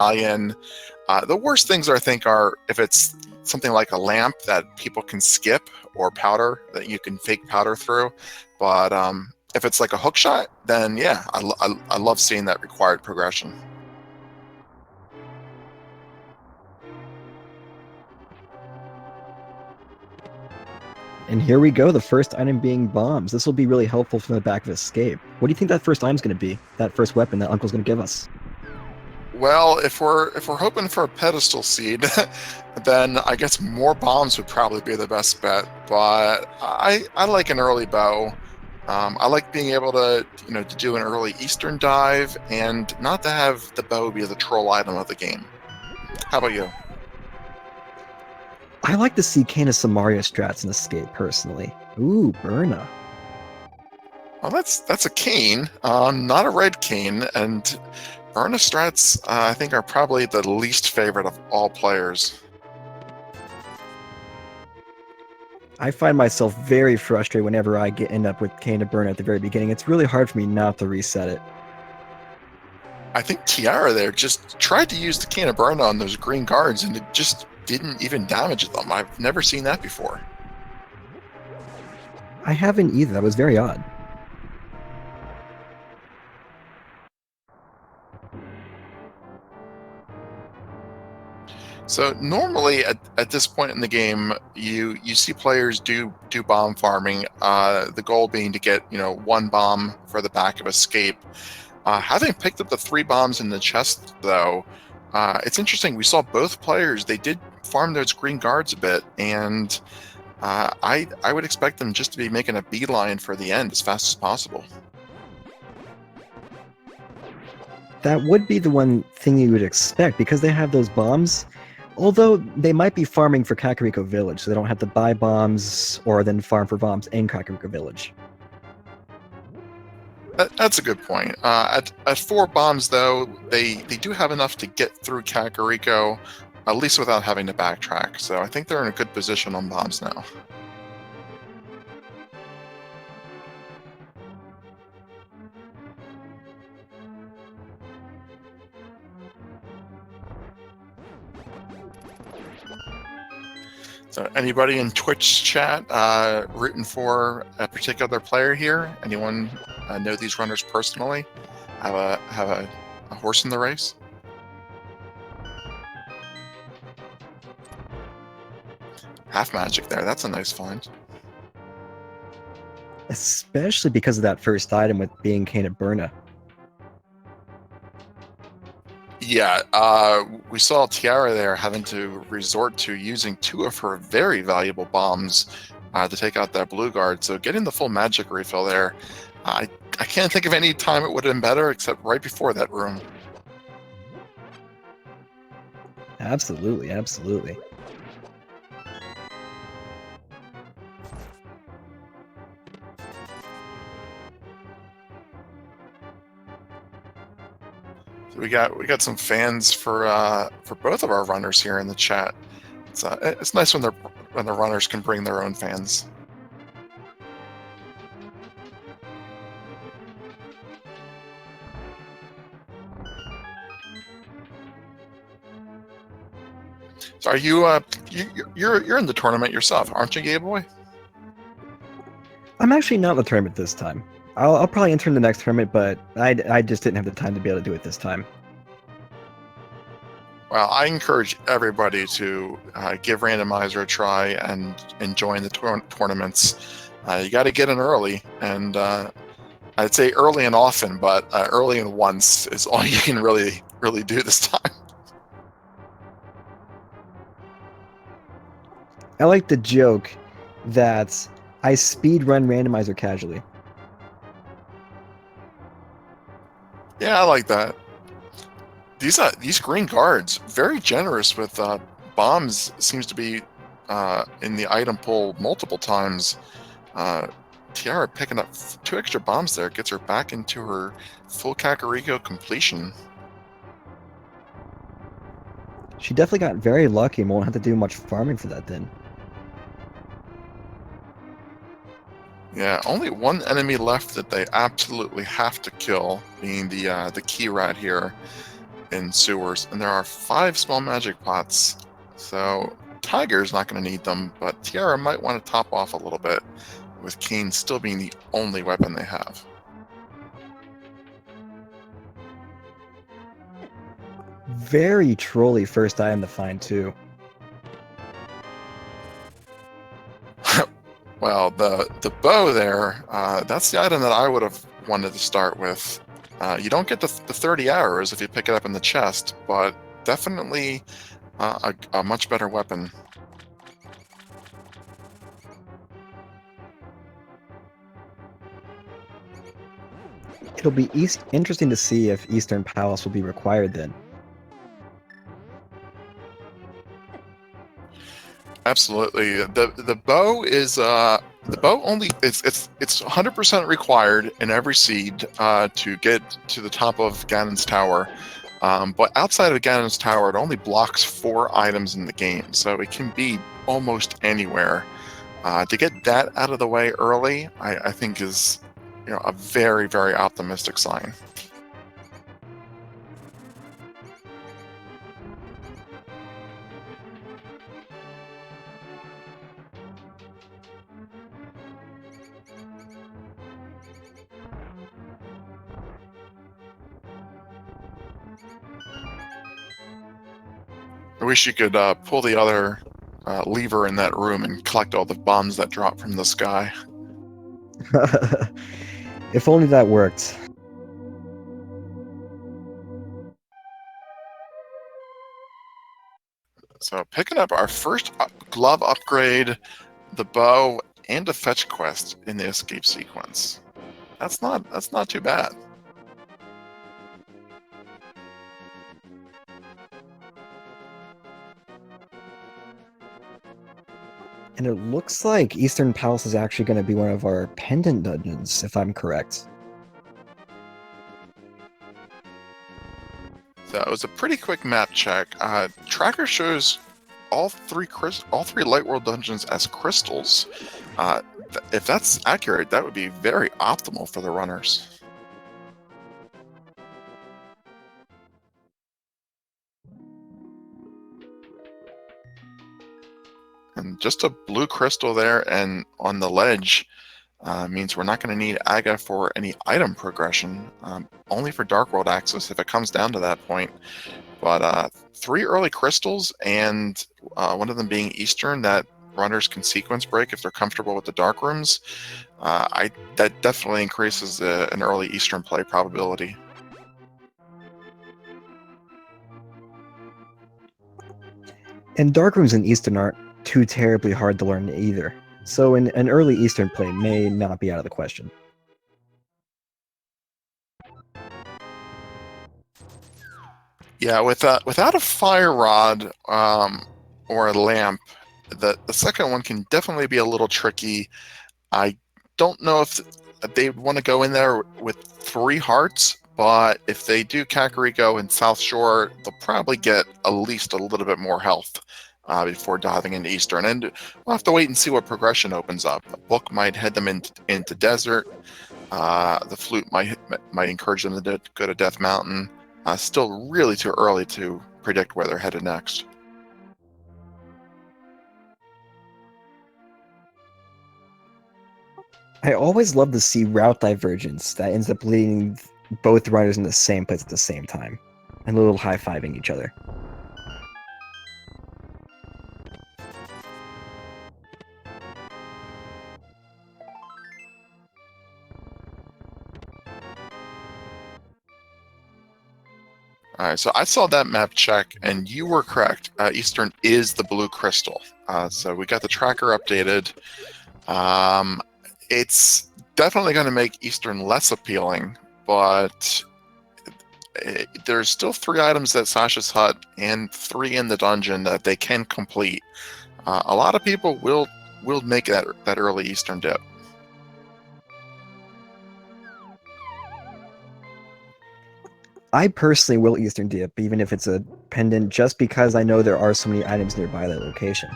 medallion. The worst things I think are if it's something like a lamp that people can skip, or powder that you can fake powder through. But if it's like a hook shot, then yeah, I love seeing that required progression. And here we go, the first item being bombs. This will be really helpful from the back of Escape. What do you think that first item's going to be? That first weapon that Uncle's going to give us? Well, if we're hoping for a pedestal seed, then I guess more bombs would probably be the best bet. But I like an early bow. I like being able to to do an early Eastern dive and not to have the bow be the troll item of the game. How about you? I like to see Kana Samaria strats in Escape, personally. Ooh, Burna. Well, that's a cane, not a red cane, and Burna strats I think are probably the least favorite of all players. I find myself very frustrated whenever I end up with Kana Burna at the very beginning. It's really hard for me not to reset it. I think Tiara there just tried to use the cane of burn on those green guards, and it just didn't even damage them. I've never seen that before. I haven't either. That was very odd. So normally at this point in the game, you see players do bomb farming. The goal being to get one bomb for the back of Escape. Having picked up the 3 bombs in the chest, though, it's interesting. We saw both players. They did farm those green guards a bit, and I would expect them just to be making a beeline for the end as fast as possible. That would be the one thing you would expect, because they have those bombs. Although they might be farming for Kakariko Village, so they don't have to buy bombs or then farm for bombs in Kakariko Village. That's a good point. At 4 bombs, though, they do have enough to get through Kakariko, at least without having to backtrack. So I think they're in a good position on bombs now. So anybody in Twitch chat rooting for a particular player here? Anyone know these runners personally? Have a horse in the race? Half magic there. That's a nice find. Especially because of that first item with being Kana Burna. Yeah, we saw Tiara there having to resort to using 2 of her very valuable bombs to take out that blue guard. So getting the full magic refill there, I can't think of any time it would have been better except right before that room. Absolutely, absolutely. So we got some fans for both of our runners here in the chat. It's nice when the runners can bring their own fans. So are you're in the tournament yourself, aren't you, Gay Boy? I'm actually not in the tournament this time. I'll probably enter in the next tournament, but I just didn't have the time to be able to do it this time. Well, I encourage everybody to give Randomizer a try and join the tournaments. You got to get in early, and I'd say early and often, but early and once is all you can really do this time. I like the joke that I speed run Randomizer casually. Yeah, I like that. These green guards, very generous with bombs. Seems to be in the item pool multiple times. Tiara picking up 2 extra bombs there gets her back into her full Kakariko completion. She definitely got very lucky and won't have to do much farming for that then. Yeah, only one enemy left that they absolutely have to kill, being the key rat here. in sewers, and there are 5 small magic pots. So Tiger's not going to need them, but Tiara might want to top off a little bit, with Cane still being the only weapon they have. Very trolly first item to find, too. Well, the bow there, that's the item that I would have wanted to start with. You don't get the 30 arrows if you pick it up in the chest, but definitely a much better weapon. It'll be interesting to see if Eastern Palace will be required then. Absolutely. The bow is the bow only it's 100% required in every seed to get to the top of Ganon's tower. But outside of Ganon's tower, it only blocks 4 items in the game, so it can be almost anywhere. To get that out of the way early, I think is a very, very optimistic sign. I wish you could pull the other lever in that room and collect all the bombs that drop from the sky. If only that worked. So picking up our first glove upgrade, the bow, and a fetch quest in the escape sequence. That's not too bad. And it looks like Eastern Palace is actually going to be one of our pendant dungeons, if I'm correct. So it was a pretty quick map check. Tracker shows all three Light World dungeons as crystals. If that's accurate, that would be very optimal for the runners. And just a blue crystal there and on the ledge means we're not going to need Aga for any item progression, only for Dark World access if it comes down to that point. But 3 early crystals, and one of them being Eastern, that runners can sequence break if they're comfortable with the dark rooms. That definitely increases an early Eastern play probability. And dark rooms in Eastern aren't too terribly hard to learn either, so an early Eastern play may not be out of the question. Yeah, without a fire rod or a lamp, the second one can definitely be a little tricky. I don't know if they want to go in there with 3 hearts, but if they do Kakariko and South Shore, they'll probably get at least a little bit more health before diving into Eastern. And we'll have to wait and see what progression opens up. A book might head them into Desert. The flute might encourage them to go to Death Mountain. Still really too early to predict where they're headed next. I always love to see route divergence that ends up leading both runners in the same place at the same time, and a little high-fiving each other. All right, so I saw that map check, and you were correct. Eastern is the blue crystal. So we got the tracker updated. It's definitely going to make Eastern less appealing, but there's still 3 items at Sasha's hut and 3 in the dungeon that they can complete. A lot of people will make that early Eastern dip. I personally will Eastern dip, even if it's a pendant, just because I know there are so many items nearby that location.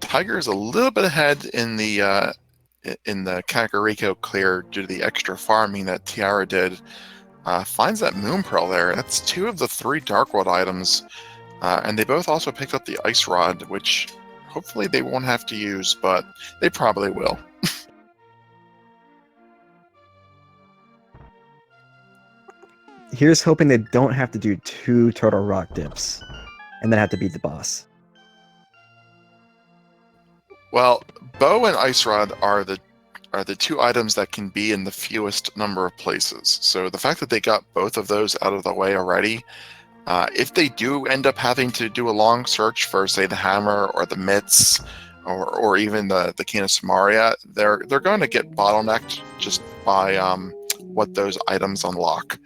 Tiger is a little bit ahead in the Kakariko clear due to the extra farming that Tiara did. Finds that Moon Pearl there. That's 2 of the 3 Dark World items, and they both also picked up the Ice Rod, which hopefully they won't have to use, but they probably will. Here's hoping they don't have to do 2 Turtle Rock dips and then have to beat the boss. Well, Bow and Ice Rod are the 2 items that can be in the fewest number of places. So the fact that they got both of those out of the way already, if they do end up having to do a long search for, say, the hammer or the mitts, or even the Cane of Samaria, they're going to get bottlenecked just by what those items unlock.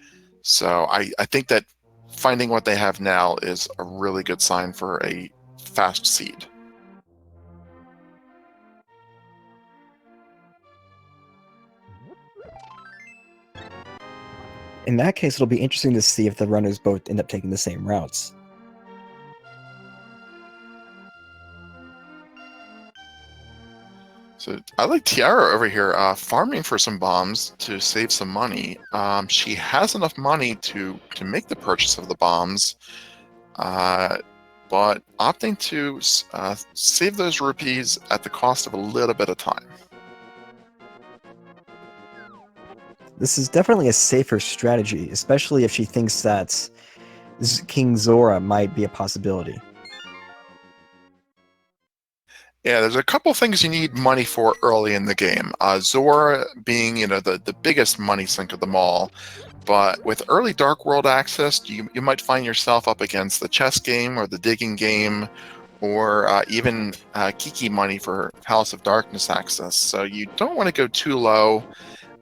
So I think that finding what they have now is a really good sign for a fast seed. In that case, it'll be interesting to see if the runners both end up taking the same routes. So I like Tiara over here farming for some bombs to save some money. She has enough money to make the purchase of the bombs, but opting to save those rupees at the cost of a little bit of time. This is definitely a safer strategy, especially if she thinks that King Zora might be a possibility. Yeah, there's a couple things you need money for early in the game. Zora being, the biggest money sink of them all. But with early Dark World access, you might find yourself up against the chess game or the digging game, or even Kiki money for Palace of Darkness access. So you don't want to go too low.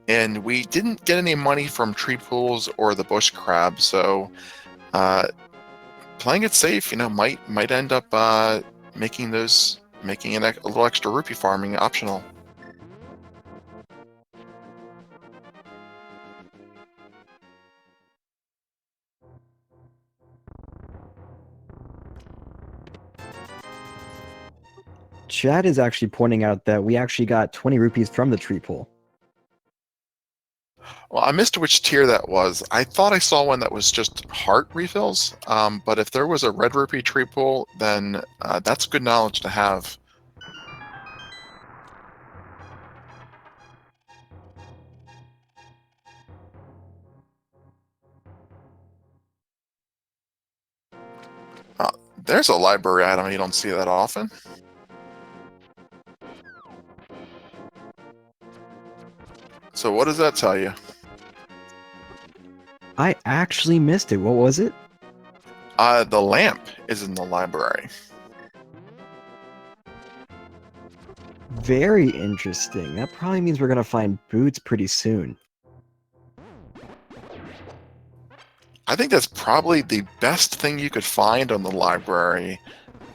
And we didn't get any money from tree pools or the bush crab, so playing it safe, might end up making a little extra rupee farming optional. Chad is actually pointing out that we actually got 20 rupees from the tree pool. Well, I missed which tier that was. I thought I saw one that was just heart refills, but if there was a red rupee tree pool, then that's good knowledge to have. There's a library item you don't see that often. So what does that tell you? I actually missed it. What was it? The lamp is in the library. Very interesting. That probably means we're going to find boots pretty soon. I think that's probably the best thing you could find on the library.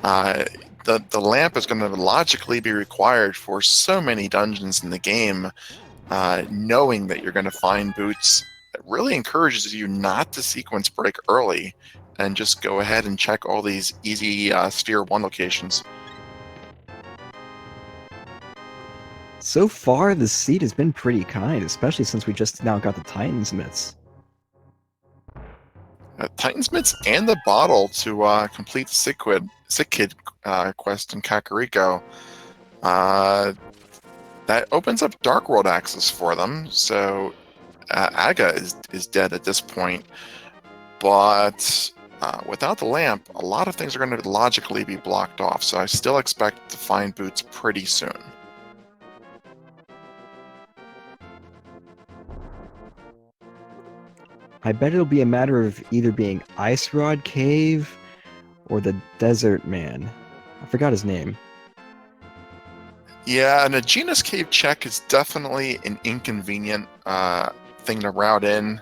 The lamp is going to logically be required for so many dungeons in the game. Knowing that you're going to find boots, it really encourages you not to sequence break early and just go ahead and check all these easy Sphere 1 locations. So far, the seed has been pretty kind, especially since we just now got the Titan's Mitts. Titan's Mitts and the bottle to complete the Sick Kid quest in Kakariko. That opens up Dark World access for them, so Aga is dead at this point. But without the lamp, a lot of things are going to logically be blocked off, so I still expect to find boots pretty soon. I bet it'll be a matter of either being Ice Rod Cave or the Desert Man. I forgot his name. Yeah, an Aegina's Cave check is definitely an inconvenient thing to route in.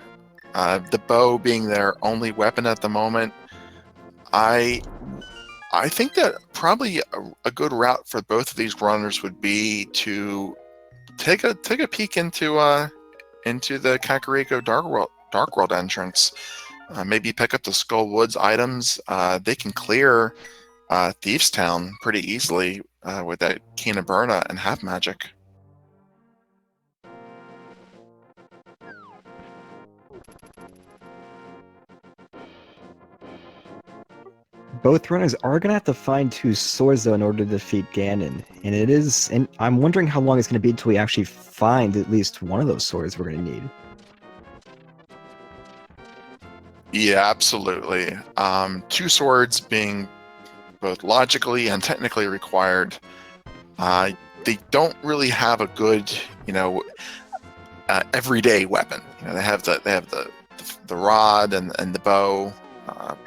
The bow being their only weapon at the moment. I think that probably a good route for both of these runners would be to take a peek into the Kakariko Dark World entrance. Maybe pick up the Skull Woods items. They can clear Thieves Town pretty easily with that Keen of Burna and Half Magic. Both runners are gonna have to find 2 swords though in order to defeat Ganon, and I'm wondering how long it's gonna be until we actually find at least one of those swords we're gonna need. Yeah, absolutely. 2 swords being both logically and technically required. They don't really have a good, everyday weapon. They have the rod and the bow,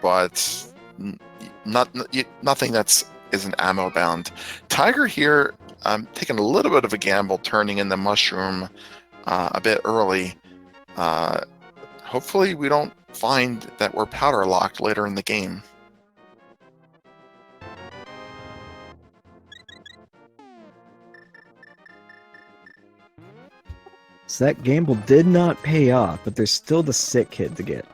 but nothing isn't ammo bound. Tiger here, taking a little bit of a gamble, turning in the mushroom a bit early. Hopefully, we don't find that we're powder locked later in the game. So that gamble did not pay off, but there's still the sick kid to get.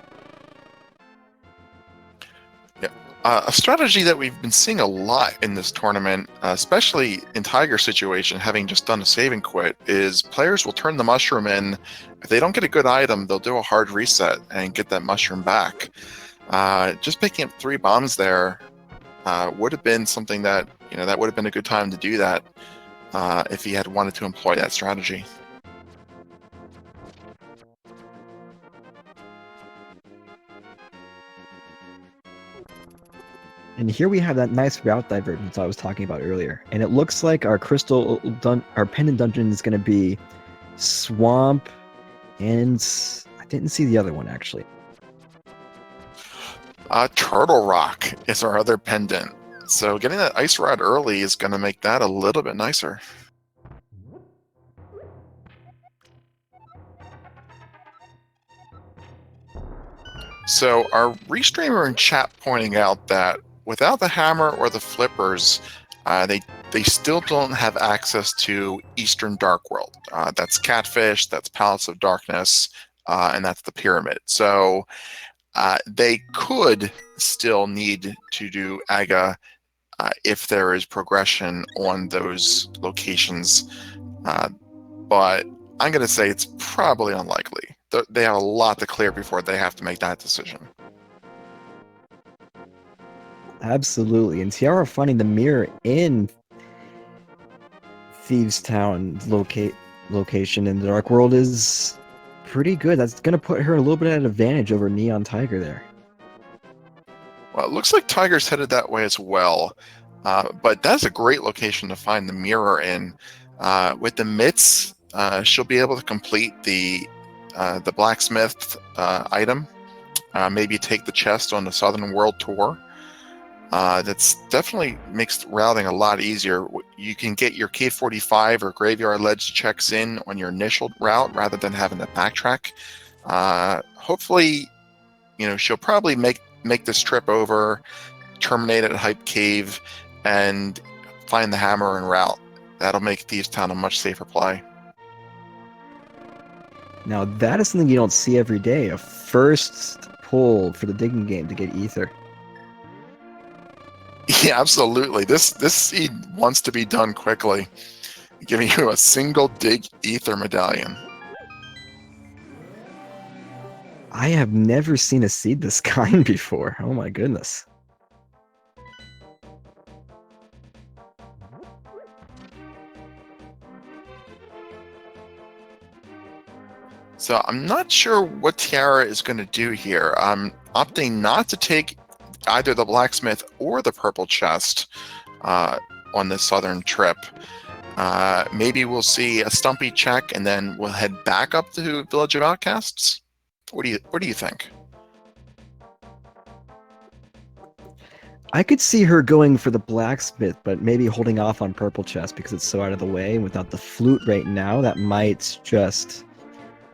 Yeah, a strategy that we've been seeing a lot in this tournament, especially in Tiger's situation, having just done a save and quit, is players will turn the mushroom in. If they don't get a good item, they'll do a hard reset and get that mushroom back. Just picking up 3 bombs there would have been something that that would have been a good time to do that if he had wanted to employ that strategy. And here we have that nice route divergence I was talking about earlier. And it looks like our our pendant dungeon is going to be swamp, and I didn't see the other one actually. Turtle Rock is our other pendant. So getting that ice rod early is going to make that a little bit nicer. So our restreamer in chat pointing out that without the hammer or the flippers, they still don't have access to Eastern Dark World. That's Catfish, that's Palace of Darkness, and that's the Pyramid. So they could still need to do Aga if there is progression on those locations. But I'm going to say it's probably unlikely. They have a lot to clear before they have to make that decision. Absolutely. And Tiara finding the mirror in Thieves Town location in the Dark World is pretty good. That's going to put her a little bit at an advantage over NihonTiger there. Well, it looks like Tiger's headed that way as well. But that's a great location to find the mirror in. With the mitts, she'll be able to complete the blacksmith item. Maybe take the chest on the Southern World Tour. That's definitely makes routing a lot easier. You can get your K45 or Graveyard Ledge checks in on your initial route rather than having to backtrack. Hopefully, she'll probably make this trip over, terminate at Hype Cave, and find the hammer en route. That'll make Thieves Town a much safer play. Now that is something you don't see every day. A first pull for the digging game to get ether. Yeah, absolutely. This seed wants to be done quickly, giving you a single dig ether medallion. I have never seen a seed this kind before. Oh my goodness. So I'm not sure what Tiara is going to do here. I'm opting not to take either the blacksmith or the purple chest on this southern trip. Maybe we'll see a Stumpy check and then we'll head back up to Village of Outcasts. What do you think? I could see her going for the blacksmith, but maybe holding off on purple chest because it's so out of the way. And without the flute right now, that might just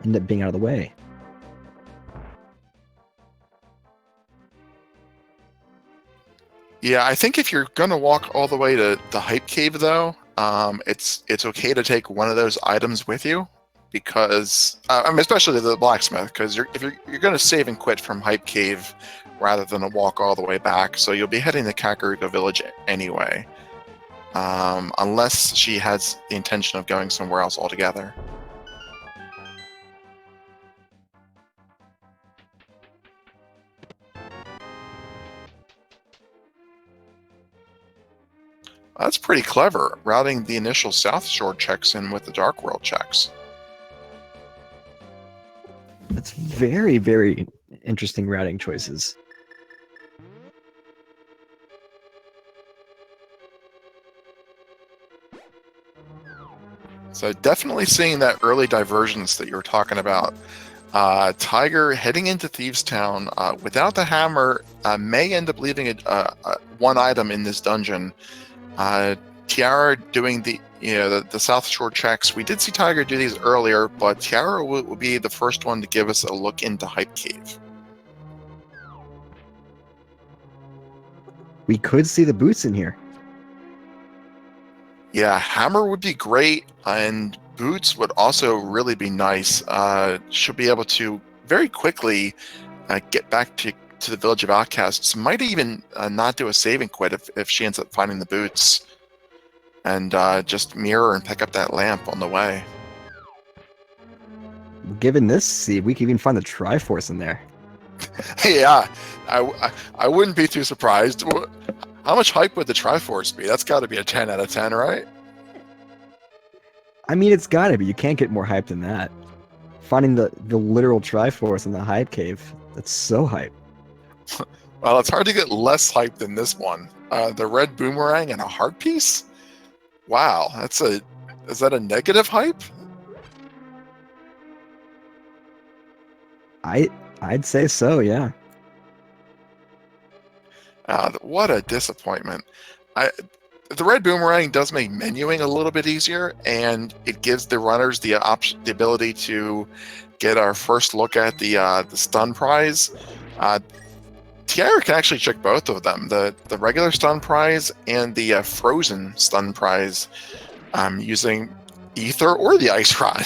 end up being out of the way. Yeah, I think if you're gonna walk all the way to the Hype Cave, though, it's okay to take one of those items with you, because especially the blacksmith, because if you're gonna save and quit from Hype Cave, rather than a walk all the way back. So you'll be heading to Kakariko Village anyway, unless she has the intention of going somewhere else altogether. That's pretty clever, routing the initial South Shore checks in with the Dark World checks. That's very, very interesting routing choices. So definitely seeing that early divergence that you were talking about. Tiger heading into Thieves Town without the hammer may end up leaving one item in this dungeon. Tiara doing the South Shore checks. We did see Tiger do these earlier, but Tiara will be the first one to give us a look into Hype Cave. We could see the boots in here. Yeah, hammer would be great, and boots would also really be nice. She'll be able to very quickly get back to the Village of Outcasts. Might even not do a saving quit if she ends up finding the boots, and just mirror and pick up that lamp on the way. Given this seed, we could even find the Triforce in there. Yeah, I wouldn't be too surprised. How much hype would the Triforce be? That's got to be a 10 out of 10, right? I mean, it's gotta be. You can't get more hype than that. Finding the literal Triforce in the Hype Cave, that's so hype. Well, it's hard to get less hype than this one. The red boomerang and a heart piece? Wow, is that a negative hype? I'd say so, yeah. What a disappointment. The red boomerang does make menuing a little bit easier, and it gives the runners the ability to get our first look at the stun prize. Tiara can actually check both of them, the regular stun prize and the frozen stun prize, using ether or the ice rod.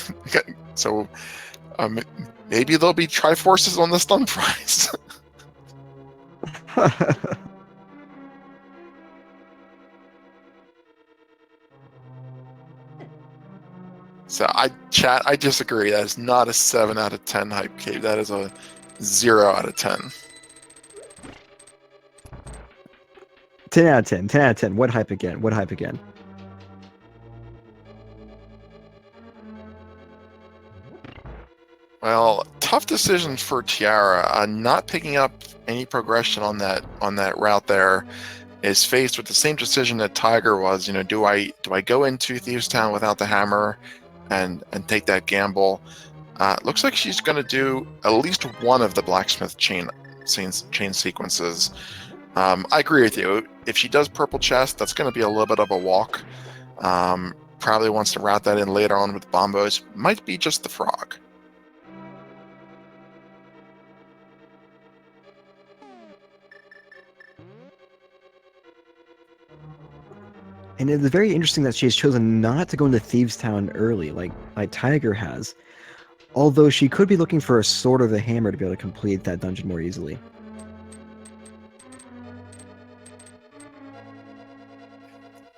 So maybe there'll be Triforces on the stun prize. So I disagree. That is not a 7 out of 10 hype cave. That is a 0 out of 10. 10 out of 10. 10 out of 10. What hype again? What hype again? Well, tough decisions for Tiara. Not picking up any progression on that route there is faced with the same decision that Tiger was. Do I go into Thieves Town without the hammer and take that gamble? Looks like she's going to do at least one of the blacksmith chain sequences. I agree with you. If she does purple chest, that's going to be a little bit of a walk. Probably wants to route that in later on with bombos. Might be just the frog. And it's very interesting that she has chosen not to go into Thieves Town early, like Tiger has. Although she could be looking for a sword or the hammer to be able to complete that dungeon more easily.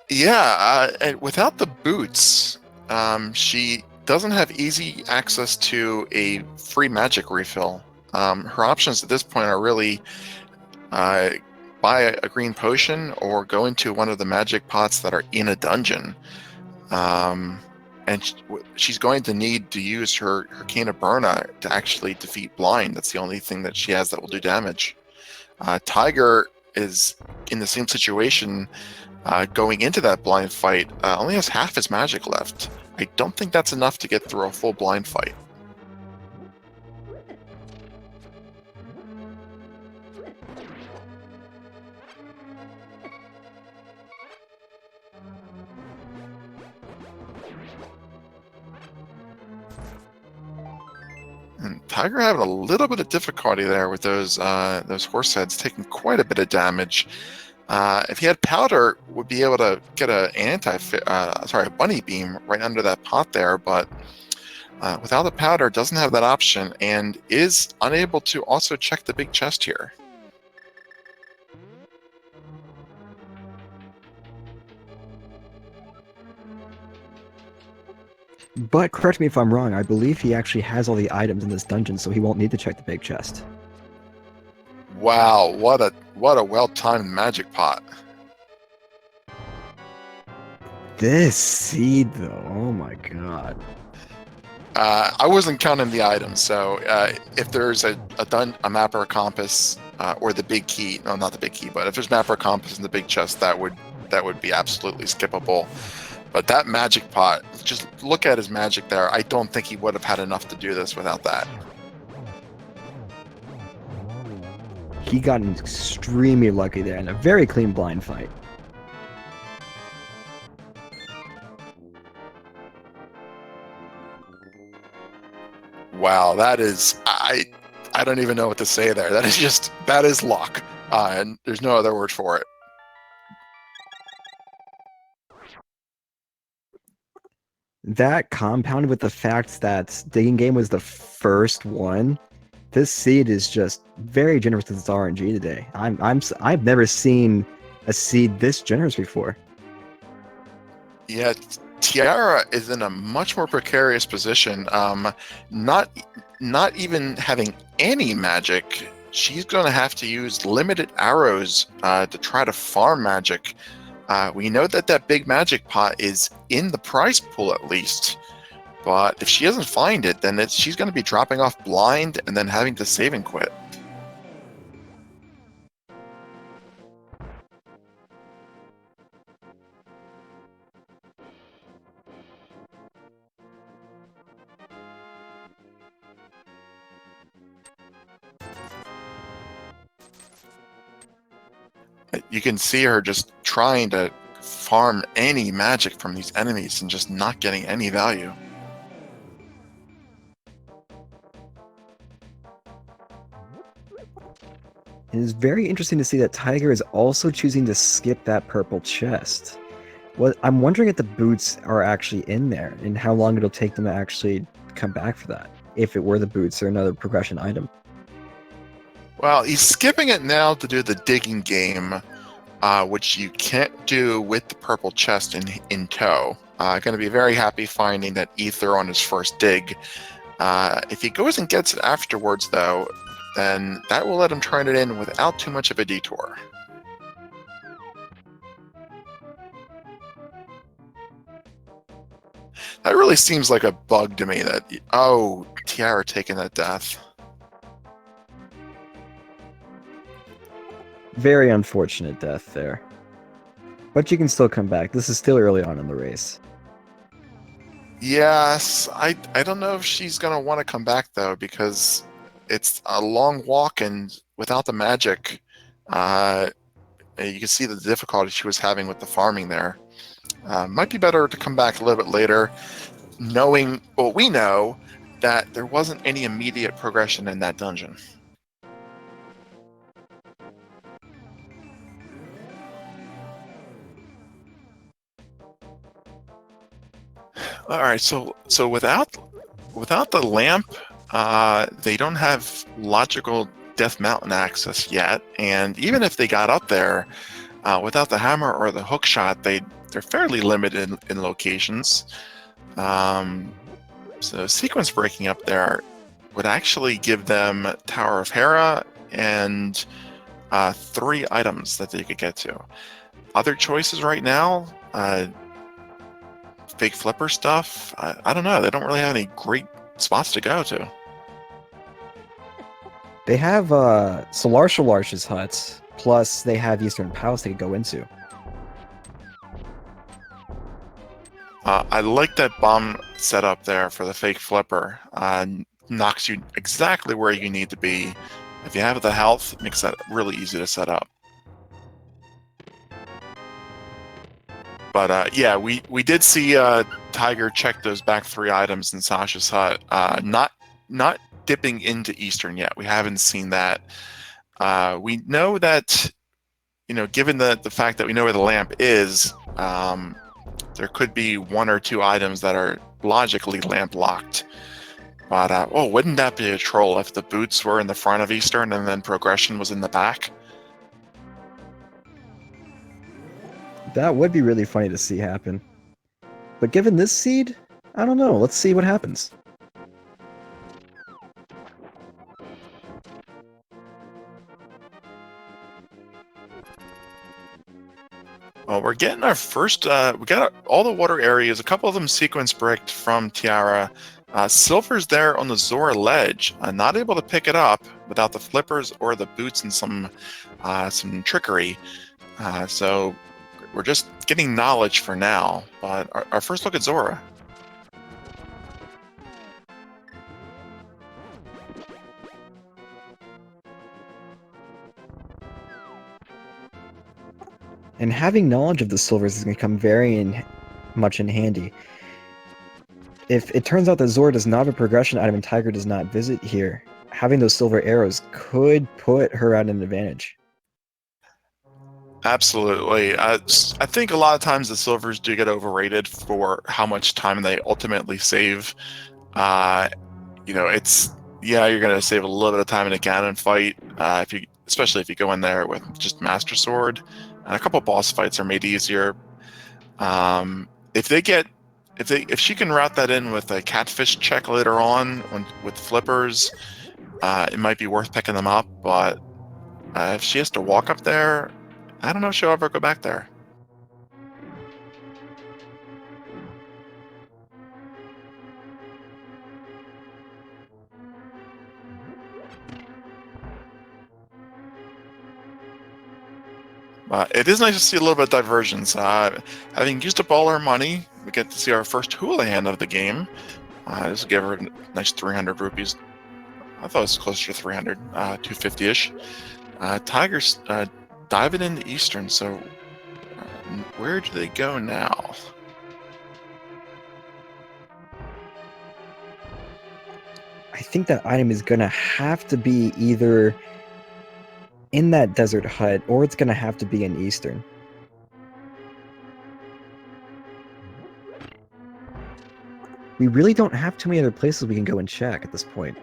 Yeah, and without the boots, she doesn't have easy access to a free magic refill. Her options at this point are really buy a green potion or go into one of the magic pots that are in a dungeon. And she's going to need to use her Cane of Burna to actually defeat Blind. That's the only thing that she has that will do damage. Tiger is in the same situation. Going into that blind fight, only has half his magic left. I don't think that's enough to get through a full blind fight. And Tiger having a little bit of difficulty there with those horse heads, taking quite a bit of damage. If he had powder, would be able to get a bunny beam right under that pot there, but without the powder, doesn't have that option and is unable to also check the big chest here. But correct me if I'm wrong, I believe he actually has all the items in this dungeon, so he won't need to check the big chest. Wow, what a well-timed magic pot. This seed, though, oh my god. I wasn't counting the items, so if there's a map or a compass or the big key, no, not the big key, but if there's map or compass in the big chest, that would be absolutely skippable. But that magic pot, just look at his magic there. I don't think he would have had enough to do this without that. He got extremely lucky there in a very clean blind fight. Wow, that is I don't even know what to say there. That is luck, and there's no other word for it. That compounded with the fact that Digging Game was the first one, this seed is just very generous with its RNG today. I've never seen a seed this generous before. Yeah, Tiara is in a much more precarious position. Not even having any magic, she's going to have to use limited arrows to try to farm magic. We know that big magic pot is in the prize pool at least, but if she doesn't find it, then she's going to be dropping off blind and then having to save and quit. You can see her just trying to farm any magic from these enemies and just not getting any value. It is very interesting to see that Tiger is also choosing to skip that purple chest. Well, I'm wondering if the boots are actually in there and how long it'll take them to actually come back for that, if it were the boots or another progression item. Well, he's skipping it now to do the digging game, which you can't do with the purple chest in tow. Going to be very happy finding that ether on his first dig. If he goes and gets it afterwards, though, then that will let him turn it in without too much of a detour. That really seems like a bug to me that, oh, Tiara taking that death. Very unfortunate death there. But you can still come back. This is still early on in the race. Yes, I don't know if she's going to want to come back, though, because it's a long walk, and without the magic, you can see the difficulty she was having with the farming there. Might be better to come back a little bit later, knowing what we know, that there wasn't any immediate progression in that dungeon. All right, so without the lamp, they don't have logical Death Mountain access yet, and even if they got up there, without the hammer or the hook shot, they're fairly limited in locations. So sequence breaking up there would actually give them Tower of Hera and 3 items that they could get to. Other choices right now, fake flipper stuff, I don't know. They don't really have any great spots to go to. They have Solar's huts, plus they have Eastern Palace they could go into. I like that bomb setup there for the fake flipper. Knocks you exactly where you need to be. If you have the health, it makes that really easy to set up. But yeah, we did see Tiger check those back 3 items in Sasha's hut. Not dipping into Eastern yet. We haven't seen that. We know that, given the fact that we know where the lamp is, there could be 1 or 2 items that are logically lamp locked. But wouldn't that be a troll if the boots were in the front of Eastern and then progression was in the back? That would be really funny to see happen. But given this seed, I don't know. Let's see what happens. Well, we're getting our first, we got all the water areas, a couple of them sequence bricked from Tiara. Silver's there on the Zora ledge, not able to pick it up without the flippers or the boots and some trickery. So we're just getting knowledge for now, but our first look at Zora. And having knowledge of the silvers is going to come very much in handy. If it turns out that Zora does not have a progression item and Tiger does not visit here, having those silver arrows could put her at an advantage. Absolutely. I think a lot of times the silvers do get overrated for how much time they ultimately save. You know, you're going to save a little bit of time in a Ganon fight, especially if you go in there with just Master Sword. And a couple boss fights are made easier. If she can route that in with a catfish check later on with flippers, it might be worth picking them up. But if she has to walk up there, I don't know if she'll ever go back there. It is nice to see a little bit of divergence. Having used up all our money, we get to see our first Houlihan of the game. This will give her a nice 300 rupees. I thought it was closer to 300, 250-ish. Tiger's diving into Eastern, so where do they go now? I think that item is going to have to be either in that desert hut, or it's going to have to be in Eastern. We really don't have too many other places we can go and check at this point.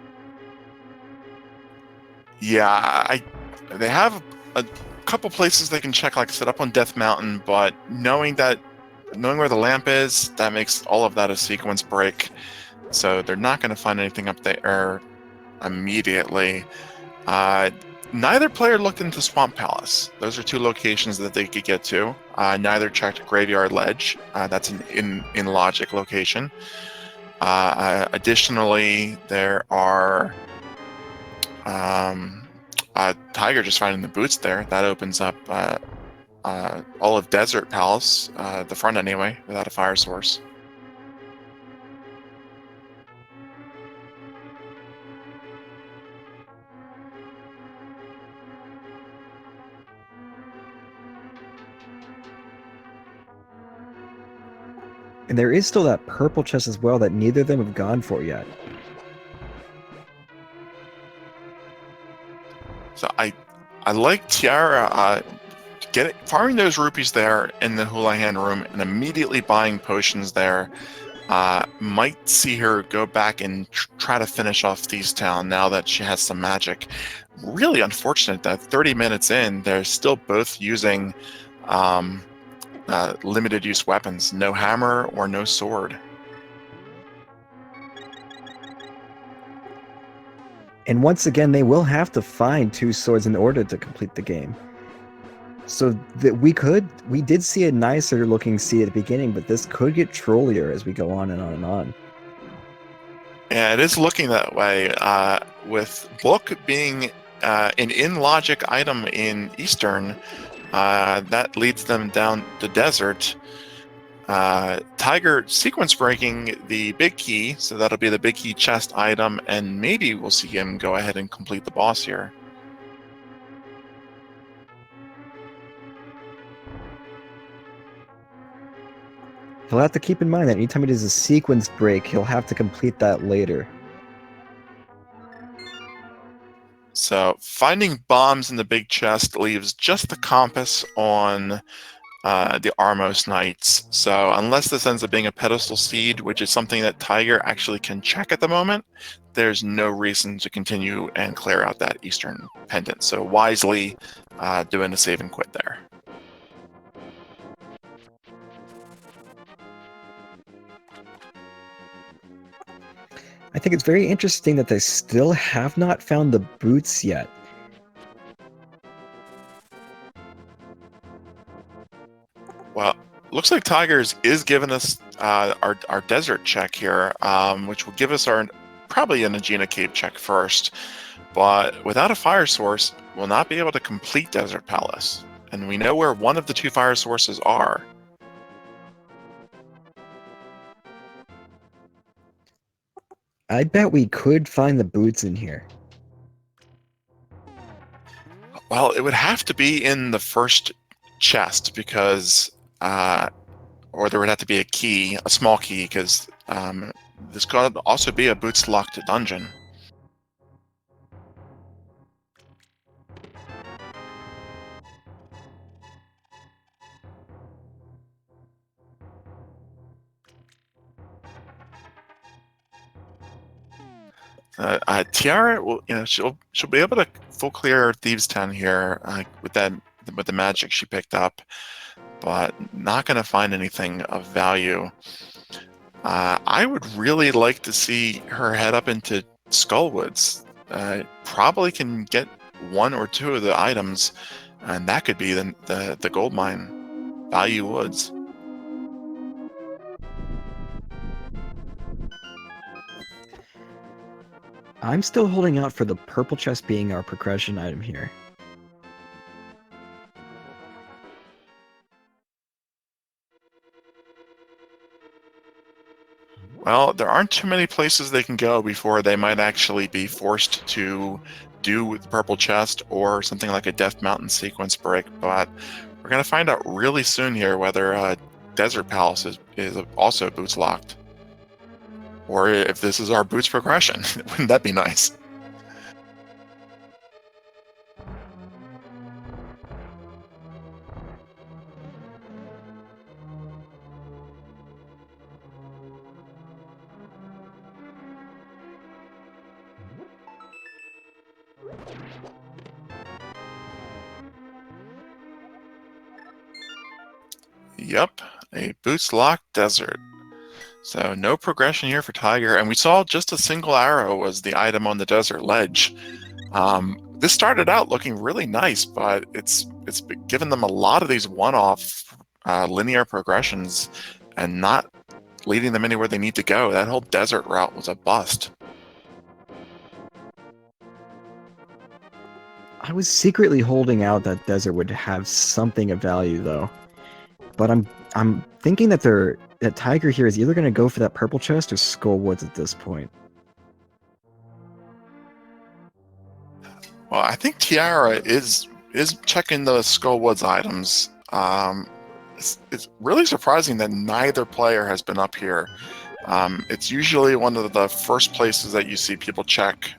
Yeah, they have a couple places they can check, like I said, up on Death Mountain, but knowing where the lamp is, that makes all of that a sequence break. So they're not going to find anything up there immediately. Neither player looked into Swamp Palace. Those are two locations that they could get to. Neither checked Graveyard Ledge. That's an in logic location. Additionally, there are Tiger just finding the boots there. That opens up all of Desert Palace, the front anyway, without a fire source. And there is still that purple chest as well that neither of them have gone for yet. So I like Tiara farming those rupees there in the Houlihan room and immediately buying potions there. Might see her go back and try to finish off Thieves Town now that she has some magic. Really unfortunate that 30 minutes in, they're still both using limited use weapons. No hammer or no sword. And once again, they will have to find two swords in order to complete the game. So that we did see a nicer looking sea at the beginning, but this could get trollier as we go on and on and on. Yeah, it is looking that way. With Book being an in-logic item in Eastern, that leads them down the desert. Tiger sequence breaking the big key, so that'll be the big key chest item, and maybe we'll see him go ahead and complete the boss here. He'll have to keep in mind that anytime he does a sequence break, he'll have to complete that later. So finding bombs in the big chest leaves just the compass on the Armos Knights. So unless this ends up being a pedestal seed, which is something that Tiger actually can check at the moment, there's no reason to continue and clear out that Eastern pendant. So wisely doing a save and quit there. I think it's very interesting that they still have not found the boots yet. Well, looks like Tigers is giving us our desert check here, which will give us our probably an Aegina Cave check first. But without a fire source, we'll not be able to complete Desert Palace. And we know where one of the two fire sources are. I bet we could find the boots in here. Well, it would have to be in the first chest because, or there would have to be a key, a small key, because this could also be a boots locked dungeon. Tiara will, she'll be able to full clear Thieves 10 here with the magic she picked up, but not going to find anything of value. I would really like to see her head up into Skullwoods. Probably can get one or two of the items, and that could be the gold mine, Value Woods. I'm still holding out for the purple chest being our progression item here. Well, there aren't too many places they can go before they might actually be forced to do the purple chest or something like a Death Mountain sequence break, but we're going to find out really soon here whether Desert Palace is also boots locked. Or if this is our boots progression. Wouldn't that be nice? Yep, a boots locked desert. So no progression here for Tiger, and we saw just a single arrow was the item on the desert ledge. This started out looking really nice, but it's given them a lot of these one-off linear progressions and not leading them anywhere they need to go. That whole desert route was a bust. I was secretly holding out that desert would have something of value though. But I'm thinking that Tiger here is either going to go for that purple chest or Skullwoods at this point. Well, I think Tiara is checking the Skullwoods items. It's really surprising that neither player has been up here. It's usually one of the first places that you see people check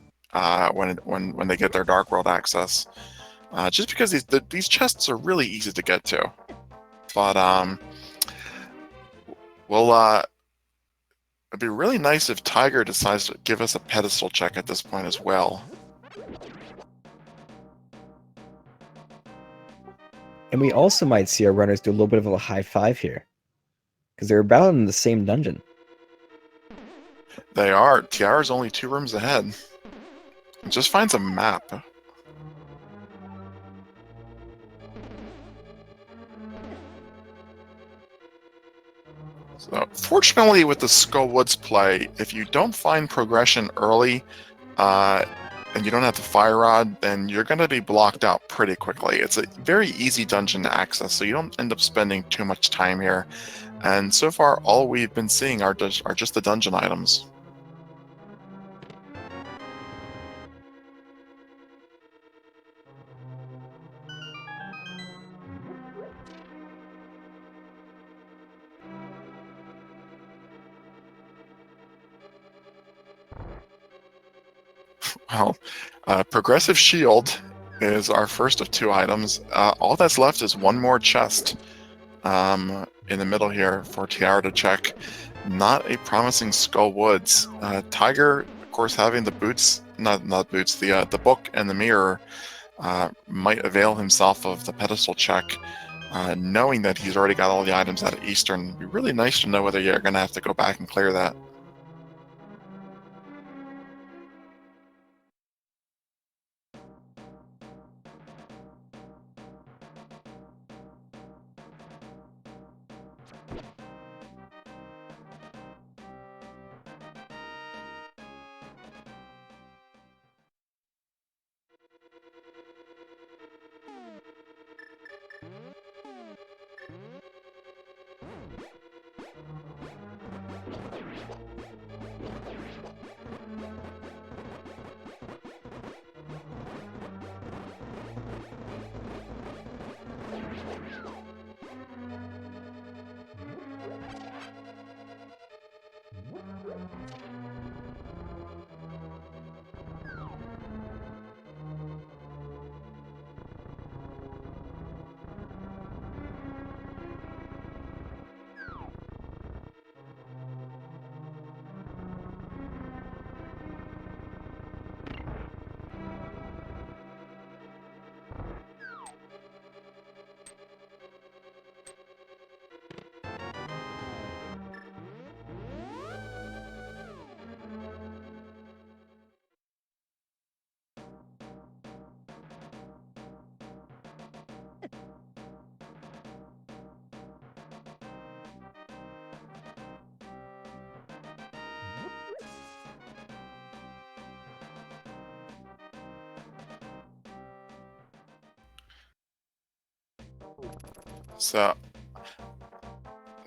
when they get their Dark World access, just because these chests are really easy to get to. But it'd be really nice if Tiger decides to give us a pedestal check at this point as well. And we also might see our runners do a little bit of a high five here, because they're about in the same dungeon. They are. Tiara's only 2 rooms ahead. It just finds a map. So, fortunately, with the Skullwoods play, if you don't find progression early, and you don't have the fire rod, then you're going to be blocked out pretty quickly. It's a very easy dungeon to access, so you don't end up spending too much time here. And so far, all we've been seeing are just the dungeon items. Well, Progressive Shield is our first of 2 items. All that's left is one more chest in the middle here for Tiara to check. Not a promising Skullwoods. Tiger, of course, having the boots, not boots, the book and the mirror, might avail himself of the pedestal check, knowing that he's already got all the items out of Eastern. It'd be really nice to know whether you're going to have to go back and clear that.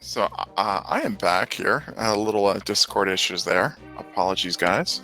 So, I am back here. A little Discord issues there. Apologies, guys.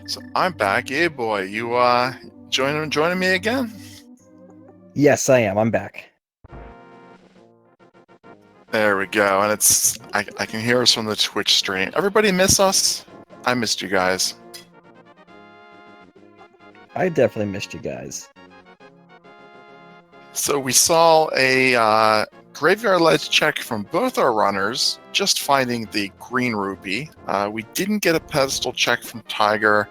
So I'm back. Hey, boy, you joining me again? Yes, I am. I'm back. There we go. And I can hear us from the Twitch stream. Everybody miss us? I missed you guys. I definitely missed you guys. So we saw a graveyard ledge check from both our runners, just finding the green rupee. We didn't get a pedestal check from Tiger,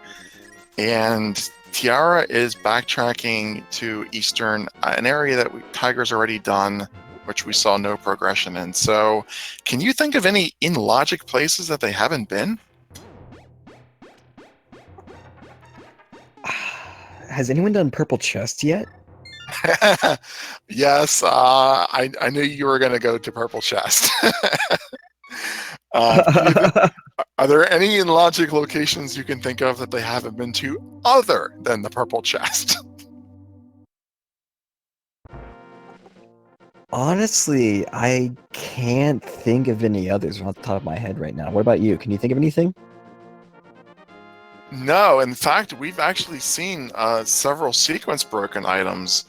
and Tiara is backtracking to Eastern, an area that Tiger's already done, which we saw no progression in. So can you think of any in-logic places that they haven't been? Has anyone done Purple Chest yet? Yes, I knew you were going to go to Purple Chest. Are there any in-logic locations you can think of that they haven't been to other than the Purple Chest? Honestly, I can't think of any others off the top of my head right now. What about you? Can you think of anything? No, in fact, we've actually seen several sequence broken items.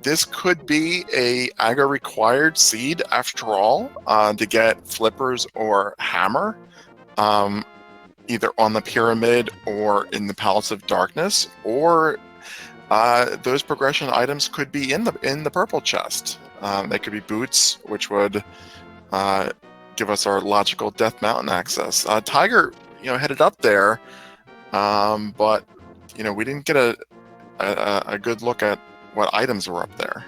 This could be a aggro required seed after all to get flippers or hammer, either on the pyramid or in the Palace of Darkness, or those progression items could be in the purple chest. They could be boots, which would give us our logical Death Mountain access. Tiger, headed up there, but we didn't get a good look at what items were up there.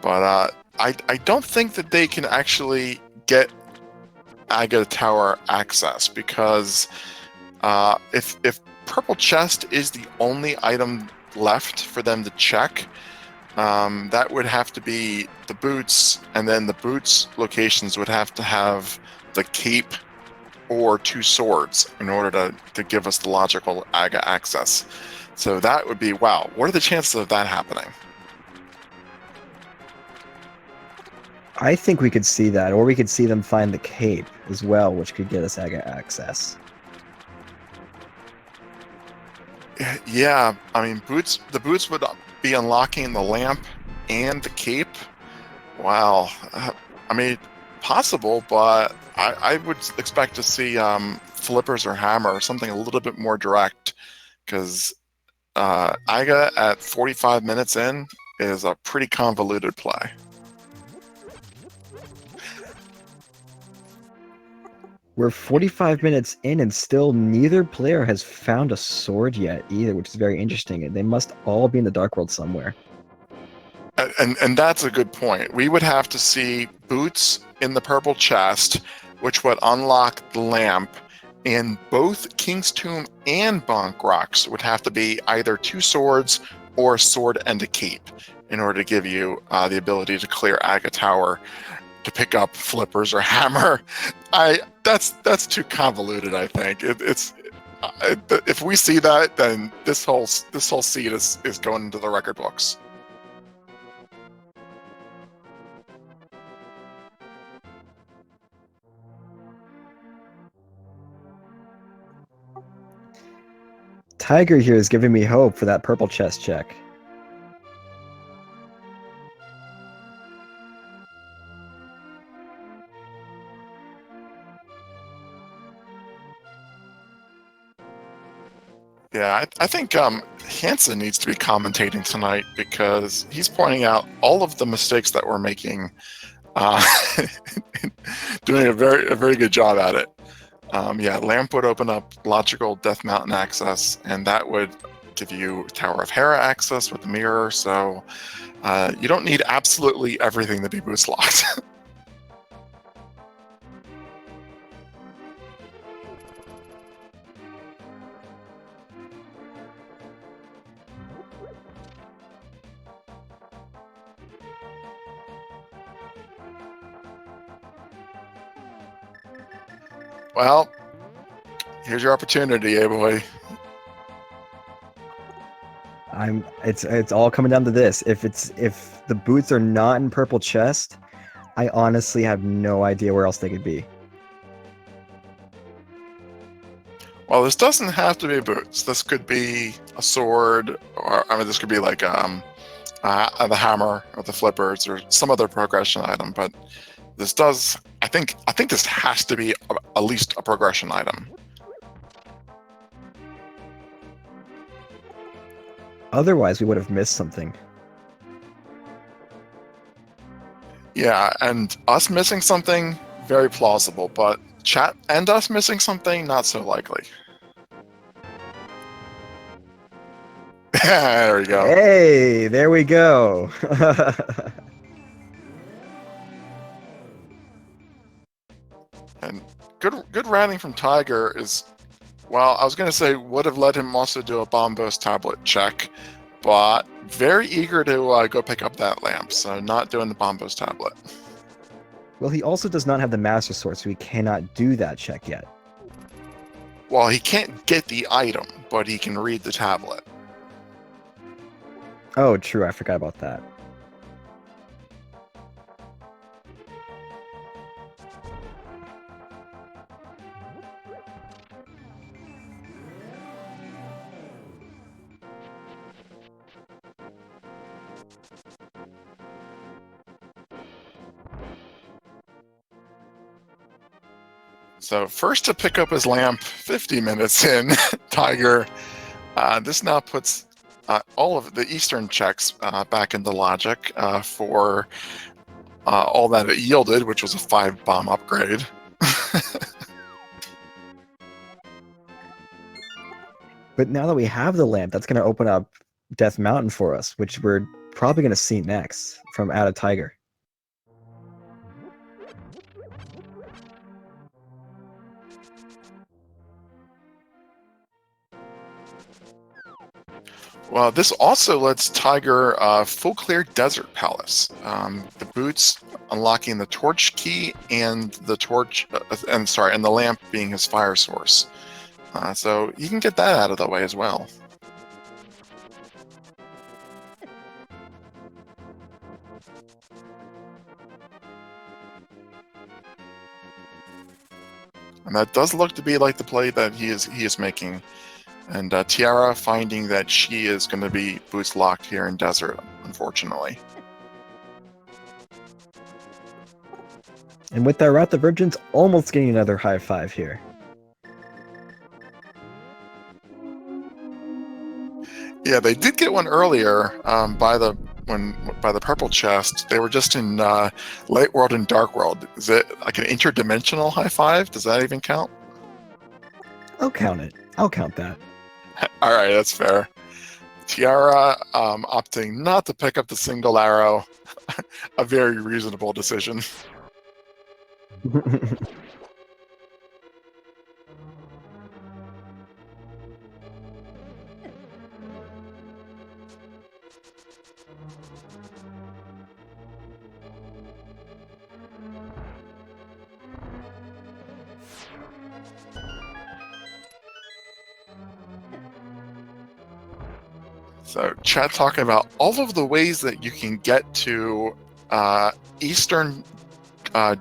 But I don't think that they can actually get Aga Tower access, because if Purple Chest is the only item left for them to check, that would have to be the boots, and then the boots locations would have to have the cape or 2 swords in order to give us the logical Aga access. So that would be, wow, what are the chances of that happening? I think we could see that, or we could see them find the cape as well, which could get us access. Yeah, I mean, the boots would be unlocking the lamp and the cape. Wow. I mean, possible, but I would expect to see flippers or hammer, or something a little bit more direct, because Iga at 45 minutes in is a pretty convoluted play. We're 45 minutes in and still neither player has found a sword yet either, which is very interesting. They must all be in the Dark World somewhere. And that's a good point. We would have to see boots in the purple chest, which would unlock the lamp, and both King's Tomb and Bonk Rocks would have to be either 2 swords or a sword and a cape in order to give you the ability to clear Aga Tower to pick up flippers or hammer. That's too convoluted, I think. If we see that, then this whole seed is going into the record books. Tiger here is giving me hope for that purple chest check. Yeah, I think Hansen needs to be commentating tonight, because he's pointing out all of the mistakes that we're making, doing a very good job at it. Yeah, lamp would open up logical Death Mountain access, and that would give you Tower of Hera access with the mirror. So you don't need absolutely everything to be boost locked. Well, here's your opportunity, boy. It's all coming down to this. If the boots are not in purple chest, I honestly have no idea where else they could be. Well, this doesn't have to be boots. This could be a sword, or this could be like the hammer or the flippers or some other progression item. But this does, I think this has to be at least a progression item. Otherwise, we would have missed something. Yeah, and us missing something, very plausible, but chat and us missing something, not so likely. There we go. Hey, there we go. And good rounding from Tiger is, well, I was going to say would have let him also do a Bombos tablet check, but very eager to go pick up that lamp, so not doing the Bombos tablet. Well, he also does not have the Master Sword, so he cannot do that check yet. Well, he can't get the item, but he can read the tablet. Oh, true, I forgot about that. So first to pick up his lamp 50 minutes in, Tiger. This now puts all of the Eastern checks back into logic for all that it yielded, which was a 5-bomb upgrade. But now that we have the lamp, that's going to open up Death Mountain for us, which we're probably going to see next from ALTTTPR. Well, this also lets Tiger full clear Desert Palace. The boots unlocking the torch key and the torch, and the lamp being his fire source. So you can get that out of the way as well. And that does look to be like the play that he is making. And Tiara finding that she is going to be boots locked here in Desert, unfortunately. And with that route, the Virgin's almost getting another high five here. Yeah, they did get one earlier by the purple chest. They were just in Light World and Dark World. Is it like an interdimensional high five? Does that even count? I'll count it. I'll count that. All right, that's fair. Tiara opting not to pick up the single arrow. A very reasonable decision. So, chat talking about all of the ways that you can get to Eastern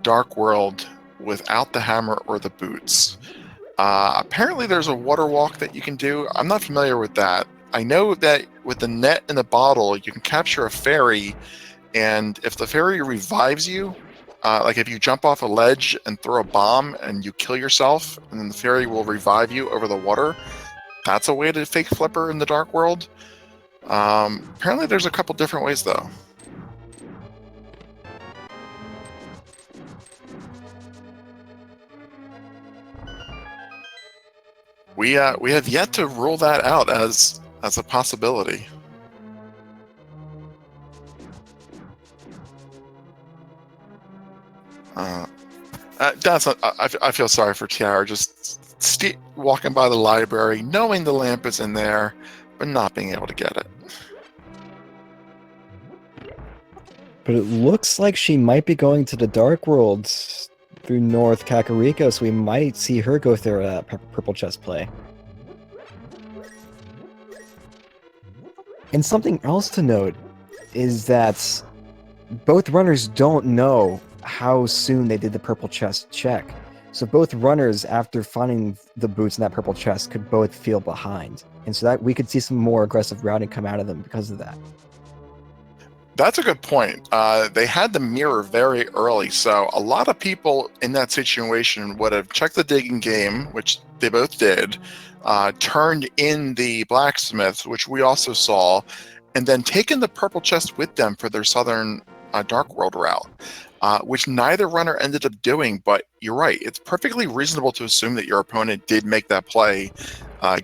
Dark World without the hammer or the boots. Apparently there's a water walk that you can do. I'm not familiar with that. I know that with the net in the bottle, you can capture a fairy, and if the fairy revives you, like if you jump off a ledge and throw a bomb and you kill yourself, and then the fairy will revive you over the water, that's a way to fake flipper in the Dark World. Apparently there's a couple different ways though. We have yet to rule that out as a possibility. I feel sorry for Tiara, just walking by the library, knowing the lamp is in there, but not being able to get it. But it looks like she might be going to the Dark Worlds through North Kakariko, so we might see her go through that purple chest play. And something else to note is that both runners don't know how soon they did the purple chest check. So both runners, after finding the boots in that purple chest, could both feel behind. And so that we could see some more aggressive routing come out of them because of that. That's a good point. They had the mirror very early, so a lot of people in that situation would have checked the digging game, which they both did, turned in the blacksmith, which we also saw, and then taken the purple chest with them for their southern Dark World route, which neither runner ended up doing. But you're right, it's perfectly reasonable to assume that your opponent did make that play,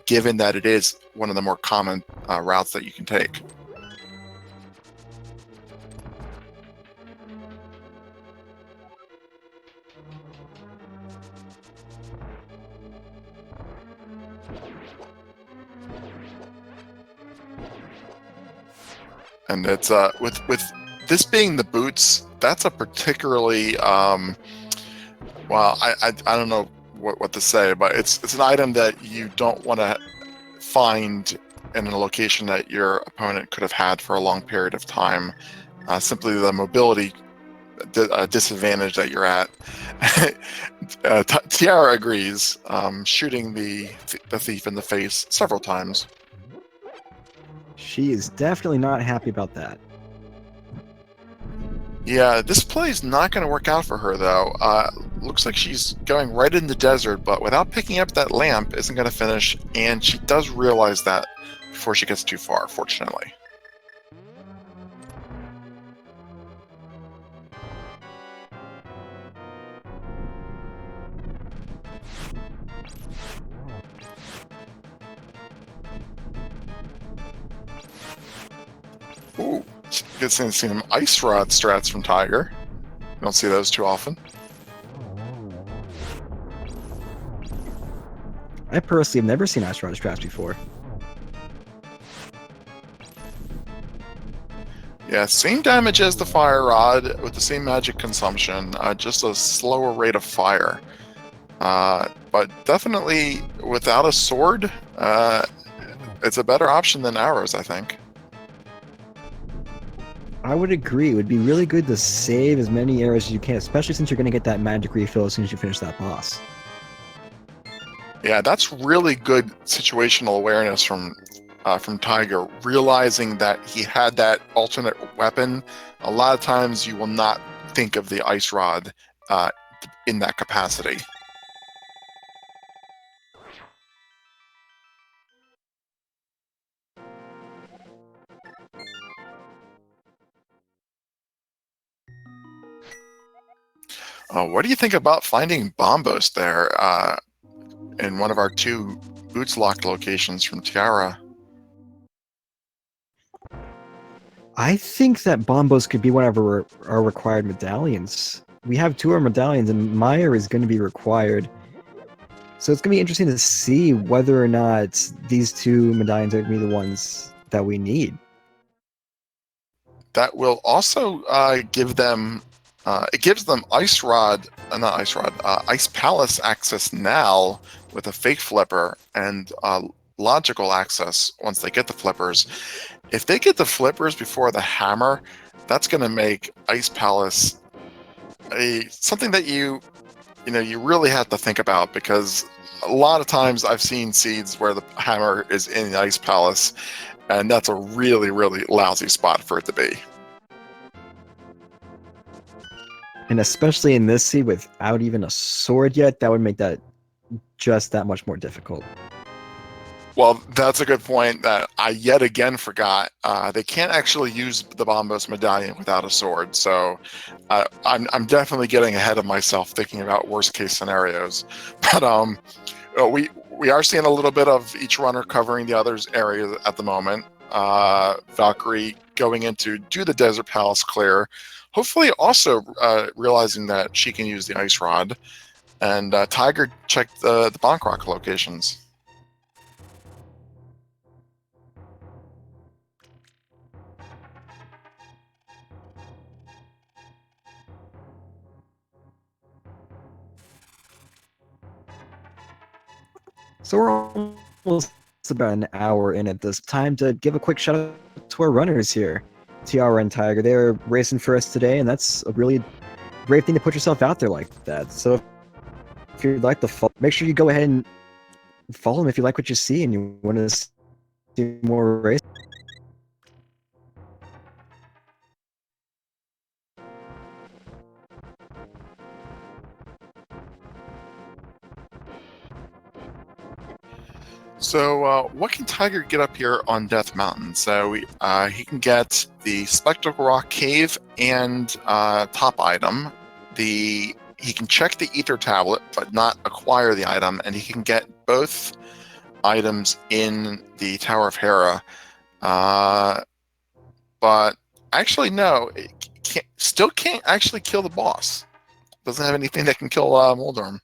given that it is one of the more common routes that you can take. And it's with this being the boots, that's a particularly well, I don't know what to say, but it's an item that you don't want to find in a location that your opponent could have had for a long period of time. Simply the mobility disadvantage that you're at. Tiara agrees, shooting the thief in the face several times. She is definitely not happy about that. Yeah, this play is not going to work out for her, though. Looks like she's going right in the desert, but without picking up that lamp, isn't going to finish, and she does realize that before she gets too far, fortunately. Ooh, good to see some ice rod strats from Tiger. You don't see those too often. I personally have never seen ice rod strats before. Yeah, same damage as the fire rod with the same magic consumption, just a slower rate of fire. But definitely without a sword, it's a better option than arrows, I think. I would agree. It would be really good to save as many arrows as you can, especially since you're going to get that magic refill as soon as you finish that boss. Yeah, that's really good situational awareness from Tiger, realizing that he had that alternate weapon. A lot of times you will not think of the ice rod in that capacity. What do you think about finding Bombos there in one of our 2 boots locked locations from Tiara? I think that Bombos could be one of our required medallions. We have 2 of our medallions, and Mire is going to be required. So it's going to be interesting to see whether or not these 2 medallions are going to be the ones that we need. That will also give them it gives them ice palace access now with a fake flipper and logical access once they get the flippers. If they get the flippers before the hammer, that's going to make ice palace something that you really have to think about, because a lot of times I've seen seeds where the hammer is in the ice palace, and that's a really, really lousy spot for it to be. And especially in this seed without even a sword yet, that would make that just that much more difficult. Well, that's a good point that I yet again forgot. They can't actually use the Bombos medallion without a sword, so I'm definitely getting ahead of myself thinking about worst case scenarios. But we are seeing a little bit of each runner covering the other's area at the moment. Valkyrie going into do the Desert Palace clear, hopefully also realizing that she can use the Ice Rod, and Tiger checked the Bonk Rock locations. So we're almost about an hour in at this time to give a quick shout out to our runners here, Tiara and Tiger. They're racing for us today, and that's a really brave thing to put yourself out there like that. So if you'd like to follow, make sure you go ahead and follow them if you like what you see and you want to see more race. So what can Tiger get up here on Death Mountain? So he can get the Spectacle Rock Cave and top item. He can check the Ether Tablet, but not acquire the item, and he can get both items in the Tower of Hera. But actually, no, it still can't actually kill the boss. Doesn't have anything that can kill Moldorm.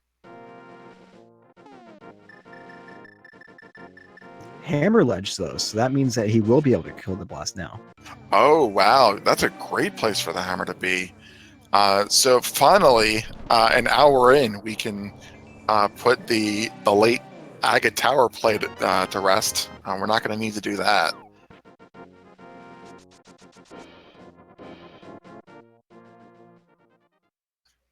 Hammer Ledge, though, so that means that he will be able to kill the boss now. Oh, wow. That's a great place for the hammer to be. So finally, an hour in, we can put the late agate tower plate to rest. We're not going to need to do that.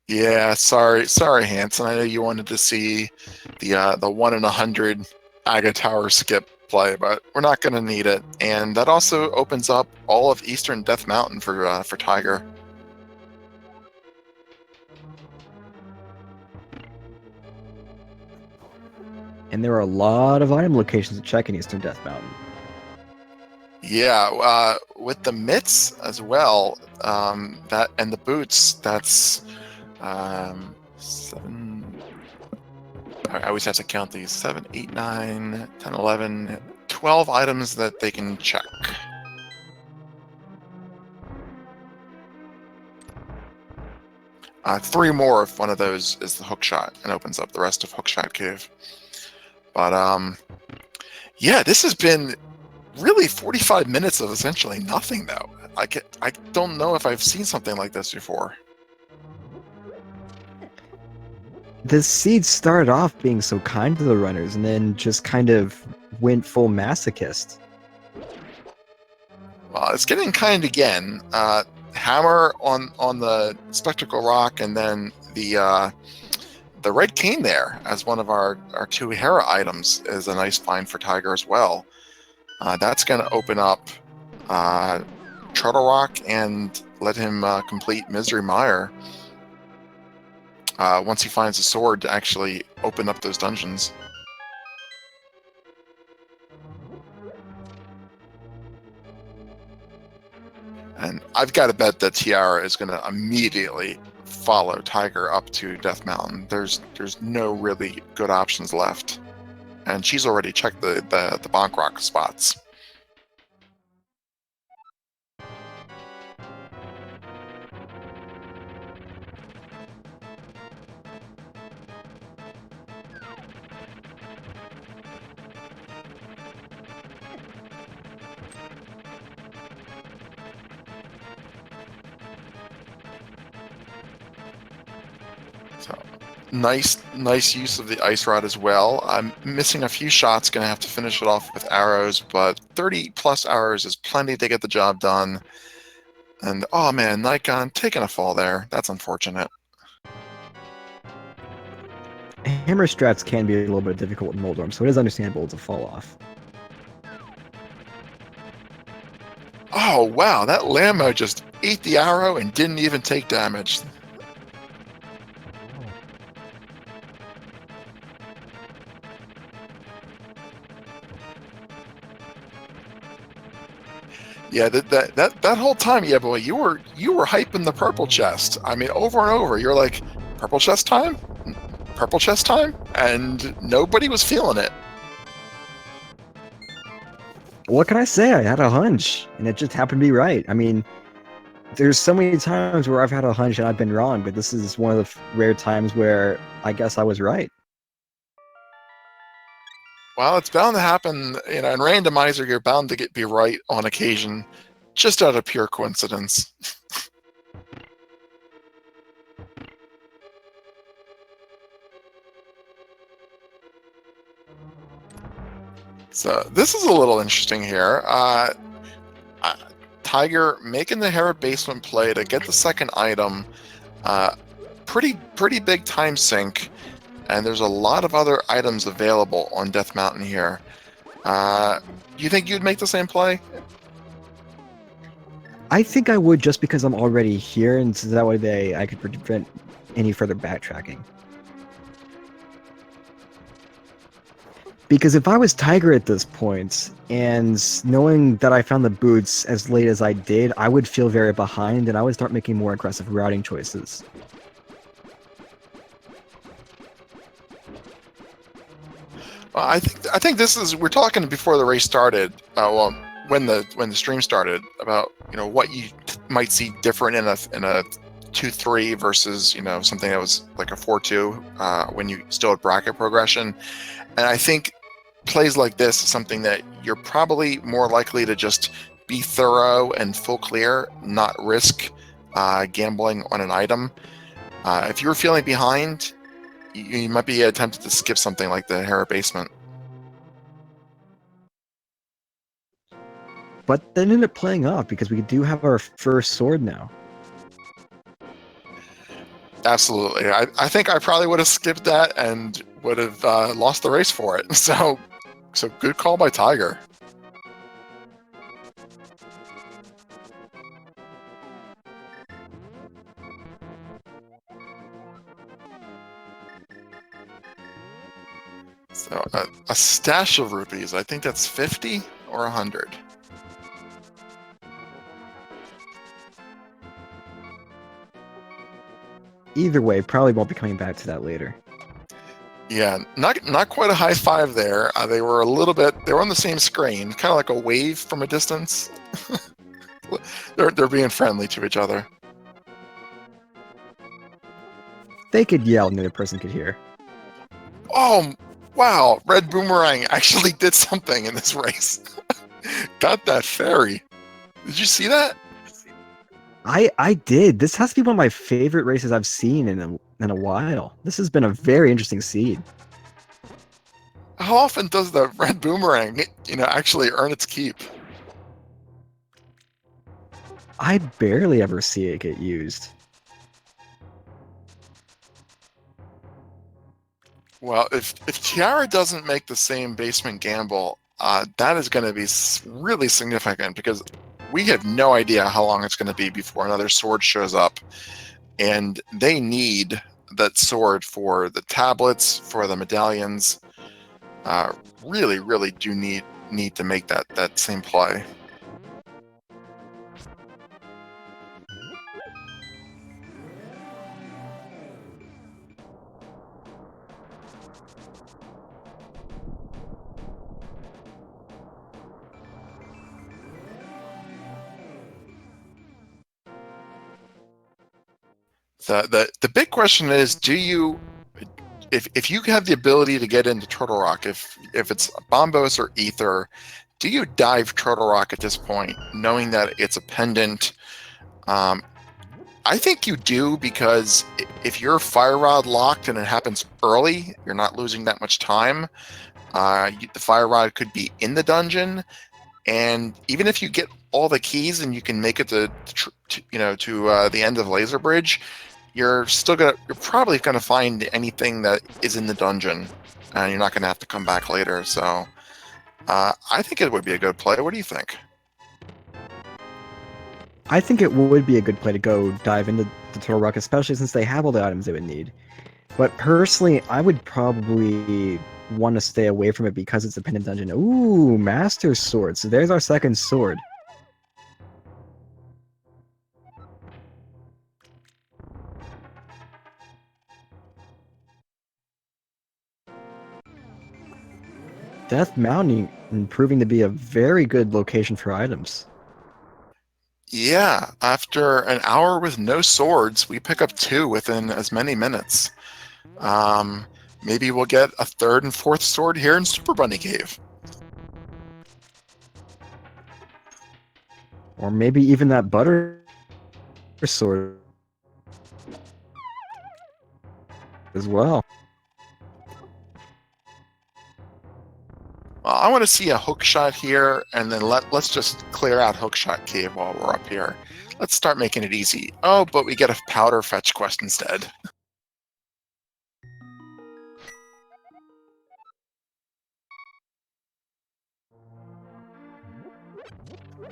Yeah, sorry, Hanson. I know you wanted to see the 1 in 100 agate tower skip play, but we're not going to need it. And that also opens up all of Eastern Death Mountain for Tiger. And there are a lot of item locations to check in Eastern Death Mountain. Yeah, with the mitts as well, that and the boots, that's 7. I always have to count these: 7, 8, 9, 10, 11, 12 items that they can check. Three more if one of those is the hookshot and opens up the rest of Hookshot Cave. But yeah, this has been really 45 minutes of essentially nothing, though. I don't know if I've seen something like this before. The seeds started off being so kind to the runners and then just kind of went full masochist. Well, it's getting kind again. Hammer on the Spectacle Rock, and then the red cane there as one of our 2 Hera items is a nice find for Tiger as well. That's going to open up Turtle Rock and let him complete Misery Mire once he finds a sword to actually open up those dungeons. And I've got to bet that Tiara is going to immediately follow Tiger up to Death Mountain. There's no really good options left. And she's already checked the Bonk Rock spots. So nice use of the ice rod as well. I'm missing a few shots, gonna have to finish it off with arrows, but 30 plus arrows is plenty to get the job done. And oh man, Nikon taking a fall there. That's unfortunate. Hammer strats can be a little bit difficult with Moldorm, so it is understandable to fall off. Oh wow, that Lammo just ate the arrow and didn't even take damage. Yeah, that whole time, yeah, boy, you were hyping the purple chest. I mean, over and over, you're like, purple chest time, purple chest time, and nobody was feeling it. What can I say? I had a hunch, and it just happened to be right. I mean, there's so many times where I've had a hunch and I've been wrong, but this is one of the rare times where I guess I was right. Well, it's bound to happen, you know. In Randomizer, you're bound to be right on occasion, just out of pure coincidence. So this is a little interesting here. Tiger making the Hera basement play to get the second item. Pretty big time sink, and there's a lot of other items available on Death Mountain here. Do you think you'd make the same play? I think I would, just because I'm already here, and so that way I could prevent any further backtracking. Because if I was Tiger at this point, and knowing that I found the boots as late as I did, I would feel very behind, and I would start making more aggressive routing choices. I think this is, we're talking before the race started. Well, when the stream started, about, you know, what you might see different in a 2-3 versus, you know, something that was like a 4-2 when you still had bracket progression. And I think plays like this is something that you're probably more likely to just be thorough and full clear, not risk gambling on an item. If you're feeling behind, you might be tempted to skip something like the Hera basement. But that ended up playing off because we do have our first sword now. Absolutely. I think I probably would have skipped that and would have lost the race for it. So good call by Tiger. So a stash of rupees. I think that's 50 or 100. either way, probably won't be coming back to that later. Yeah, not quite a high five there. They were a little bit. They were on the same screen, kind of like a wave from a distance. They're being friendly to each other. They could yell and the other person could hear. Oh, wow! Red Boomerang actually did something in this race. Got that fairy. Did you see that? I did. This has to be one of my favorite races I've seen in a while. This has been a very interesting seed. How often does the Red Boomerang, actually earn its keep? I barely ever see it get used. Well, if Tiara doesn't make the same basement gamble, that is going to be really significant because we have no idea how long it's going to be before another sword shows up, and they need that sword for the tablets, for the medallions. Really, really do need to make that same play. The big question is, do you, if you have the ability to get into Turtle Rock, if it's Bombos or Ether, do you dive Turtle Rock at this point, knowing that it's a pendant? I think you do, because if you're Fire Rod locked and it happens early, you're not losing that much time. The Fire Rod could be in the dungeon, and even if you get all the keys and you can make it to the end of Laser Bridge, you're probably gonna find anything that is in the dungeon, and you're not gonna have to come back later. So I think it would be a good play. What do you think? I think it would be a good play to go dive into the Turtle Rock, especially since they have all the items they would need. But personally, I would probably want to stay away from it because it's a pendant dungeon. Ooh, Master Sword. So there's our second sword. Death Mountain proving to be a very good location for items. Yeah, after an hour with no swords, we pick up 2 within as many minutes. Maybe we'll get a 3rd and 4th sword here in Super Bunny Cave. Or maybe even that butter sword as well. I want to see a hook shot here, and then let's just clear out Hookshot Cave while we're up here. Let's start making it easy. Oh, but we get a powder fetch quest instead.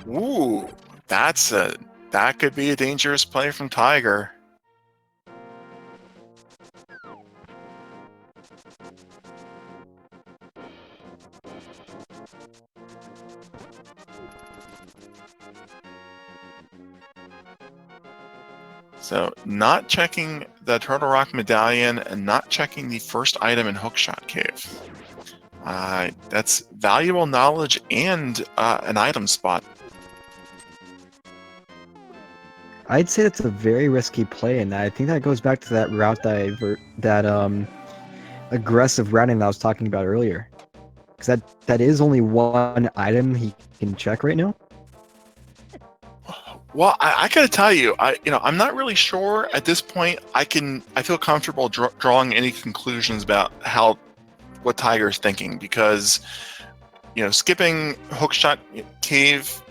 Ooh, that could be a dangerous play from Tiger. So not checking the Turtle Rock medallion and not checking the first item in Hookshot Cave. That's valuable knowledge and an item spot. I'd say that's a very risky play, and I think that goes back to that route that aggressive routing that I was talking about earlier. Because that is only one item he can check right now. Well, I gotta tell you, I'm not really sure at this point. I feel comfortable drawing any conclusions about what Tiger's thinking, because skipping Hookshot Cave,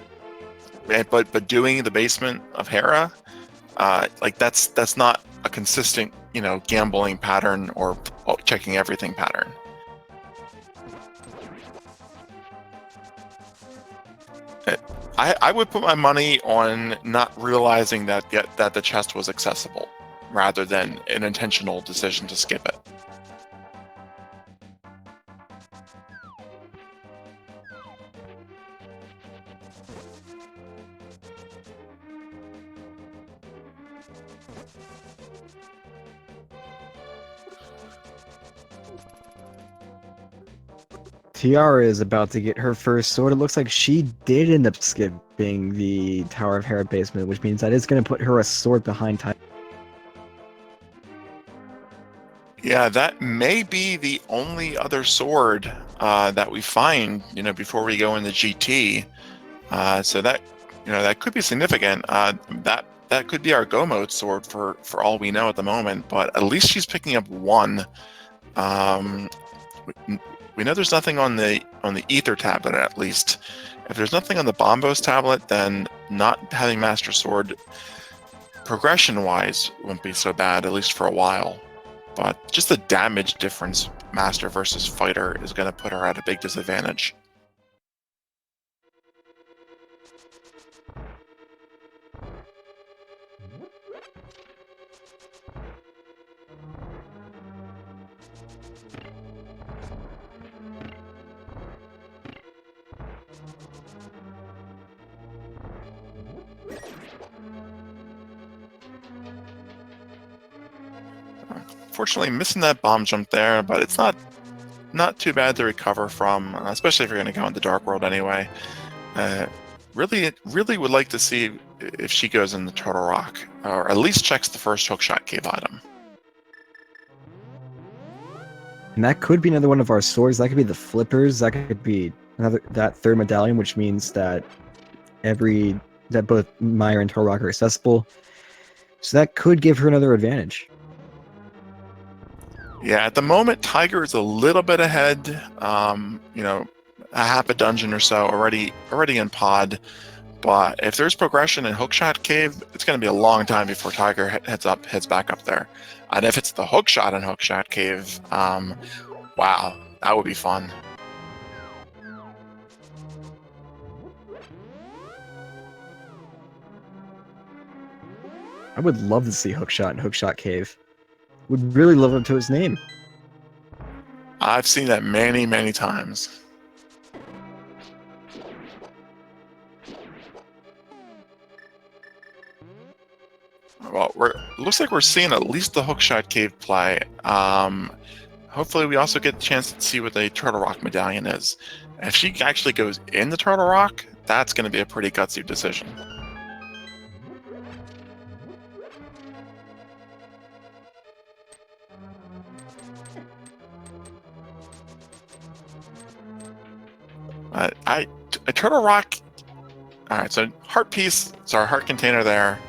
but doing the basement of Hera, that's not a consistent gambling pattern or checking everything pattern. I would put my money on not realizing that the chest was accessible, rather than an intentional decision to skip it. Tiara is about to get her first sword. It looks like she did end up skipping the Tower of Hera basement, which means that is going to put her a sword behind time. Yeah, that may be the only other sword that we find, before we go into GT. So that, that could be significant. That could be our go mode sword for all we know at the moment. But at least she's picking up one. We know there's nothing on the Ether tablet, at least. If there's nothing on the Bombos tablet, then not having Master Sword progression-wise won't be so bad, at least for a while. But just the damage difference, Master versus Fighter, is going to put her at a big disadvantage. Fortunately, missing that bomb jump there, but it's not too bad to recover from, especially if you're going to go into Dark World anyway. Really would like to see if she goes in the Turtle Rock, or at least checks the first hookshot cave item. And that could be another one of our swords. That could be the flippers. That could be that third medallion, which means that both Mire and Turtle Rock are accessible. So that could give her another advantage. Yeah, at the moment, Tiger is a little bit ahead. A half a dungeon or so already in pod. But if there's progression in Hookshot Cave, it's going to be a long time before Tiger heads back up there. And if it's the Hookshot in Hookshot Cave, wow, that would be fun. I would love to see Hookshot in Hookshot Cave. Would really live up to its name. I've seen that many, many times. Well, looks like we're seeing at least the Hookshot Cave play. Hopefully we also get a chance to see what the Turtle Rock medallion is. If she actually goes in the Turtle Rock, that's going to be a pretty gutsy decision. A Turtle Rock. All right, so heart piece. Sorry, heart container there.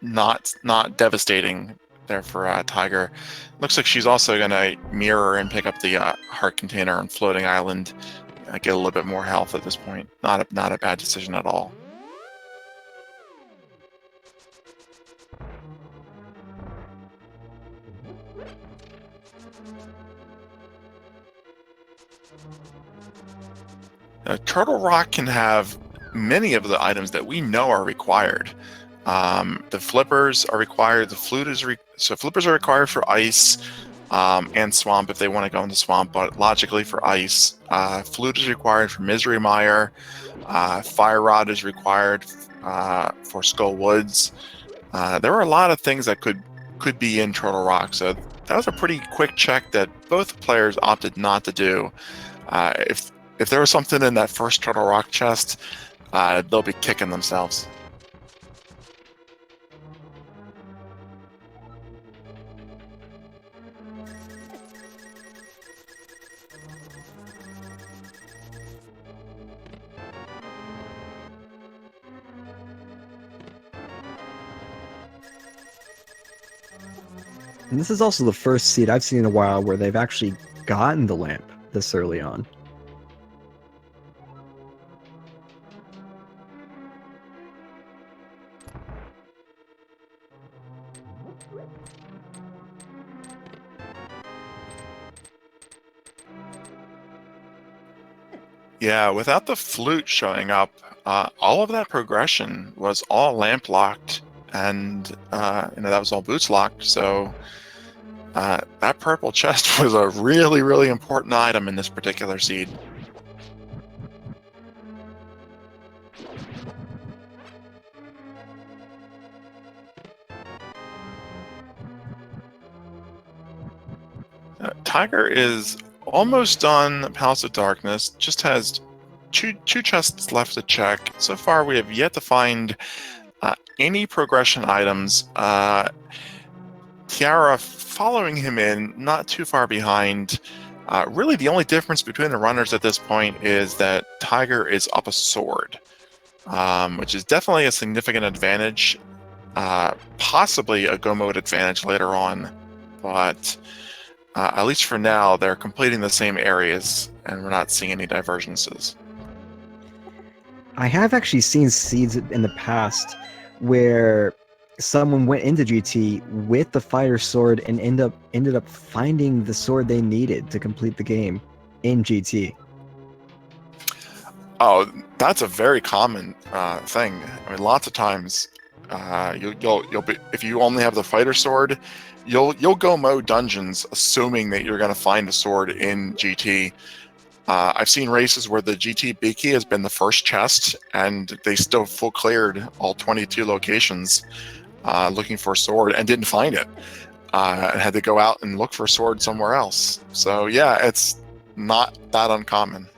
Not devastating there for Tiger. Looks like she's also going to mirror and pick up the heart container on Floating Island. Get a little bit more health at this point. Not a bad decision at all. Turtle Rock can have many of the items that we know are required. The flippers are required. The flute is so flippers are required for ice and swamp if they want to go into swamp, but logically for ice. Flute is required for Misery Mire. Fire Rod is required for Skull Woods. There are a lot of things that could be in Turtle Rock, so that was a pretty quick check that both players opted not to do. If there was something in that first Turtle Rock chest, they'll be kicking themselves. And this is also the first seed I've seen in a while where they've actually gotten the lamp this early on. Yeah, without the flute showing up, all of that progression was all lamp locked, and that was all boots locked. So that purple chest was a really, really important item in this particular seed. Tiger is almost done Palace of Darkness, just has two chests left to check. So far, we have yet to find any progression items. Tiara following him in, not too far behind. Really, the only difference between the runners at this point is that Tiger is up a sword, which is definitely a significant advantage, possibly a go mode advantage later on. But at least for now, they're completing the same areas, and we're not seeing any divergences. I have actually seen seeds in the past where someone went into GT with the fire sword and ended up finding the sword they needed to complete the game in GT. Oh, that's a very common thing. I mean, lots of times, you'll be, if you only have the fighter sword, you'll go mode dungeons assuming that you're going to find a sword in GT. I've seen races where the GT Beaky has been the first chest, and they still full cleared all 22 locations looking for a sword and didn't find it, and had to go out and look for a sword somewhere else. So yeah, it's not that uncommon.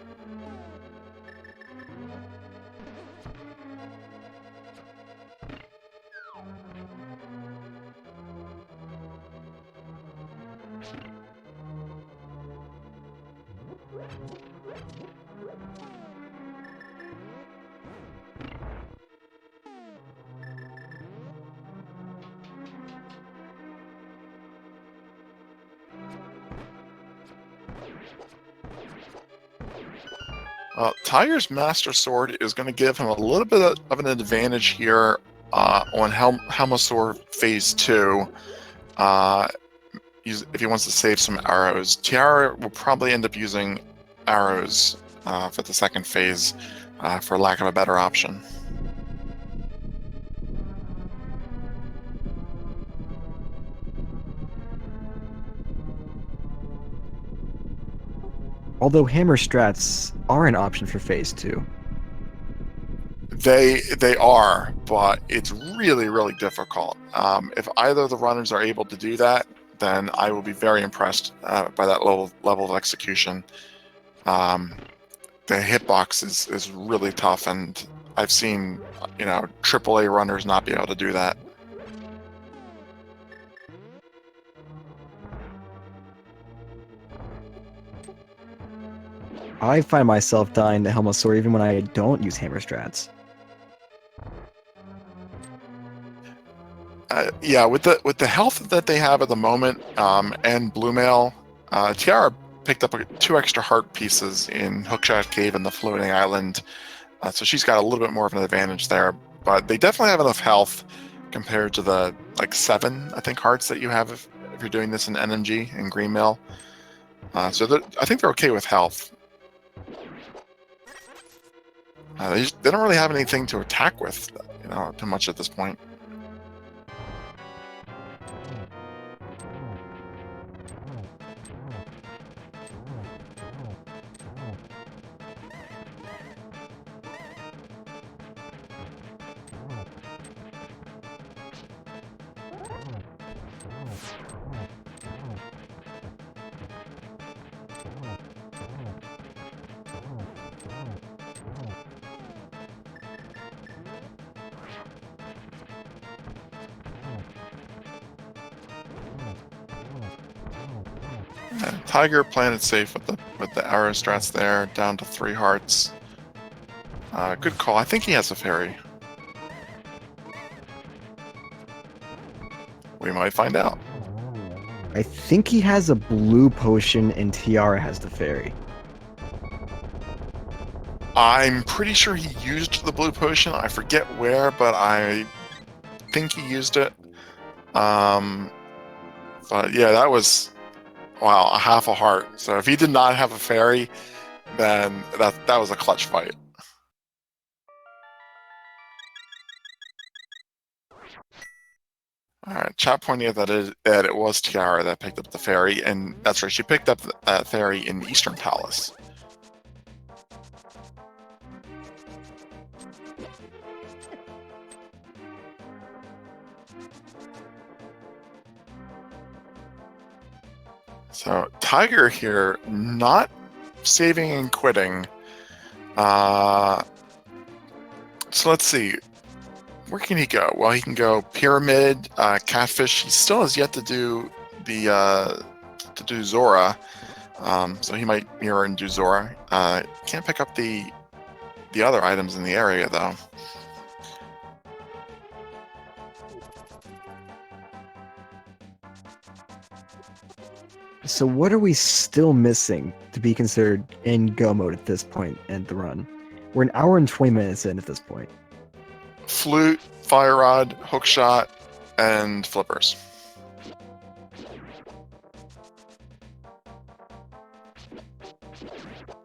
Tiger's Master Sword is going to give him a little bit of an advantage here on Helmasaur Phase 2. If he wants to save some arrows. Tiara will probably end up using arrows for the second phase, for lack of a better option. Although hammer strats are an option for Phase 2. They are, but it's really, really difficult. If either of the runners are able to do that, then I will be very impressed by that level of execution. The hitbox is really tough, and I've seen AAA runners not be able to do that. I find myself dying to Helmasaur even when I don't use hammer strats. Yeah, with the health that they have at the moment, and Blue Mail, Tiara picked up 2 extra heart pieces in Hookshot Cave and the Floating Island, so she's got a little bit more of an advantage there. But they definitely have enough health compared to the 7, I think, hearts that you have if you're doing this in NMG and Green Mail. So I think they're okay with health. They don't really have anything to attack with, too much at this point. Tiger playing it safe with the arrow strats there, down to 3 hearts. Good call. I think he has a fairy. We might find out. I think he has a blue potion and Tiara has the fairy. I'm pretty sure he used the blue potion. I forget where, but I think he used it. But yeah, that was, wow, a half a heart. So if he did not have a fairy, then that was a clutch fight. All right, chat pointing out that it was Tiara that picked up the fairy, and that's right, she picked up that fairy in Eastern Palace. So Tiger here, not saving and quitting. So let's see. Where can he go? Well, he can go Pyramid, Catfish. He still has yet to do the Zora. So he might mirror and do Zora. Can't pick up the other items in the area though. So what are we still missing to be considered in go mode at this point in the run? We're an hour and 20 minutes in at this point. Flute, Fire Rod, Hookshot, and Flippers.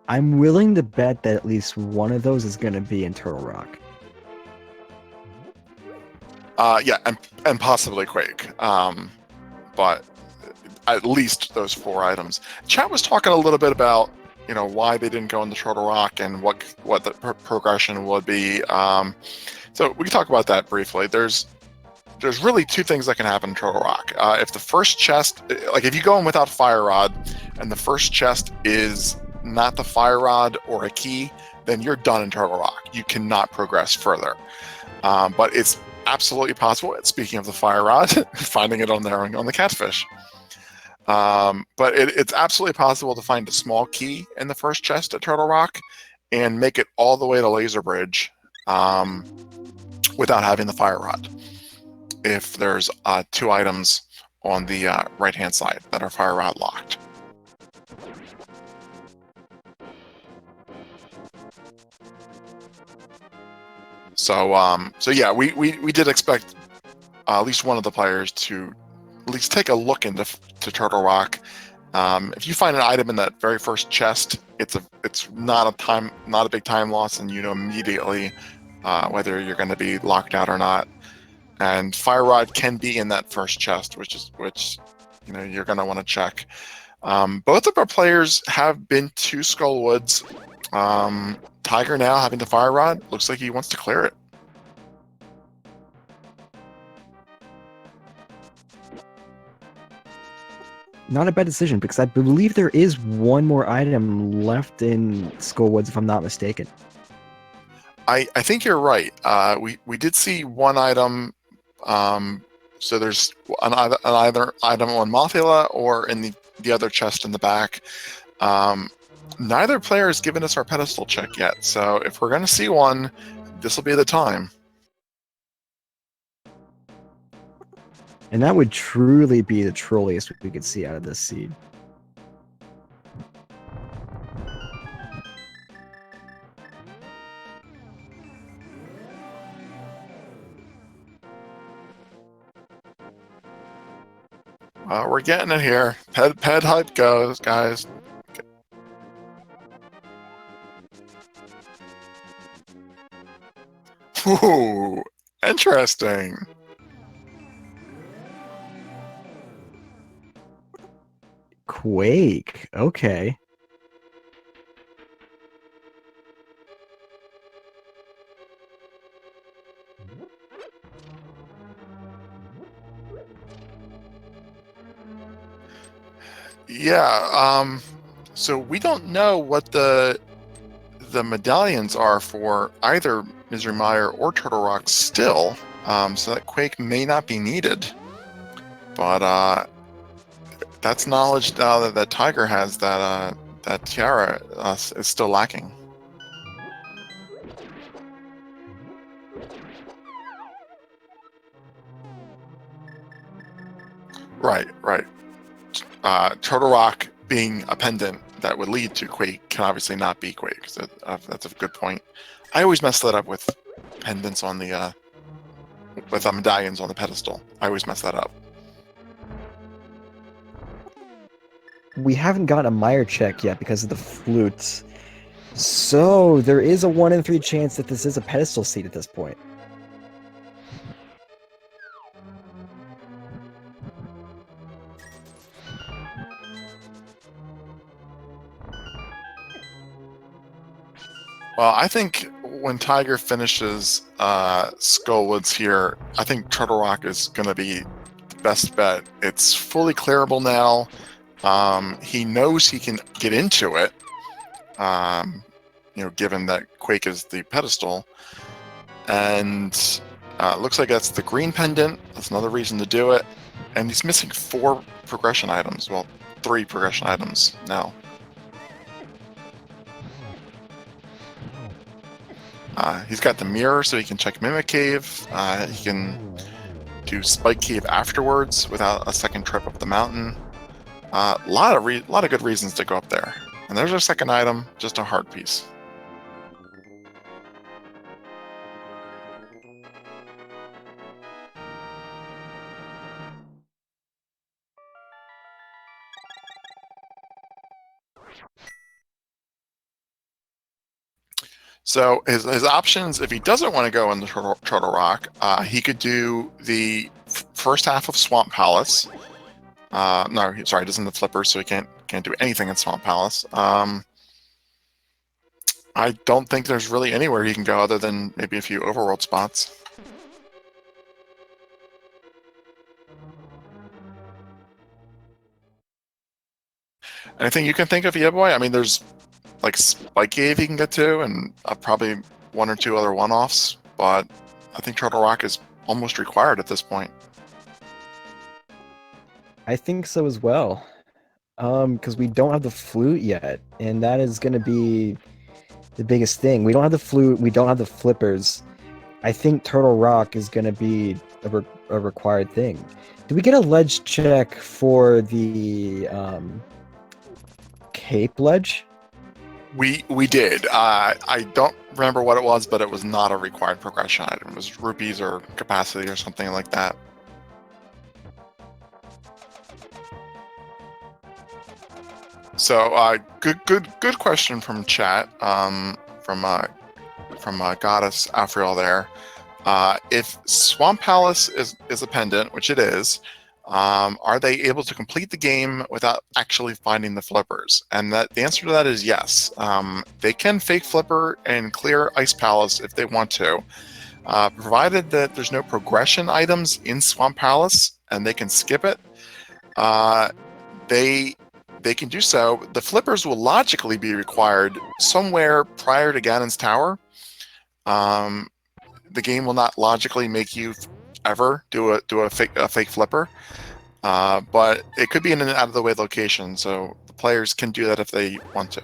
I'm willing to bet that at least one of those is going to be in Turtle Rock. Yeah, and possibly Quake. But at least those 4 items. Chat was talking a little bit about, you know, why they didn't go into Turtle Rock and what the progression would be. So we can talk about that briefly. There's really 2 things that can happen in Turtle Rock. If the first chest, like if you go in without Fire Rod, and the first chest is not the Fire Rod or a key, then you're done in Turtle Rock. You cannot progress further. But it's absolutely possible. Speaking of the Fire Rod, finding it on there on the Catfish. But it's absolutely possible to find a small key in the first chest at Turtle Rock and make it all the way to Laser Bridge without having the Fire Rod. If there's 2 items on the right-hand side that are Fire Rod locked. So yeah, we did expect at least one of the players to at least take a look into Turtle Rock. If you find an item in that very first chest, it's not a big time loss, and you know immediately whether you're going to be locked out or not. And Fire Rod can be in that first chest, which you know you're going to want to check. Both of our players have been to Skullwoods. Tiger now having the Fire Rod looks like he wants to clear it. Not a bad decision, because I believe there is one more item left in Skullwoods, if I'm not mistaken. I think you're right. We did see one item. So there's an either item on Mothula or in the other chest in the back. Neither player has given us our pedestal check yet, so if we're going to see one, this will be the time. And that would truly be the trolliest we could see out of this seed. We're getting it here. Ped hype goes, guys. Ooh, interesting. Quake. Okay. Yeah. So we don't know what the medallions are for either Misery Mire or Turtle Rock still. So that Quake may not be needed. But that's knowledge now that Tiger has that Tiara is still lacking. Right. Turtle Rock being a pendant that would lead to Quake can obviously not be Quake. So that's a good point. I always mess that up with pendants on the with medallions on the pedestal. I always mess that up. We haven't got a Mire check yet because of the flute. So there is a 1 in 3 chance that this is a pedestal seed at this point. Well, I think when Tiger finishes Skullwoods here, I think Turtle Rock is going to be the best bet. It's fully clearable now. He knows he can get into it, given that Quake is the pedestal. And looks like that's the green pendant. That's another reason to do it. And he's missing 4 progression items. Well, 3 progression items now. He's got the mirror, so he can check Mimic Cave. He can do Spike Cave afterwards without a second trip up the mountain. A lot of good reasons to go up there. And there's our second item, just a heart piece. So his options, if he doesn't want to go in the Turtle Rock, he could do the first half of Swamp Palace. No, sorry, he doesn't have the flipper, so he can't do anything in Swamp Palace. I don't think there's really anywhere he can go other than maybe a few overworld spots. Anything you can think of, yeah, boy? I mean, there's like Spike Cave he can get to, and probably 1 or 2 other one-offs, but I think Turtle Rock is almost required at this point. I think so as well. Because we don't have the flute yet, and that is going to be the biggest thing. We don't have the flute, we don't have the flippers. I think Turtle Rock is going to be a required thing. Did we get a ledge check for the Cape ledge? We did. I don't remember what it was, but it was not a required progression item. It was rupees or capacity or something like that. So good question from chat. From Goddess Afriel there. If Swamp Palace is a pendant, which it is, are they able to complete the game without actually finding the flippers? And the answer to that is yes. They can fake flipper and clear Ice Palace if they want to, provided that there's no progression items in Swamp Palace and they can skip it. They can do so. The flippers will logically be required somewhere prior to Ganon's Tower. The game will not logically make you ever do a fake flipper, but it could be in an out of the way location, so the players can do that if they want to.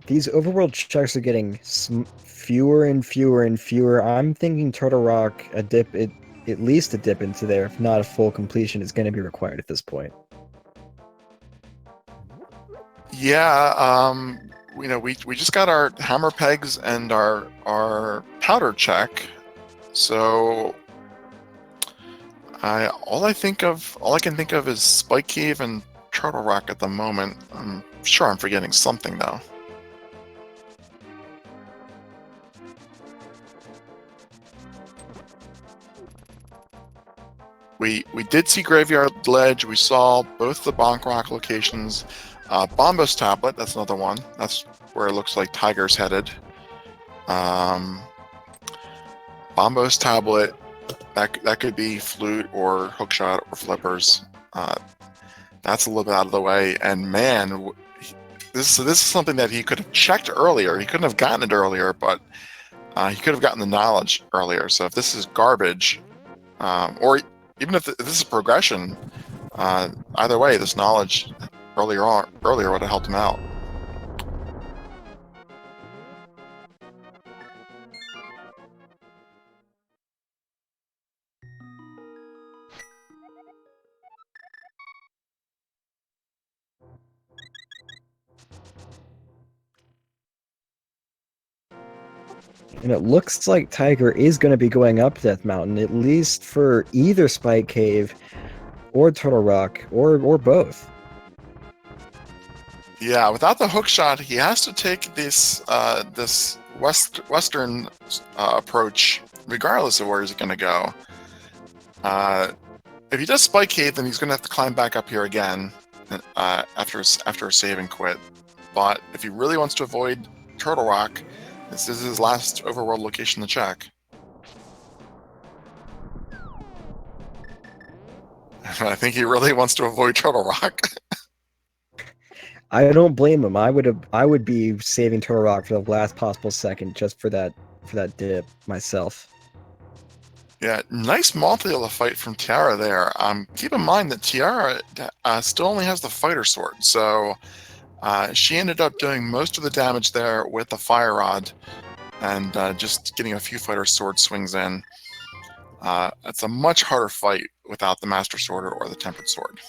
These overworld checks are getting fewer and fewer and fewer. I'm thinking Turtle Rock, at least a dip into there, if not a full completion, is going to be required at this point. Yeah, we just got our hammer pegs and our powder check, so all I can think of is Spike Cave and Turtle Rock at the moment. I'm sure I'm forgetting something though. We did see Graveyard Ledge. We saw both the Bonk Rock locations. Bombos Tablet, that's another one. That's where it looks like Tiger's headed. Bombos Tablet, that could be flute or hookshot or flippers. That's a little bit out of the way. And man, this is something that he could have checked earlier. He couldn't have gotten it earlier, but he could have gotten the knowledge earlier. So if this is garbage, or even if this is progression, either way, this knowledge earlier would have helped him out. And it looks like Tiger is going to be going up Death Mountain, at least for either Spike Cave or Turtle Rock, or both. Yeah, without the hookshot, he has to take this western approach, regardless of where he's going to go. If he does Spike Cave, then he's going to have to climb back up here again after a save and quit. but if he really wants to avoid Turtle Rock, this is his last overworld location to check. I think he really wants to avoid Turtle Rock. I don't blame him. I would be saving Turtle Rock for the last possible second just for that dip myself. Yeah, nice Mothula fight from Tiara there. Keep in mind that Tiara still only has the fighter sword, so she ended up doing most of the damage there with the fire rod, and just getting a few fighter sword swings in. It's a much harder fight without the Master Sword or the Tempered Sword.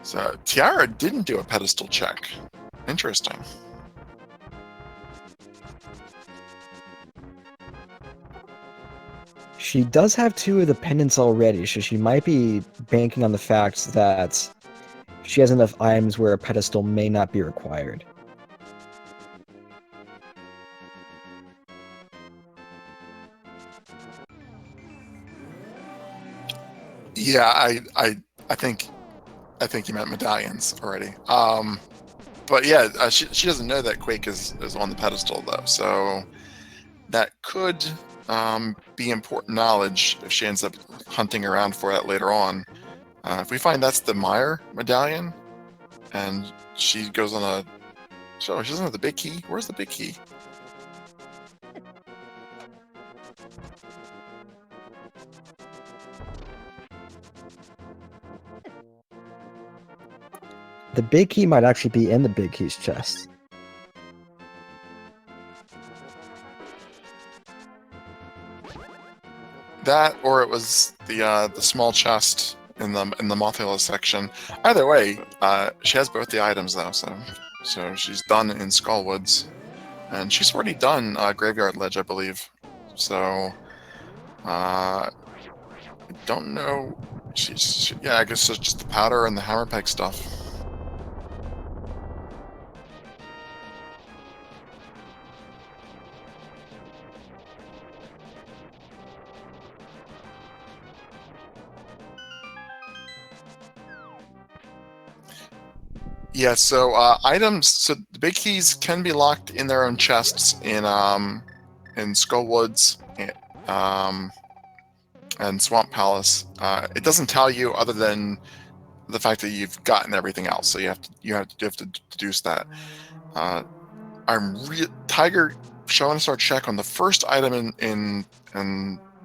So Tiara didn't do a pedestal check. Interesting. She does have 2 of the pendants already, so she might be banking on the fact that she has enough items where a pedestal may not be required. Yeah, I think you meant medallions already. But yeah, she doesn't know that Quake is on the pedestal though, so that could be important knowledge if she ends up hunting around for that later on. If we find that's the Mire medallion, and she goes on a... So she doesn't have the big key? Where's the big key? The big key might actually be in the big key's chest. That, or it was the small chest in the Mothula section. Either way, she has both the items though, so she's done in Skullwoods, and she's already done Graveyard Ledge, I believe. So I don't know. Yeah, I guess it's just the powder and the hammer peg stuff. Yeah, so items. So the big keys can be locked in their own chests in Skullwoods and Swamp Palace. It doesn't tell you other than the fact that you've gotten everything else, so you have to deduce that. Tiger showing us our check on the first item in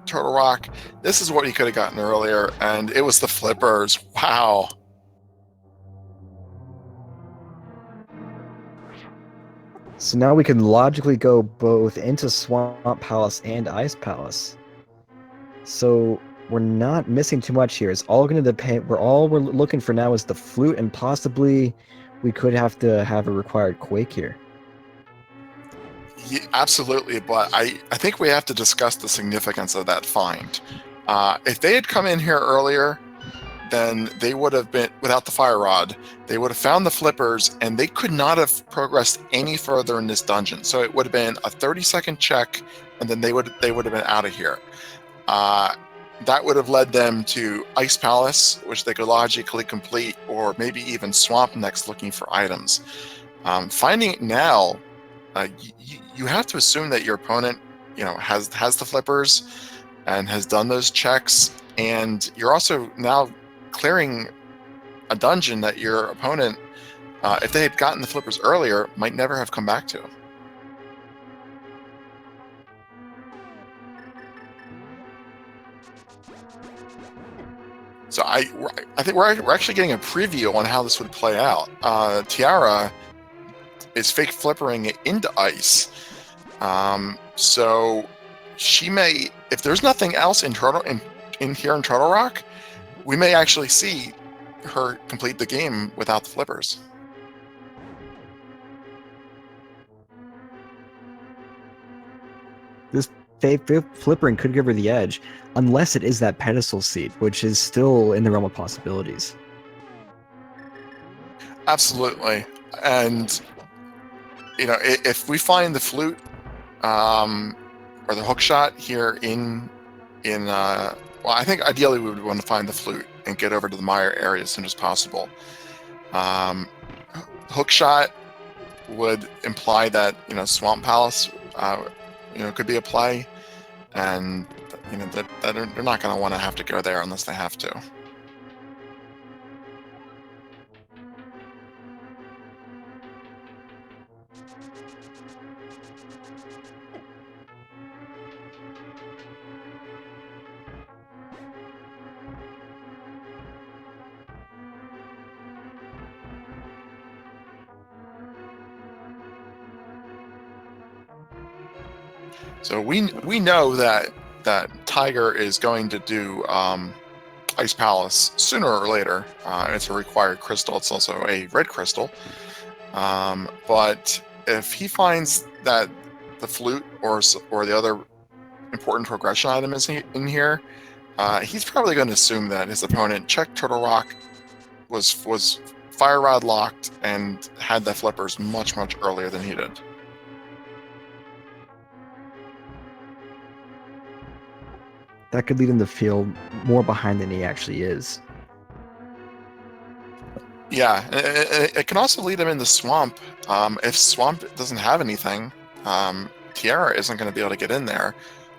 Turtle Rock. This is what he could have gotten earlier, and it was the flippers. Wow. So now we can logically go both into Swamp Palace and Ice Palace. So we're not missing too much here. It's all going to depend. We're looking for now is the flute, and possibly we could have to have a required Quake here. Yeah, absolutely, but I think we have to discuss the significance of that find. If they had come in here earlier, then they would have been, without the fire rod, they would have found the flippers, and they could not have progressed any further in this dungeon. So it would have been a 30-second check, and then they would have been out of here. That would have led them to Ice Palace, which they could logically complete, or maybe even Swamp next, looking for items. Finding it now, you have to assume that your opponent, has the flippers and has done those checks, and you're also now clearing a dungeon that your opponent, if they had gotten the flippers earlier, might never have come back to. So I think we're actually getting a preview on how this would play out. Tiara is fake flippering it into ice, so she may, if there's nothing else in here in Turtle Rock, we may actually see her complete the game without the flippers. This flippering could give her the edge, unless it is that pedestal seat, which is still in the realm of possibilities. Absolutely, and if we find the flute or the hook shot here in well, I think ideally we would want to find the flute and get over to the mire area as soon as possible. Hook shot would imply that Swamp Palace could be a play, and that they're not going to want to have to go there unless they have to. So we know that Tiger is going to do Ice Palace sooner or later. It's a required crystal. It's also a red crystal. But if he finds that the flute or the other important progression item is in here, he's probably going to assume that his opponent checked Turtle Rock, was Fire Rod locked, and had the flippers much earlier than he did. That could lead him to feel more behind than he actually is. Yeah, it can also lead him into Swamp. If Swamp doesn't have anything, Tiara isn't going to be able to get in there.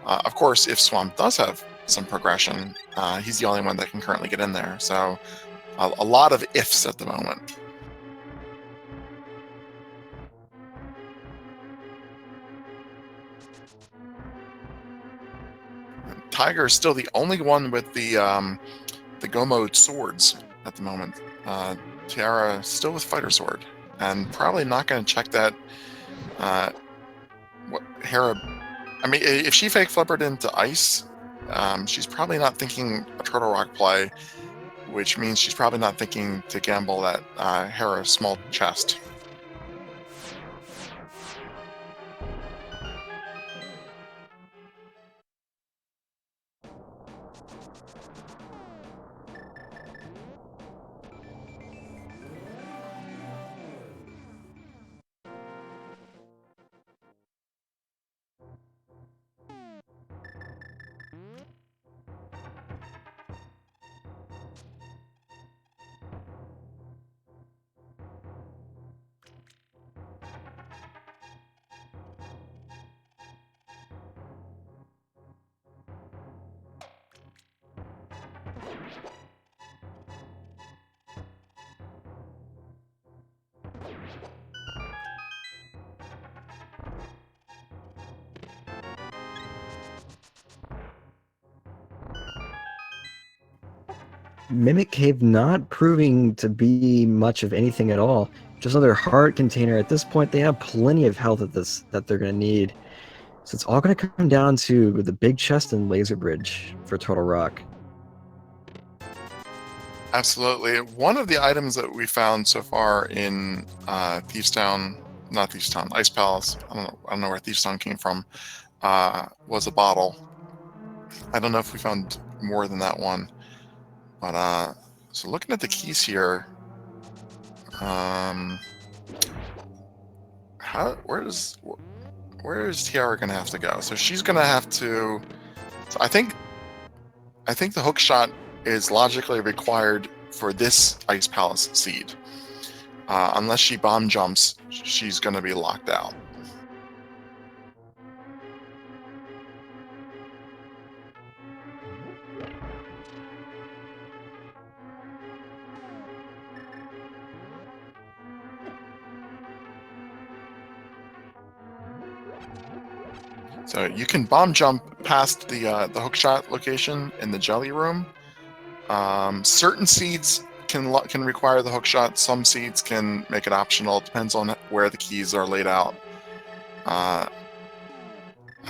Of course, if Swamp does have some progression, he's the only one that can currently get in there. So a lot of ifs at the moment. Tiger is still the only one with the Go Mode swords at the moment. Tiara still with Fighter Sword, and probably not going to check that. What Hera? I mean, if she fake flippered into ice, she's probably not thinking a Turtle Rock play, which means she's probably not thinking to gamble that Hera small chest. Mimic Cave not proving to be much of anything at all. Just another heart container. At this point, they have plenty of health that they're going to need. So it's all going to come down to the big chest and laser bridge for Turtle Rock. Absolutely. One of the items that we found so far in Thieves Town, not Thieves Town, Ice Palace, I don't know where Thieves Town came from, was a bottle. I don't know if we found more than that one. But so looking at the keys here, where is Tiara gonna have to go? So she's gonna have to. So I think the hook shot is logically required for this Ice Palace seed. Unless she bomb jumps, she's gonna be locked out. So you can bomb jump past the hookshot location in the jelly room. Certain seeds can require the hookshot. Some seeds can make it optional. It depends on where the keys are laid out. I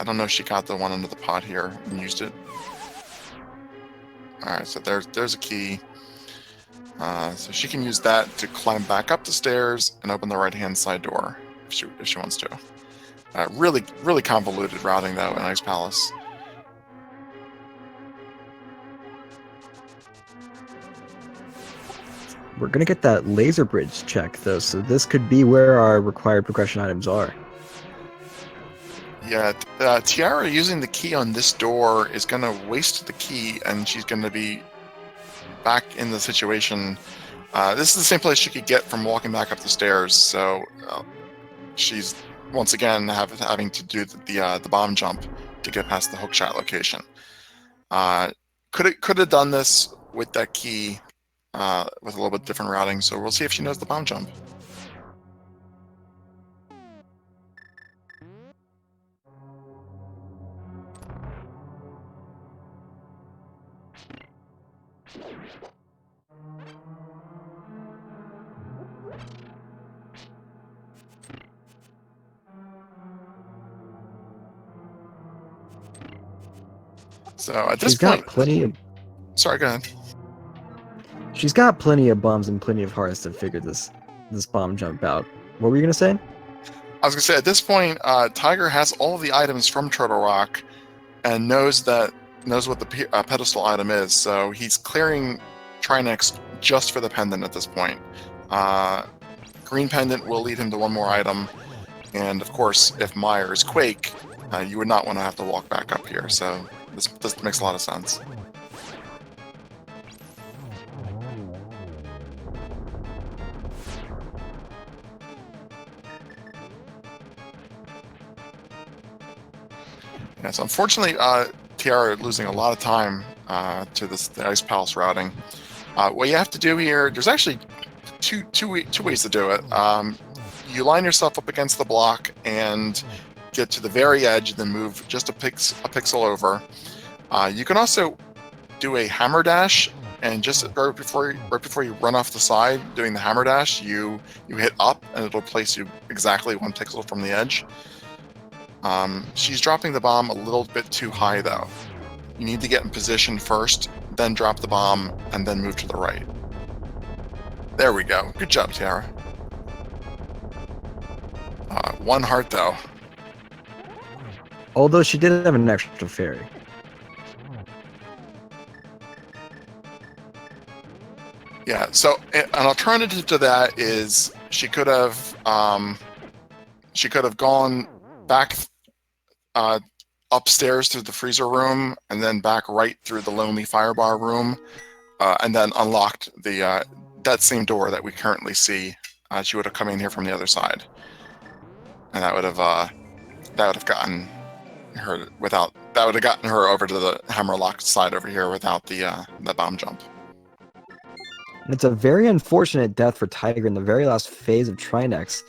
don't know if she got the one under the pot here and used it. All right, so there's a key. So she can use that to climb back up the stairs and open the right-hand side door if she wants to. Really convoluted routing, though, in Ice Palace. We're going to get that laser bridge check, though, so this could be where our required progression items are. Yeah, Tiara using the key on this door is going to waste the key, and she's going to be back in the situation. This is the same place she could get from walking back up the stairs, so she's once again having to do the bomb jump to get past the hookshot location. Could have done this with that key with a little bit different routing, so we'll see if she knows the bomb jump. So at this She's point, got plenty of. sorry, go ahead. She's got plenty of bombs and plenty of hearts to figure this bomb jump out. What were you gonna say? I was gonna say at this point, Tiger has all of the items from Turtle Rock, and knows what the pedestal item is. So he's clearing Trinex just for the pendant at this point. Green pendant will lead him to one more item, and of course, if Mire is Quake, you would not want to have to walk back up here. So this makes a lot of sense. Yeah, so unfortunately, Tiara losing a lot of time to the Ice Palace routing. What you have to do here, there's actually two ways to do it. You line yourself up against the block and get to the very edge, then move just a pixel over. You can also do a hammer dash, and just right before you run off the side doing the hammer dash, you hit up, and it'll place you exactly one pixel from the edge. She's dropping the bomb a little bit too high, though. You need to get in position first, then drop the bomb, and then move to the right. There we go. Good job, Tiara. One heart, though. Although she did have an extra fairy. Yeah, so an alternative to that is she could have gone back upstairs through the freezer room, and then back right through the lonely firebar room, and then unlocked that same door that we currently see. She would have come in here from the other side, and that would have gotten her over to the hammerlock side over here without the bomb jump. And it's a very unfortunate death for Tiger in the very last phase of Trinex.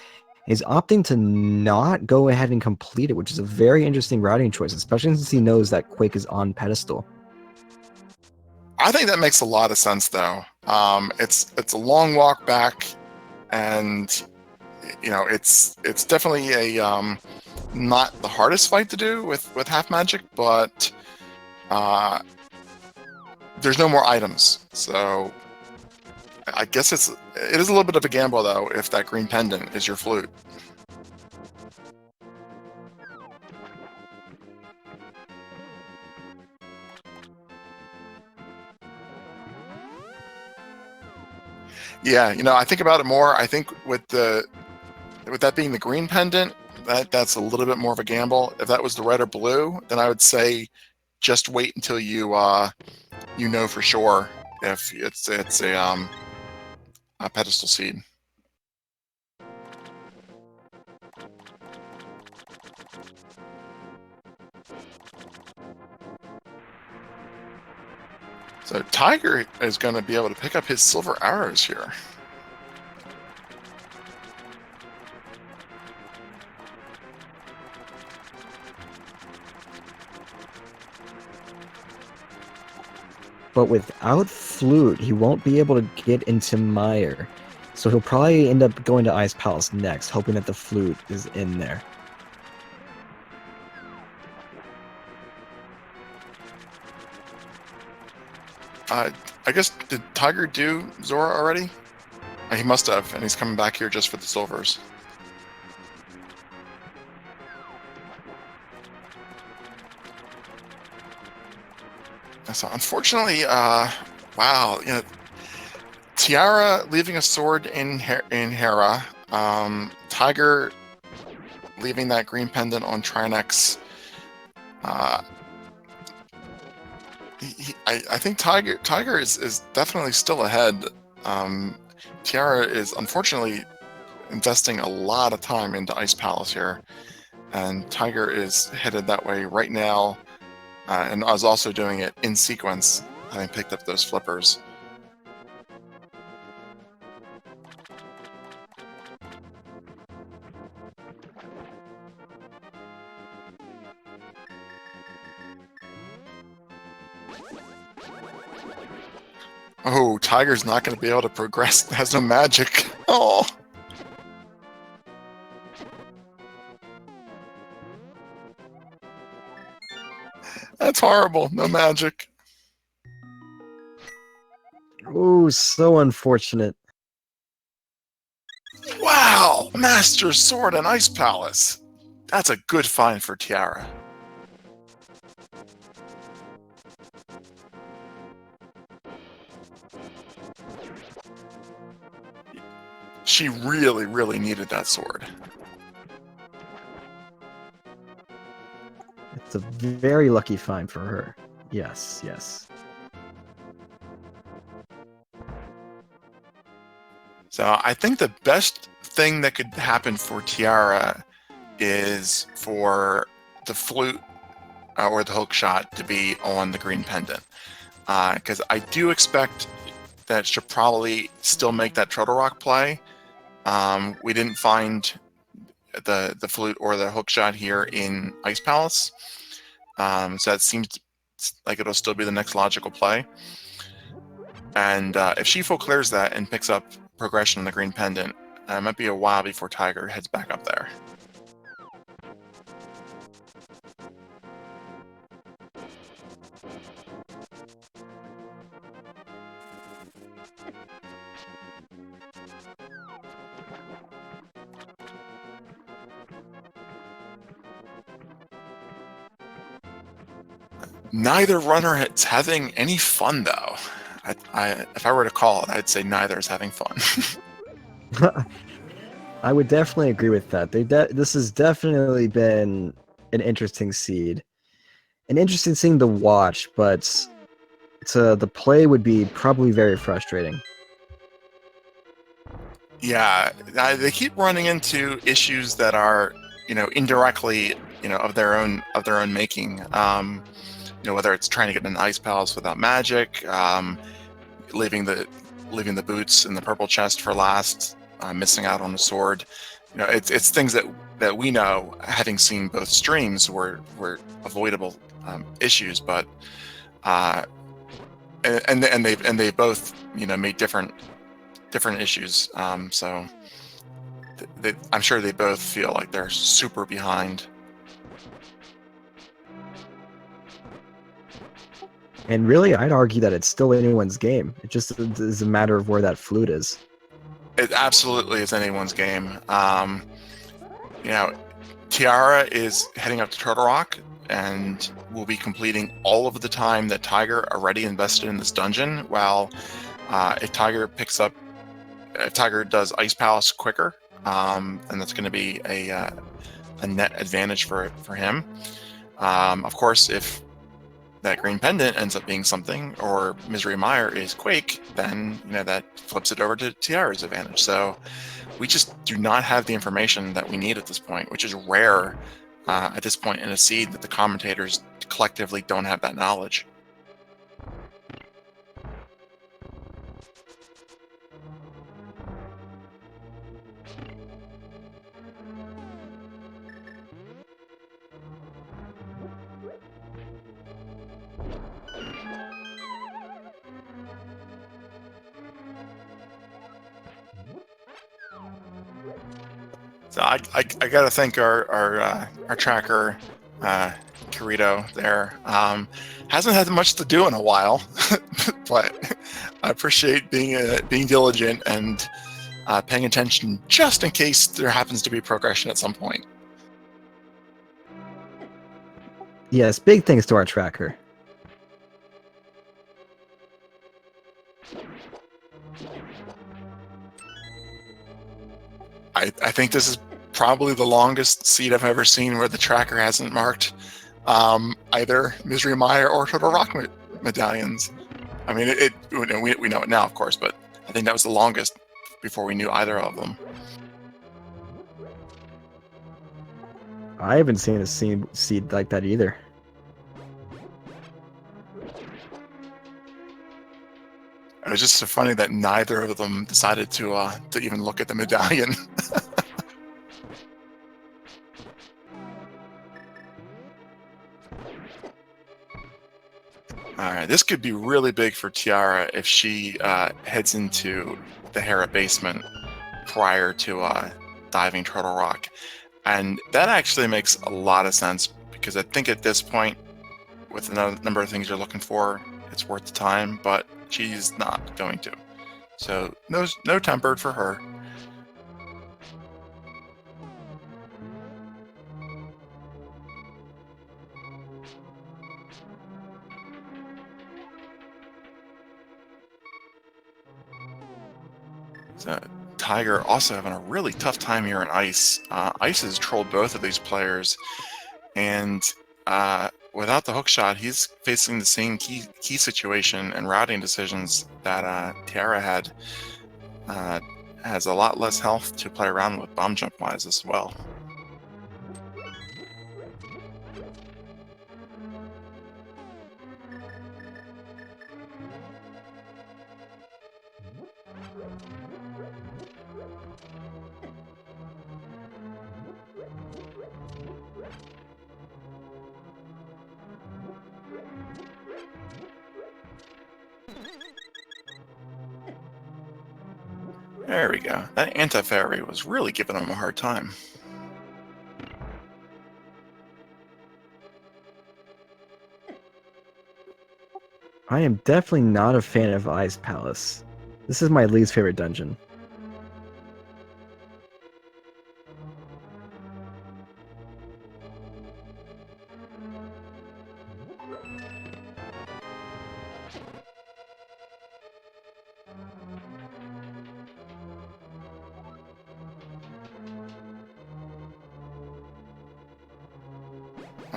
He's opting to not go ahead and complete it, which is a very interesting routing choice, especially since he knows that Quake is on pedestal. I think that makes a lot of sense, though. It's a long walk back, and it's definitely a not the hardest fight to do with half magic, but there's no more items, so I guess it is a little bit of a gamble, though, if that green pendant is your flute. Yeah, I think about it more. I think with that being the green pendant, that's a little bit more of a gamble. If that was the red or blue, then I would say just wait until you know for sure if it's a pedestal seed. So Tiger is going to be able to pick up his silver arrows here. But without Flute, he won't be able to get into Mire. So he'll probably end up going to Ice Palace next, hoping that the Flute is in there. I guess, did Tiger do Zora already? He must have, and he's coming back here just for the silvers. So unfortunately, wow, Tiara leaving a sword in Hera. Tiger leaving that green pendant on Trinex. I think Tiger is definitely still ahead. Tiara is unfortunately investing a lot of time into Ice Palace here, and Tiger is headed that way right now, and I was also doing it in sequence, having picked up those flippers. Oh, Tiger's not going to be able to progress. Has no magic. Oh. That's horrible. No magic. Oh, so unfortunate. Wow! Master Sword and Ice Palace. That's a good find for Tiara. She really, really needed that sword. It's a very lucky find for her. Yes, yes. So I think the best thing that could happen for Tiara is for the flute or the hook shot to be on the green pendant. Because I do expect that she'll probably still make that Turtle Rock play. We didn't find the flute or the hook shot here in Ice Palace. So that seems like it'll still be the next logical play. And if she full clears that and picks up progression on the green pendant, it might be a while before Tiger heads back up there. Neither runner is having any fun, though. If I were to call it, I'd say neither is having fun. I would definitely agree with that. This has definitely been an interesting seed. An interesting thing to watch, but the play would be probably very frustrating. Yeah, they keep running into issues that are, indirectly, of their own making. Whether it's trying to get an Ice Palace without magic, leaving the boots in the purple chest for last, missing out on the sword. It's things that we know, having seen both streams, were avoidable issues, but and they both made different issues. So I'm sure they both feel like they're super behind. And really, I'd argue that it's still anyone's game. It just is a matter of where that flute is. It absolutely is anyone's game. Tiara is heading up to Turtle Rock and will be completing all of the time that Tiger already invested in this dungeon. While if Tiger does Ice Palace quicker, and that's going to be a net advantage for him. Of course, if that green pendant ends up being something, or Misery Mire is Quake, then that flips it over to Tiara's advantage. So we just do not have the information that we need at this point, which is rare at this point in a seed, that the commentators collectively don't have that knowledge. So I gotta thank our tracker, Kirito there. Hasn't had much to do in a while, but I appreciate being diligent and paying attention just in case there happens to be progression at some point. Yes, big thanks to our tracker. I think this is probably the longest seed I've ever seen where the tracker hasn't marked either Misery Mire or Turtle Rock medallions. I mean, we know it now, of course, but I think that was the longest before we knew either of them. I haven't seen a seed like that either. It was just so funny that neither of them decided to even look at the medallion. Alright, this could be really big for Tiara if she heads into the Hera basement prior to diving Turtle Rock. And that actually makes a lot of sense, because I think at this point, with the number of things you're looking for, it's worth the time, but she's not going to. So no tempered for her. So Tiger also having a really tough time here in Ice. Ice has trolled both of these players, and without the hook shot, he's facing the same key situation and routing decisions that Tiara had. Has a lot less health to play around with bomb jump wise as well. There we go. That anti-fairy was really giving him a hard time. I am definitely not a fan of Ice Palace. This is my least favorite dungeon.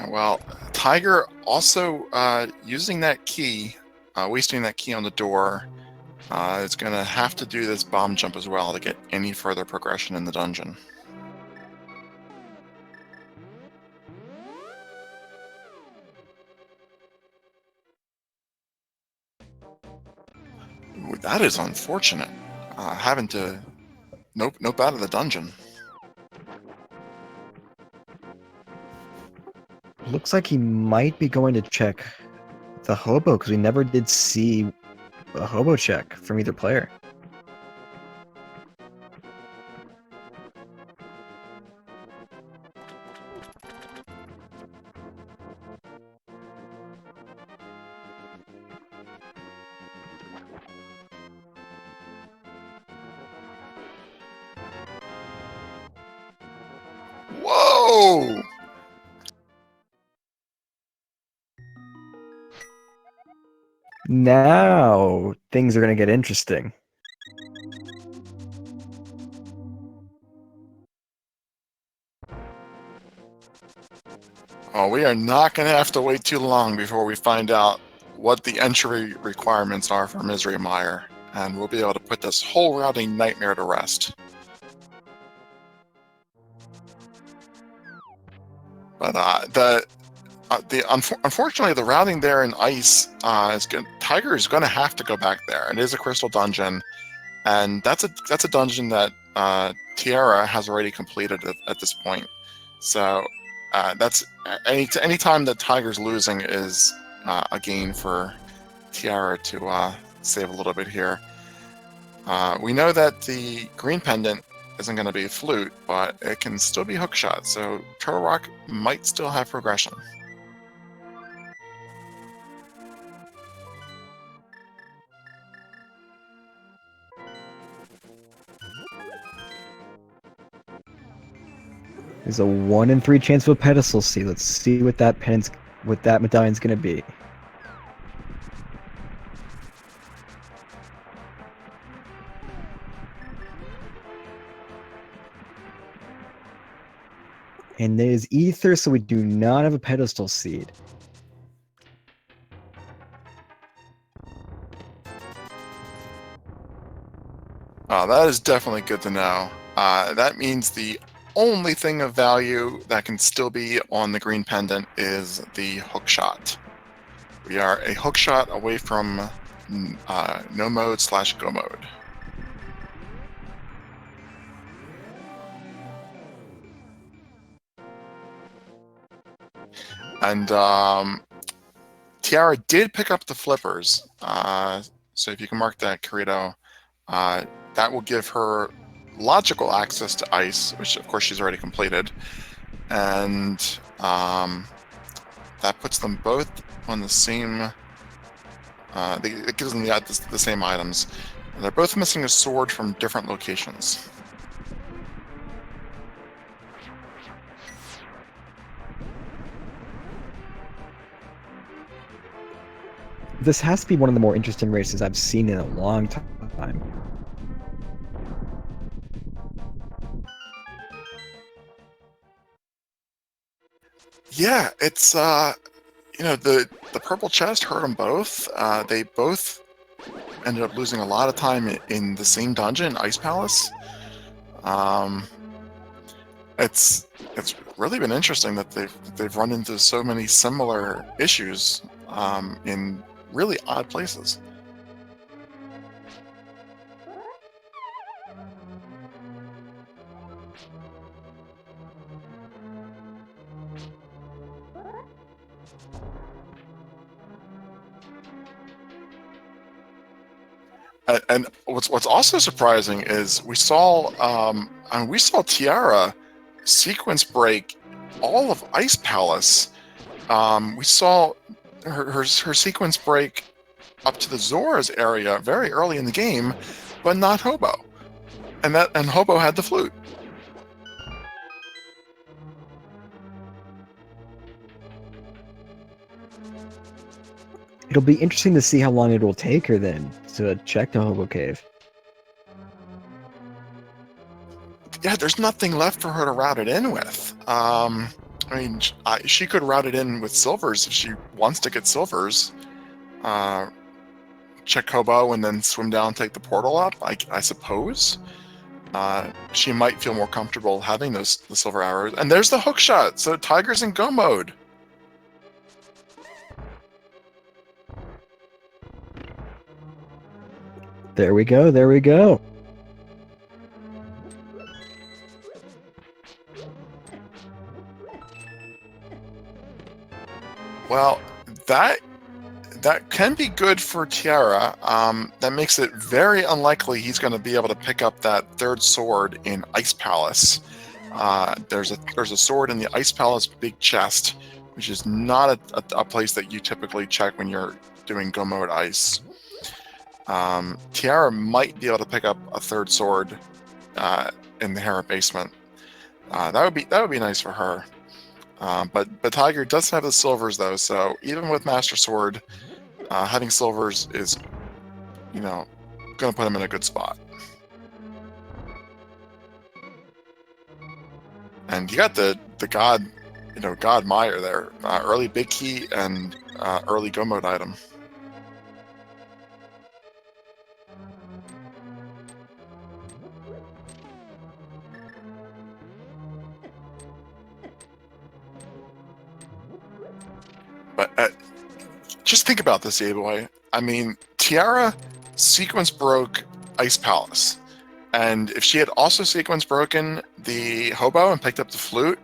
Well, Tiger also using that key, wasting that key on the door, is going to have to do this bomb jump as well to get any further progression in the dungeon. Ooh, that is unfortunate. Having to nope out of the dungeon. Looks like he might be going to check the hobo, because we never did see a hobo check from either player. Whoa! Now things are going to get interesting. Oh, we are not going to have to wait too long before we find out what the entry requirements are for Misery Mire, and we'll be able to put this whole routing nightmare to rest. But unfortunately, the routing there in Ice Tiger is going to have to go back there. It is a crystal dungeon, and that's a dungeon that Tiara has already completed at this point. So that's any time that Tiger's losing is a gain for Tiara to save a little bit here. We know that the green pendant isn't going to be a flute, but it can still be hookshot, so Turtle Rock might still have progression. There's a 1 in 3 chance of a pedestal C. Let's see what that medallion's going to be. And there's ether, so we do not have a pedestal seed. That is definitely good to know. That means the only thing of value that can still be on the green pendant is the hook shot. We are a hook shot away from no mode / go mode. And Tiara did pick up the flippers. So if you can mark that, Kirito, that will give her logical access to ice, which of course she's already completed. And that puts them both on the same... it gives them the same items. They're both missing a sword from different locations. This has to be one of the more interesting races I've seen in a long time. Yeah, it's the purple chest hurt them both. They both ended up losing a lot of time in the same dungeon, Ice Palace. It's really been interesting that they've run into so many similar issues in really odd places. And what's also surprising is we saw Tiara sequence break all of Ice Palace. We saw her sequence break up to the Zora's area very early in the game, but not Hobo. And Hobo had the flute. It'll be interesting to see how long it will take her then to check the Hobo Cave. Yeah, there's nothing left for her to route it in with. I mean, she could route it in with silvers if she wants to get silvers. Check Hobo and then swim down, take the portal up, I suppose. She might feel more comfortable having the silver arrows. And there's the hook shot, so Tiger's in go mode. There we go, there we go. Well, that can be good for Tiara. That makes it very unlikely he's going to be able to pick up that third sword in Ice Palace. There's a sword in the Ice Palace big chest, which is not a place that you typically check when you're doing go mode ice. Tiara might be able to pick up a third sword in the Hera basement. That would be nice for her. But Tiger does have the silvers though, so even with Master Sword, having silvers is, going to put him in a good spot. And you got the God, God Mire there, early big key and early go mode item. But just think about this, A-Boy. I mean, Tiara sequence broke Ice Palace. And if she had also sequence broken the Hobo and picked up the flute,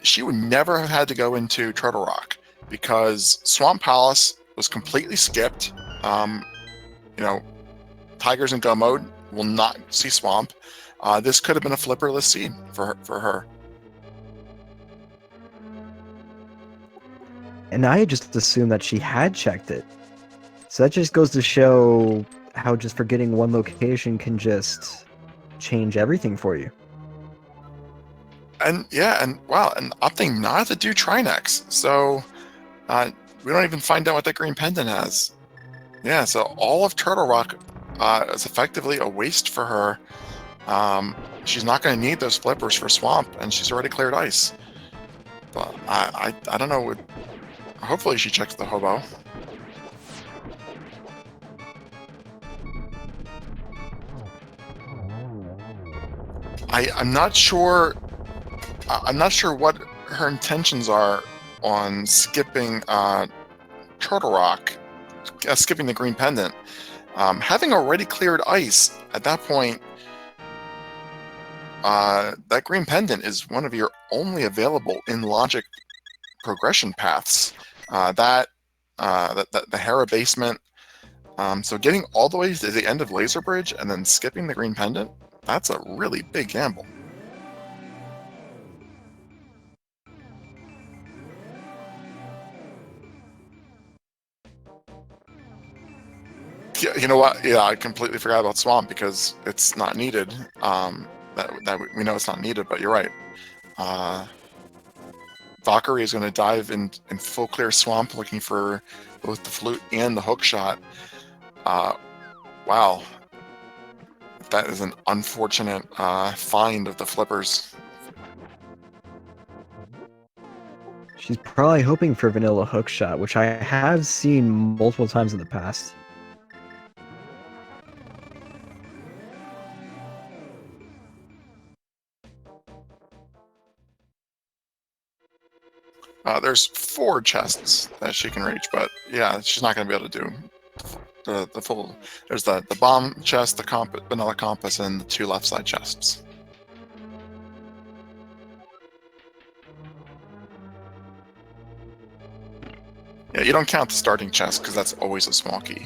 she would never have had to go into Turtle Rock because Swamp Palace was completely skipped. Tigers in go mode will not see Swamp. This could have been a flipperless seed for her. And I just assumed that she had checked it. So that just goes to show how just forgetting one location can just change everything for you. And opting not to do Trinex. So we don't even find out what that green pendant has. Yeah, so all of Turtle Rock is effectively a waste for her. she's not going to need those flippers for swamp, and she's already cleared ice. But I don't know. Hopefully she checks the hobo. I'm not sure. I'm not sure what her intentions are on skipping Turtle Rock, skipping the green pendant. Having already cleared ice at that point, that green pendant is one of your only available in logic progression paths. The Hera basement. So getting all the way to the end of Laser Bridge and then skipping the green pendant, that's a really big gamble. Yeah, you know what? Yeah, I completely forgot about Swamp because it's not needed. That we know it's not needed, but you're right. Valkyrie is going to dive in full clear Swamp looking for both the flute and the hook shot. Wow. That is an unfortunate find of the flippers. She's probably hoping for vanilla hook shot, which I have seen multiple times in the past. There's 4 chests that she can reach, but yeah, she's not going to be able to do the full. There's the bomb chest, the vanilla compass, and the 2 left side chests. Yeah, you don't count the starting chest because that's always a small key.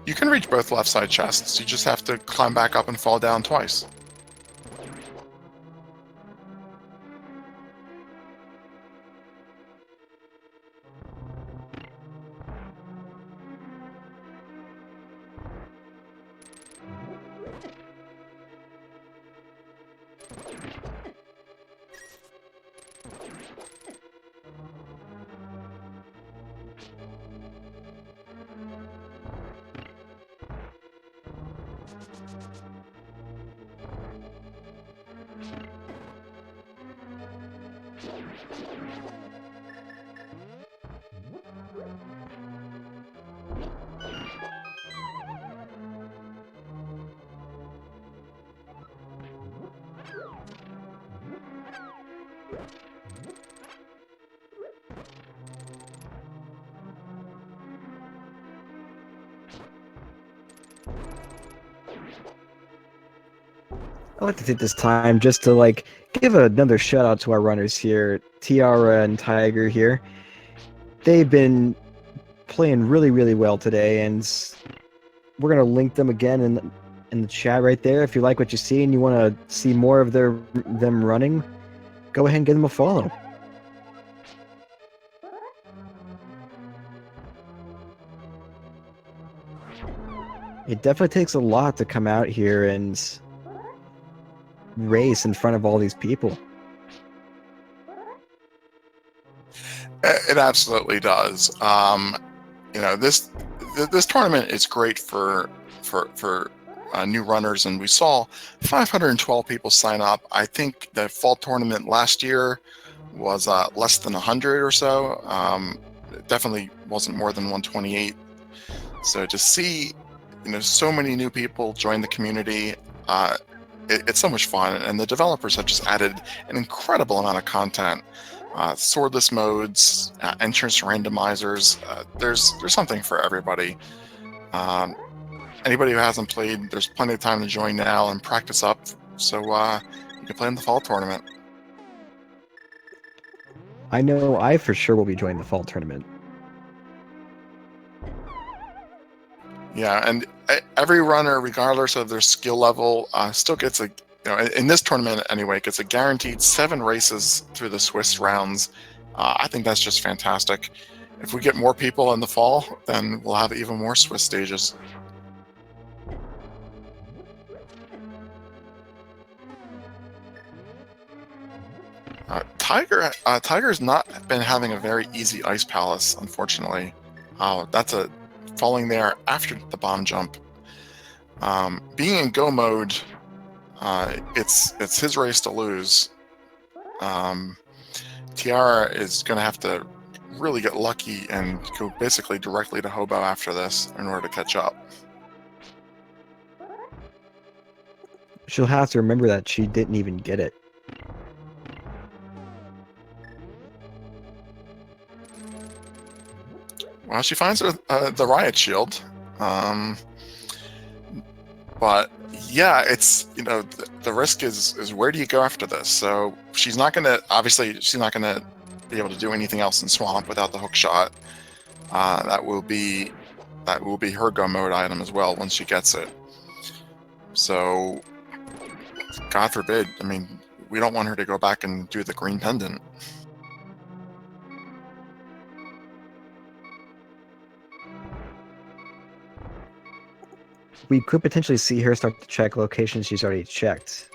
You can reach both left side chests, you just have to climb back up and fall down twice. I'd like to take this time just to give another shout out to our runners here, Tiara and Tiger here. They've been playing really, really well today, and we're gonna link them again in the chat right there. If you like what you see and you want to see more of them running, go ahead and give them a follow. It definitely takes a lot to come out here and race in front of all these people. It absolutely does. This tournament is great for new runners, and we saw 512 people sign up. I think the fall tournament last year was less than 100 or so. It definitely wasn't more than 128. So to see, so many new people join the community, it's so much fun, and the developers have just added an incredible amount of content. Swordless modes, entrance randomizers. There's something for everybody. Anybody who hasn't played, there's plenty of time to join now and practice up, so you can play in the fall tournament. I know I for sure will be joining the fall tournament. Yeah, and every runner, regardless of their skill level, still gets in this tournament anyway, gets a guaranteed 7 races through the Swiss rounds. I think that's just fantastic. If we get more people in the fall, then we'll have even more Swiss stages. Tiger's not been having a very easy ice palace, unfortunately. That's a falling there after the bomb jump. Being in go mode, it's his race to lose. Tiara is going to have to really get lucky and go basically directly to Hobo after this in order to catch up. She'll have to remember that she didn't even get it. Well, she finds the riot shield. But yeah, it's, the risk is where do you go after this? So she's not gonna be able to do anything else in Swamp without the hook shot. That will be her go mode item as well once she gets it. So God forbid, I mean, we don't want her to go back and do the green pendant. We could potentially see her start to check locations she's already checked.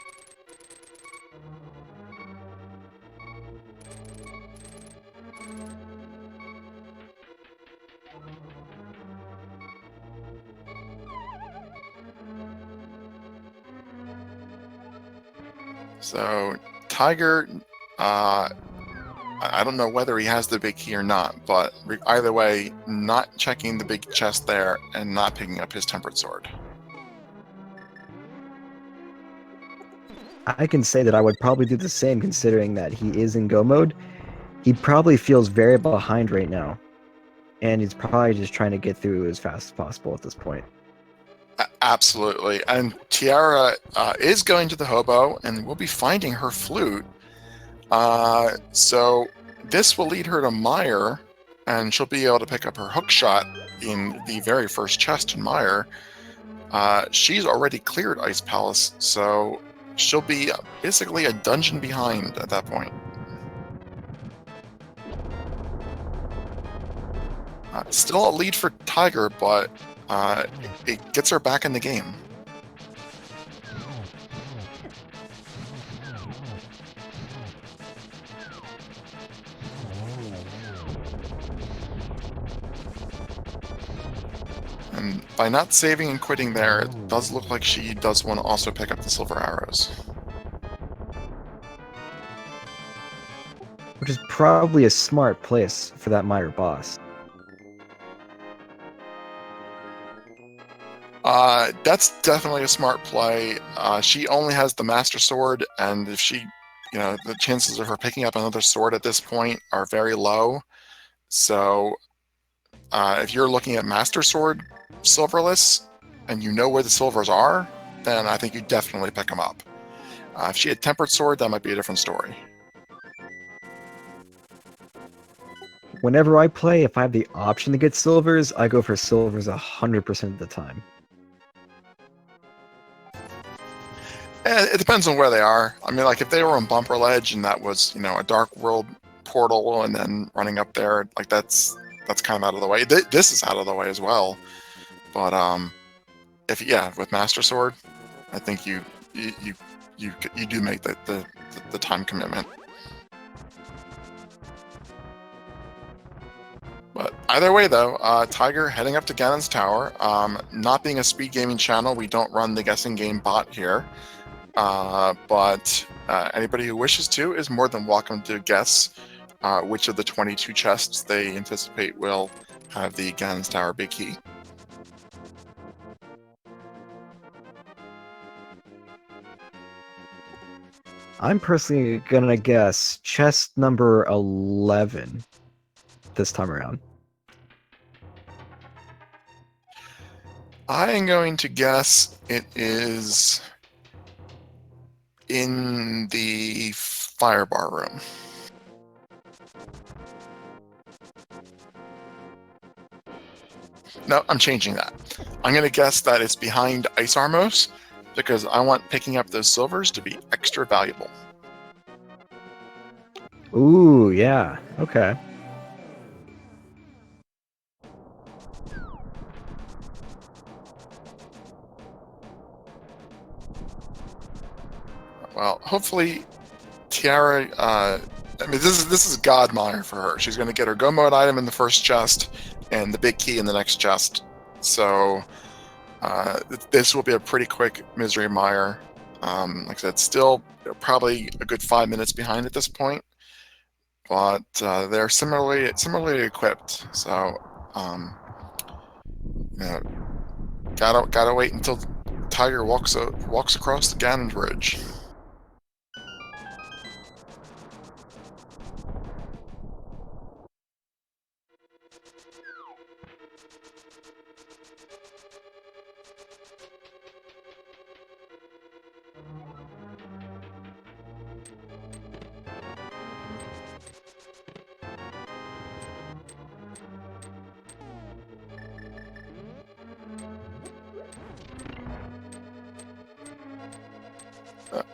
So Tiger, I don't know whether he has the big key or not, but either way, not checking the big chest there and not picking up his tempered sword. I can say that I would probably do the same, considering that he is in go mode. He probably feels very behind right now, and he's probably just trying to get through as fast as possible at this point. Absolutely. And Tiara is going to the Hobo, and we'll be finding her flute. So this will lead her to Mire, and she'll be able to pick up her hook shot in the very first chest in Mire. She's already cleared Ice Palace, so she'll be basically a dungeon behind at that point. Still a lead for Tiger, but it gets her back in the game. And by not saving and quitting there, it does look like she does want to also pick up the silver arrows. Which is probably a smart place for that Mire boss. That's definitely a smart play. She only has the Master Sword, and if she, the chances of her picking up another sword at this point are very low. So if you're looking at Master Sword silverless, and you know where the silvers are, then I think you definitely pick them up. If she had Tempered Sword, that might be a different story. Whenever I play, if I have the option to get silvers, I go for silvers 100% of the time. It depends on where they are. I mean, like if they were on Bumper Ledge and that was, a Dark World portal and then running up there, like that's kind of out of the way. This is out of the way as well. But with Master Sword, I think you do make the time commitment. But either way, though, Tiger heading up to Ganon's Tower. Not being a speed gaming channel, we don't run the guessing game bot here. But anybody who wishes to is more than welcome to guess which of the 22 chests they anticipate will have the Ganon's Tower big key. I'm personally gonna guess chest number 11 this time around. I am going to guess it is in the Firebar room. No, I'm changing that. I'm going to guess that it's behind Ice Armos, because I want picking up those silvers to be extra valuable. Ooh, yeah. Okay. Well, hopefully Tiara, I mean, this is God Mire for her. She's going to get her Go Mode item in the first chest and the big key in the next chest. So this will be a pretty quick Misery Mire. Like I said, still probably a good 5 minutes behind at this point, but they're similarly equipped. So you know, gotta wait until Tiger walks across the Ganon Bridge.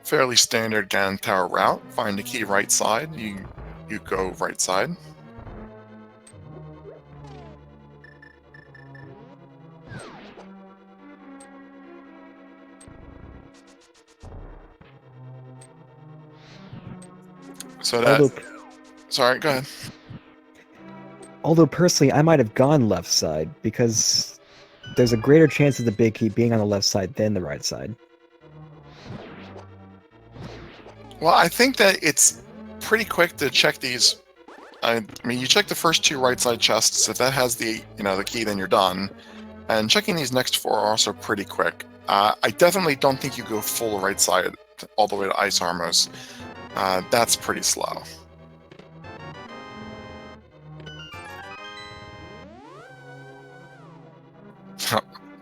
Fairly standard Ganon Tower route. Find the key right side. You go right side. So that. Sorry, go ahead. Although personally, I might have gone left side because there's a greater chance of the big key being on the left side than the right side. Well, I think that it's pretty quick to check these. I mean, you check the first 2 right side chests. If that has the the key, then you're done. And checking these next 4 are also pretty quick. I definitely don't think you go full right side all the way to Ice Armos. That's pretty slow.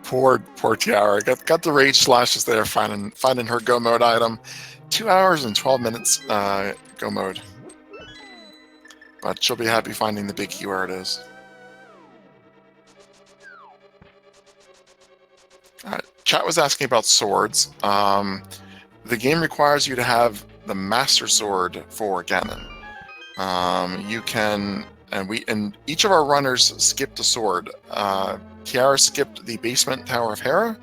poor Tiara got the rage slashes there, finding her go mode item. 2 hours and 12 minutes go mode, but she'll be happy finding the big key where it is. Chat was asking about swords. The game requires you to have the Master Sword for Ganon. You can, and each of our runners skipped a sword. Tiara skipped the Basement Tower of Hera,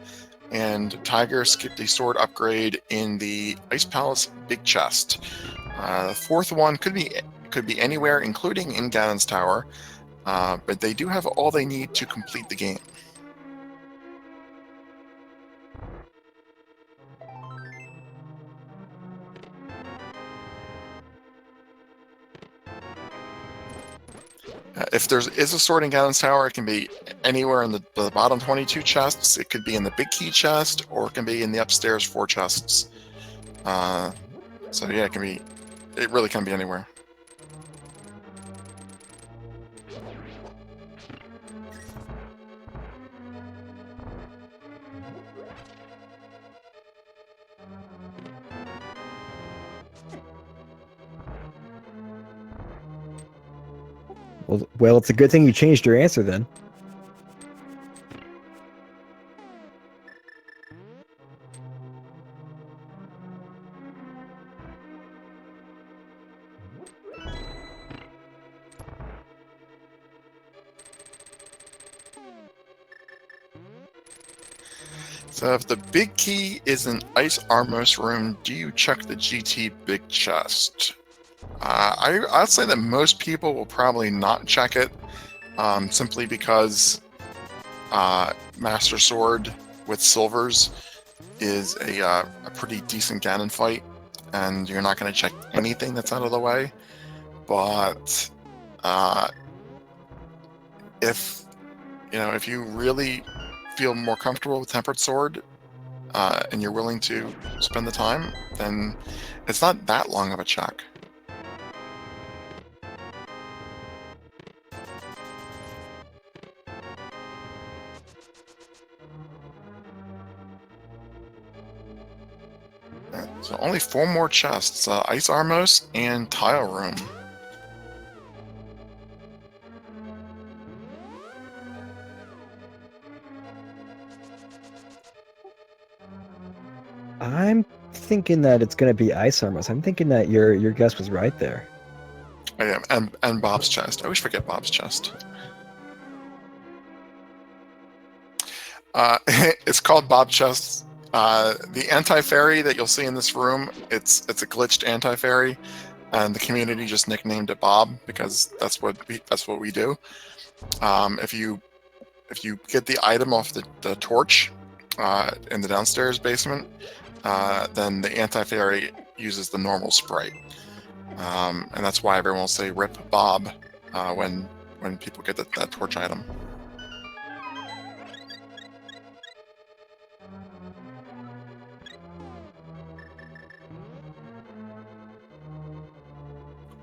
and Tiger skipped a sword upgrade in the Ice Palace Big Chest. The 4th one could be anywhere, including in Ganon's Tower, but they do have all they need to complete the game. If there is a sword in Ganon's Tower, it can be anywhere in the bottom 22 chests. It could be in the big key chest, or it can be in the upstairs 4 chests. So yeah, it really can be anywhere. Well, it's a good thing you changed your answer then. So if the big key is in Ice Armos room, do you check the GT big chest? I'd say that most people will probably not check it, simply because Master Sword with silvers is a pretty decent Ganon fight, and you're not going to check anything that's out of the way. But if you really feel more comfortable with Tempered Sword, and you're willing to spend the time, then it's not that long of a check. So only 4 more chests, Ice Armos and Tile Room. I'm thinking that it's going to be Ice Armos. I'm thinking that your guess was right there. I am, and Bob's chest. I always forget Bob's chest. It's called Bob Chest. The anti-fairy that you'll see in this room, it's a glitched anti-fairy, and the community just nicknamed it Bob because that's what we do. If you if you get the item off the torch in the downstairs basement, then the anti-fairy uses the normal sprite. And that's why everyone will say "Rip Bob" when people get that torch item.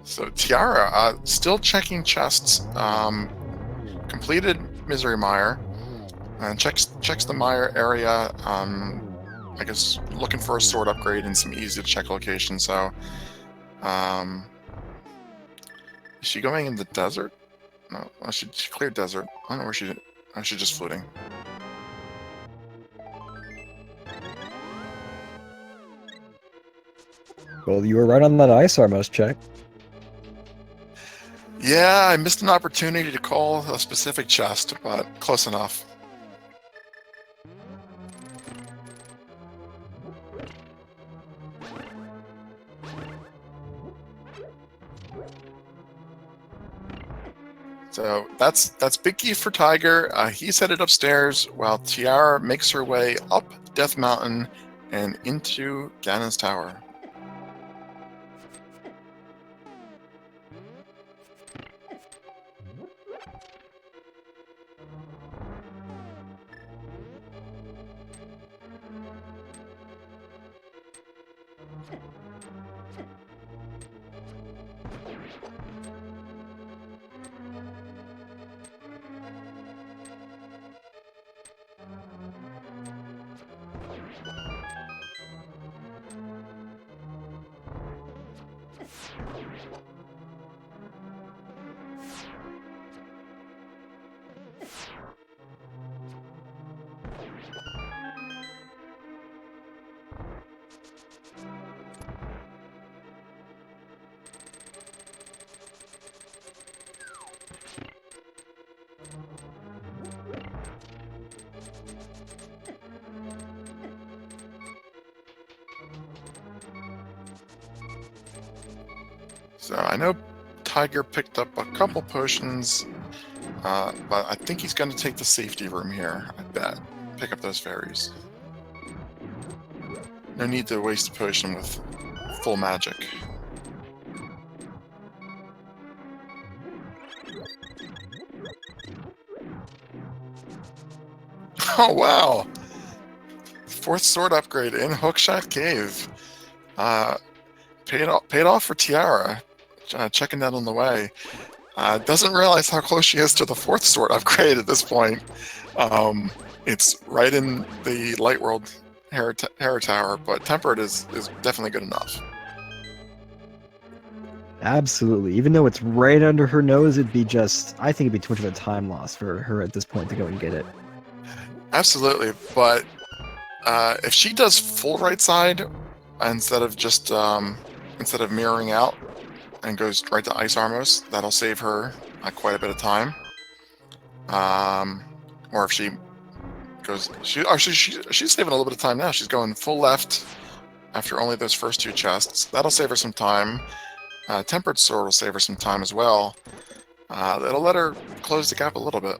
So Tiara, still checking chests. Completed Misery Mire, and checks the Mire area. I guess looking for a sword upgrade and some easy to check locations. So, is she going in the desert? No, well, she cleared desert. I don't know where she. Oh, she's just floating. Well, you were right on that ice armos check. Yeah, I missed an opportunity to call a specific chest, but close enough. So that's big key for Tiger. He's headed upstairs while Tiara makes her way up Death Mountain and into Ganon's tower. So I know Tiger picked up a couple potions, but I think he's going to take the safety room here, I bet. Pick up those fairies. No need to waste a potion with full magic. Oh wow! 4th sword upgrade in Hookshot Cave. Paid off for Tiara. Checking that on the way. Doesn't realize how close she is to the 4th sword upgrade at this point. It's right in the Light World Hair Tower, but Tempered is definitely good enough. Absolutely. Even though it's right under her nose, I think it'd be too much of a time loss for her at this point to go and get it. Absolutely, but if she does full right side instead of just instead of mirroring out and goes right to Ice Armos, that'll save her quite a bit of time. Or if she goes, she's saving a little bit of time now. She's going full left after only those first 2 chests. That'll save her some time. Tempered Sword will save her some time as well. That'll let her close the gap a little bit.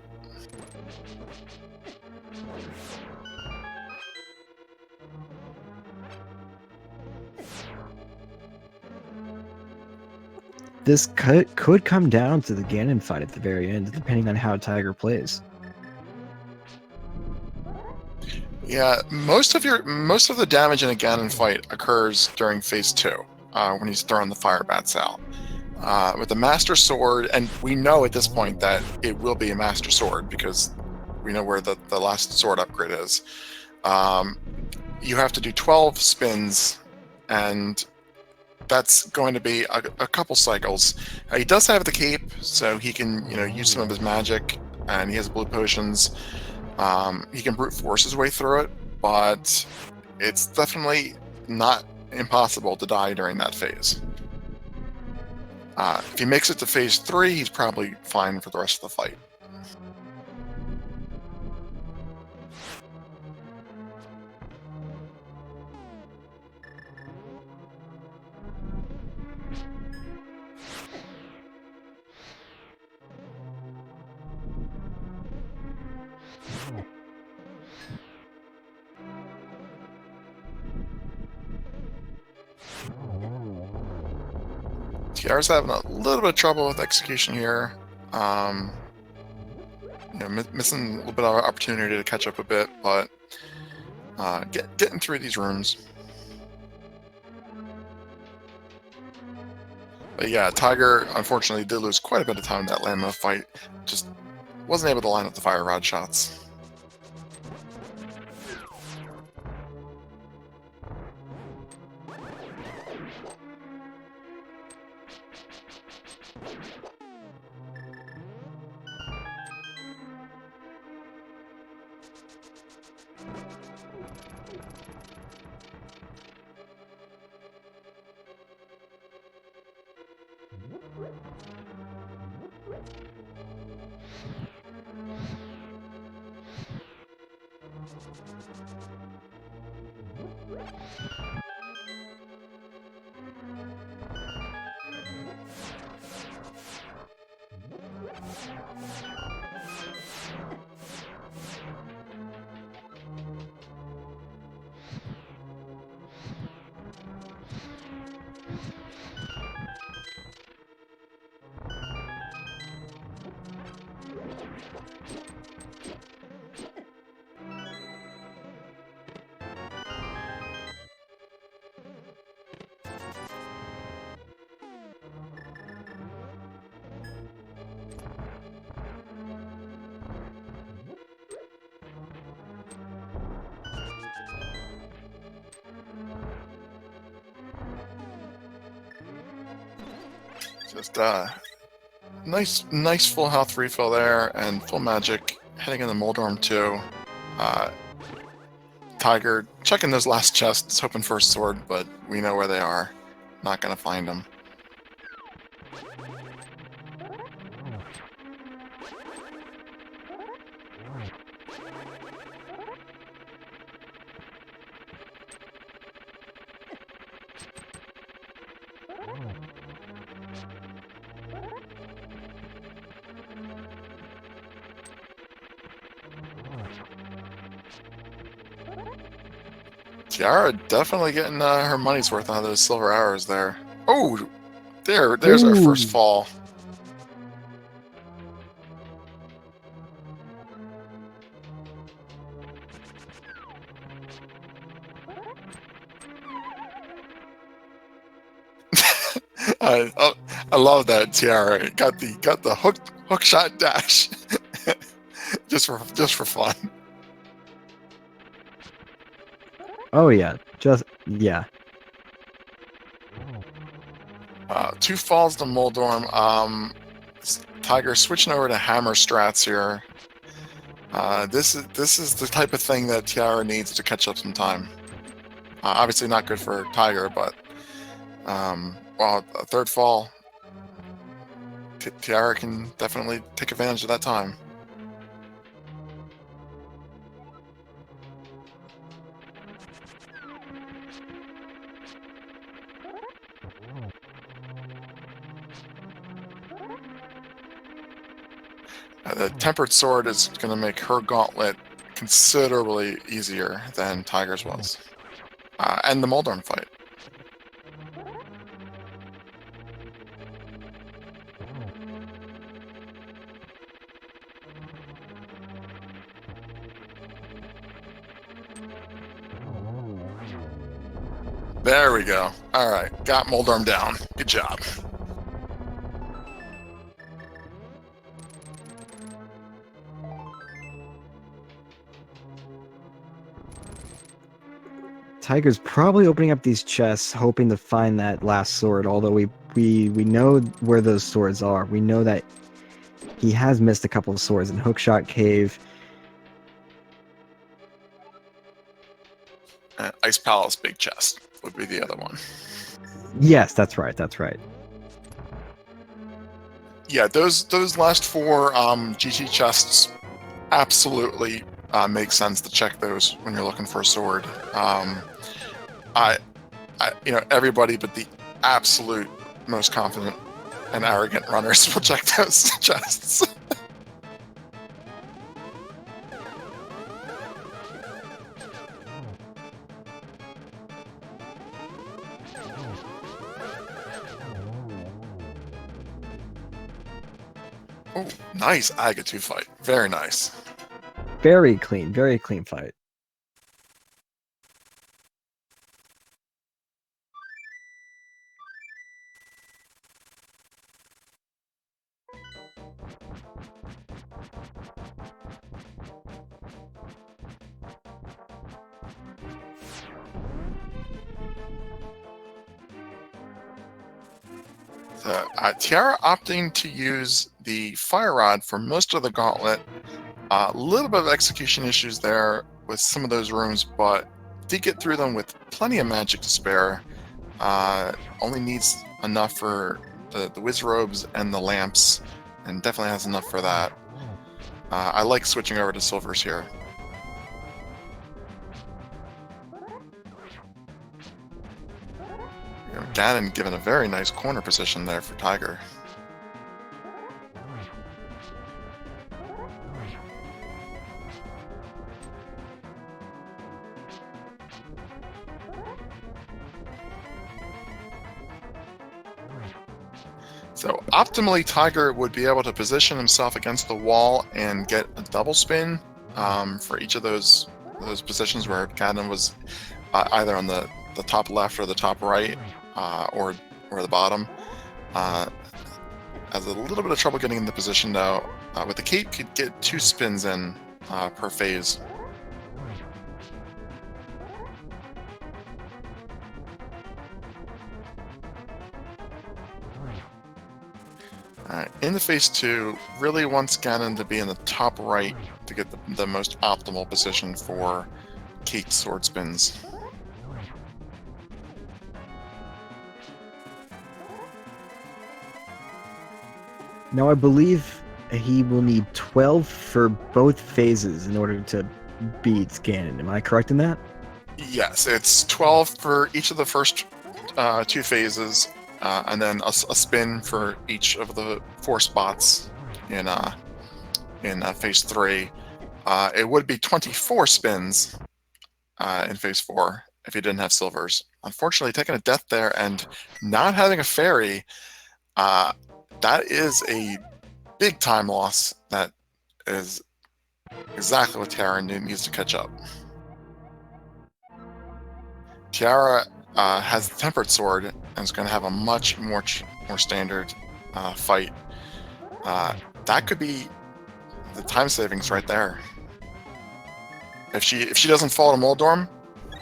This could come down to the Ganon fight at the very end, depending on how Tiger plays. Yeah, most of the damage in a Ganon fight occurs during phase 2, when he's throwing the fire bats out. With the Master Sword, and we know at this point that it will be a Master Sword because we know where the last sword upgrade is. You have to do 12 spins, and that's going to be a couple cycles. He does have the cape, so he can use some of his magic, and he has blue potions. He can brute force his way through it, but it's definitely not impossible to die during that phase. If he makes it to phase 3, he's probably fine for the rest of the fight. Tiara's having a little bit of trouble with execution here. Missing a little bit of opportunity to catch up a bit, but getting through these rooms. But yeah, Tiger unfortunately did lose quite a bit of time in that landmine fight. Just wasn't able to line up the fire rod shots. Just nice full health refill there, and full magic heading into Moldorm too. Tiger checking those last chests, hoping for a sword, but we know where they are. Not gonna find them. Tiara definitely getting her money's worth out of those silver arrows there. Oh, there's our first fall. I love that Tiara. Got the hook shot dash, just for fun. Oh yeah, yeah. 2 falls to Moldorm. Tiger switching over to hammer strats here. This is the type of thing that Tiara needs to catch up some time. Obviously not good for Tiger, but well, a 3rd fall, Tiara can definitely take advantage of that time. The Tempered Sword is going to make her gauntlet considerably easier than Tiger's was. And the Moldorm fight. There we go. Alright, got Moldorm down. Good job. Tiger's probably opening up these chests, hoping to find that last sword. Although we know where those swords are. We know that he has missed a couple of swords in Hookshot Cave. Ice Palace Big Chest would be the other one. Yes, that's right. That's right. Yeah, those last 4 GG chests absolutely make sense to check those when you're looking for a sword. Everybody but the absolute most confident and arrogant runners will check those chests. Oh, nice Agatu fight. Very nice. Very clean fight. So, Tiara opting to use the Fire Rod for most of the gauntlet. A little bit of execution issues there with some of those rooms, but did get through them with plenty of magic to spare. Only needs enough for the whiz robes and the lamps, and definitely has enough for that. I like switching over to silvers here. Ganon given a very nice corner position there for Tiger. So optimally, Tiger would be able to position himself against the wall and get a double spin for each of those positions where Ganon was either on the top left or the top right or the bottom. Has a little bit of trouble getting in the position though. With the cape, could get 2 spins in per phase. In the phase 2, really wants Ganon to be in the top right to get the most optimal position for Kate's sword spins. Now I believe he will need 12 for both phases in order to beat Ganon. Am I correct in that? Yes, it's 12 for each of the first 2 phases, and then a spin for each of the 4 spots in phase 3. It would be 24 spins in phase 4 if he didn't have silvers. Unfortunately, taking a death there and not having a fairy, that is a big time loss. That is exactly what Tiara needs to catch up. Tiara has the Tempered Sword and is going to have a much more standard fight. That could be the time savings right there. If she doesn't fall to Moldorm,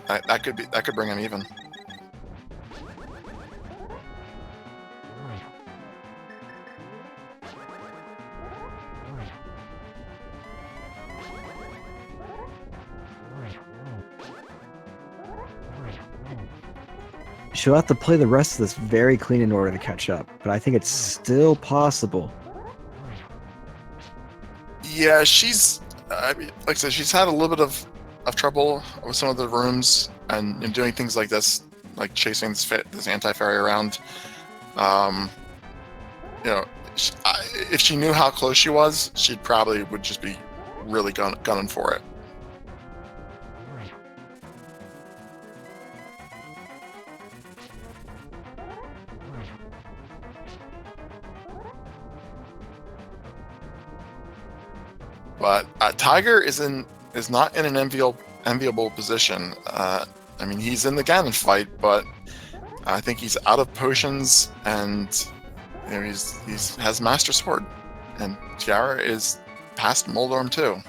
that could bring him even. She'll have to play the rest of this very clean in order to catch up, but I think it's still possible. Yeah, she's like I said, she's had a little bit of trouble with some of the rooms and doing things like this, like chasing this anti-fairy around. If she knew how close she was, she probably would just be really gunning for it. But Tiger is not in an enviable position. I mean, he's in the Ganon fight, but I think he's out of potions, and he has Master Sword, and Tiara is past Moldorm too.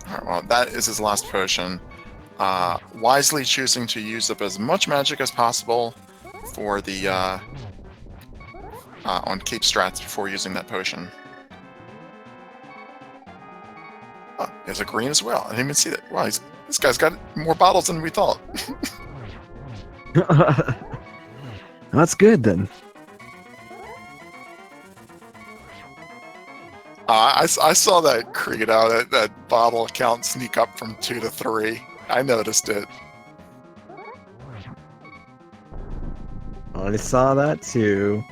Alright, well, that is his last potion. Wisely choosing to use up as much magic as possible for the on Cape strats before using that potion. Oh, he has a green as well. I didn't even see that. Wow, this guy's got more bottles than we thought. That's good then. I saw that Credo, that bottle count sneak up from 2 to 3. I noticed it. I saw that too.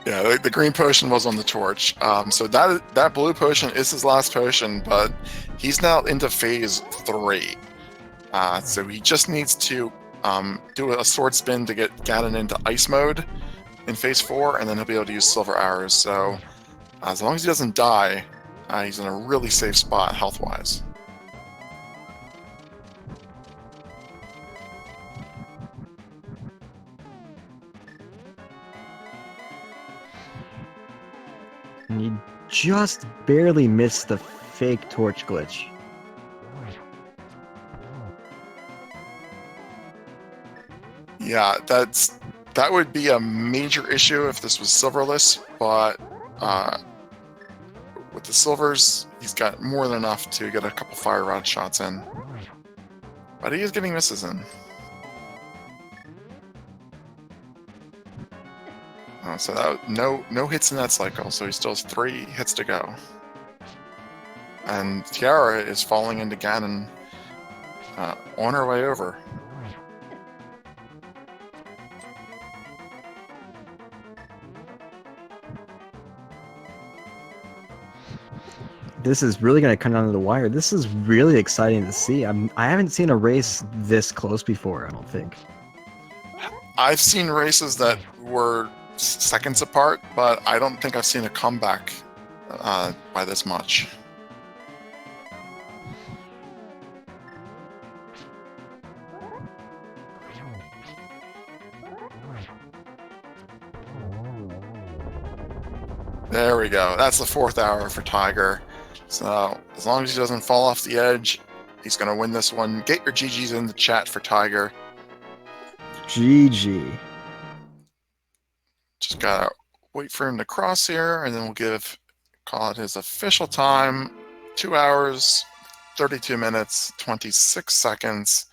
Yeah, Yeah, the green potion was on the torch. So that blue potion is his last potion, but he's now into phase 3. So he just needs to do a sword spin to get Ganon into ice mode in phase 4, and then he'll be able to use silver arrows. So as long as he doesn't die, he's in a really safe spot health-wise. And you just barely missed the fake torch glitch. Yeah, that would be a major issue if this was silverless, but with the silvers, he's got more than enough to get a couple fire rod shots in. But he is getting misses in. So that no hits in that cycle, so he still has 3 hits to go. And Tiara is falling into Ganon on her way over. This is really going to come down to the wire. This is really exciting to see. I haven't seen a race this close before, I don't think. I've seen races that were seconds apart, but I don't think I've seen a comeback by this much. There we go. That's the 4th hour for Tiger. So as long as he doesn't fall off the edge, he's going to win this one. Get your GGs in the chat for Tiger. GG. Just gotta wait for him to cross here, and then we'll call it his official time. 2 hours, 32 minutes, 26 seconds.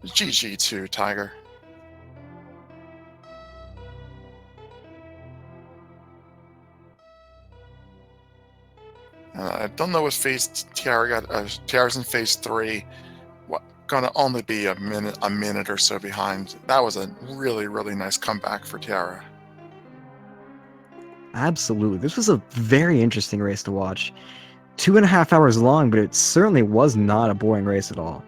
GG to Tiger. I don't know what phase Tiara got. Tiara's in phase 3. Gonna only be a minute or so behind. That was a really, really nice comeback for Tiara. Absolutely. This was a very interesting race to watch. 2.5 hours long, but it certainly was not a boring race at all.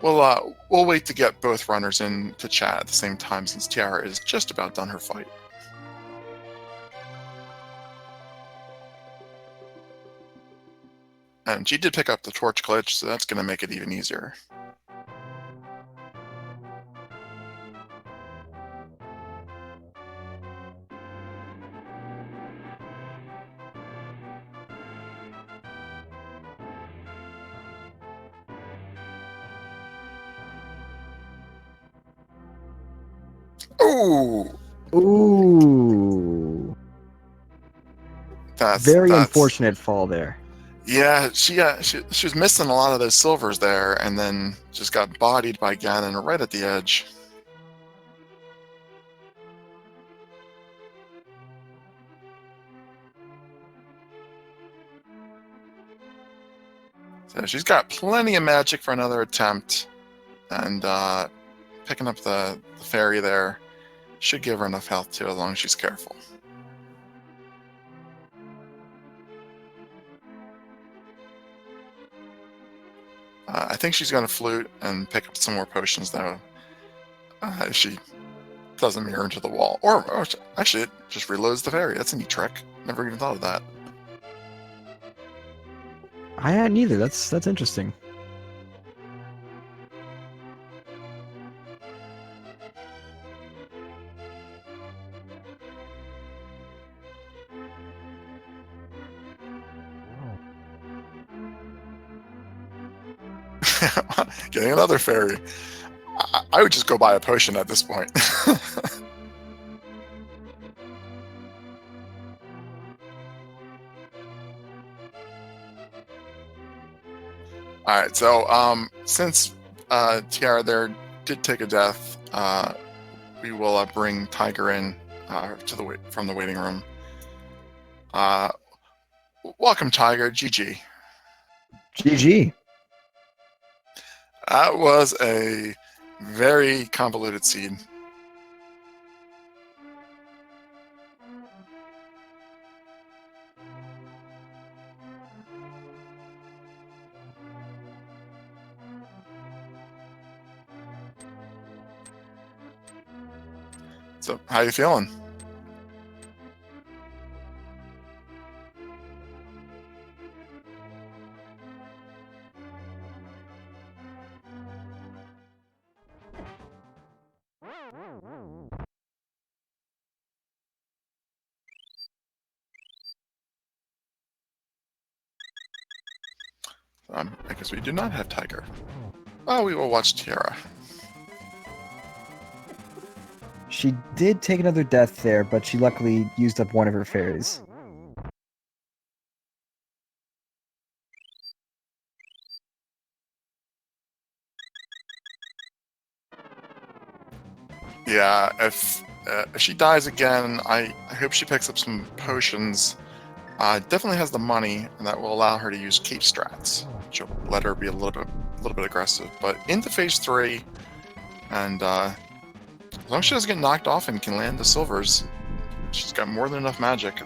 We'll wait to get both runners in to chat at the same time, since Tiara is just about done her fight. And she did pick up the torch glitch, so that's going to make it even easier. Ooh! Ooh! That's very unfortunate fall there. Yeah, she was missing a lot of those silvers there, and then just got bodied by Ganon right at the edge. So she's got plenty of magic for another attempt, and picking up the fairy there should give her enough health too, as long as she's careful. I think she's going to flute and pick up some more potions, though, if she doesn't mirror into the wall. Or actually, it just reloads the fairy. That's a neat trick. Never even thought of that. I hadn't either. That's interesting. Getting another fairy. I would just go buy a potion at this point. Alright, so since Tiara there did take a death, we will bring Tiger in from the waiting room. Welcome, Tiger. GG. GG. That was a very convoluted seed. So, how you feeling? I guess we do not have Tiger. Oh, we will watch Tiara. She did take another death there, but she luckily used up one of her fairies. Yeah, if she dies again, I hope she picks up some potions. Definitely has the money, and that will allow her to use cape strats, which will let her be a little bit aggressive. But into phase 3, and as long as she doesn't get knocked off and can land the silvers, she's got more than enough magic.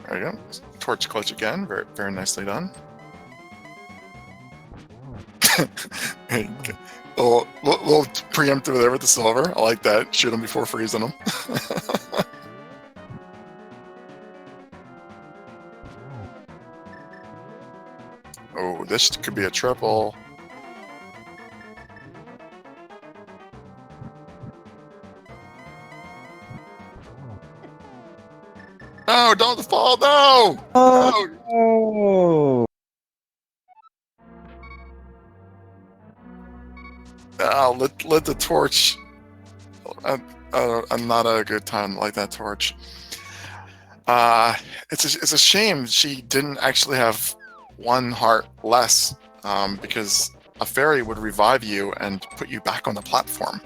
There you go. Torch clutch again. Very, very nicely done. little preemptive there with the silver. I like that. Shoot him before freezing him. Oh, this could be a triple. No, don't fall, no! Oh! No! Oh, lit the torch. I'm not a good time to light that torch. It's a shame she didn't actually have one heart less, because a fairy would revive you and put you back on the platform.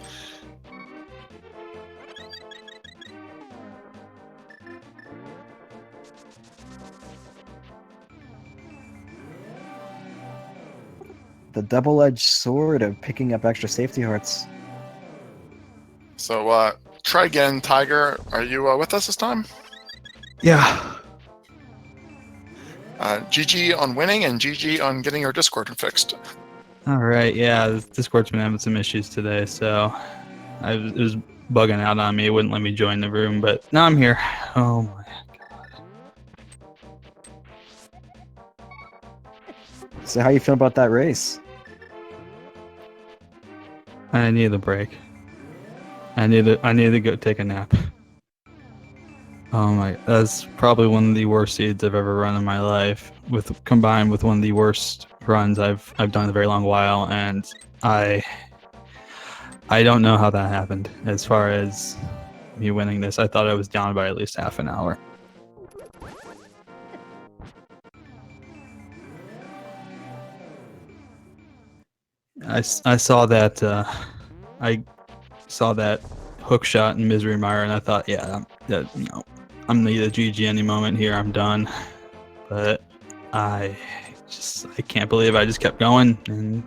The double-edged sword of picking up extra safety hearts. So, try again, Tiger. Are you with us this time? Yeah. GG on winning and GG on getting your Discord fixed. All right. Yeah, this Discord's been having some issues today, so it was bugging out on me. It wouldn't let me join the room, but now I'm here. Oh my god. So how you feel about that race? I need a break. I need to go take a nap. Oh my, that's probably one of the worst seeds I've ever run in my life, combined with one of the worst runs I've done in a very long while, and I don't know how that happened. As far as me winning this, I thought I was down by at least half an hour. I saw that hook shot in Misery Mire, and I thought, yeah, I'm gonna get a GG any moment here. I'm done. But I can't believe I just kept going, and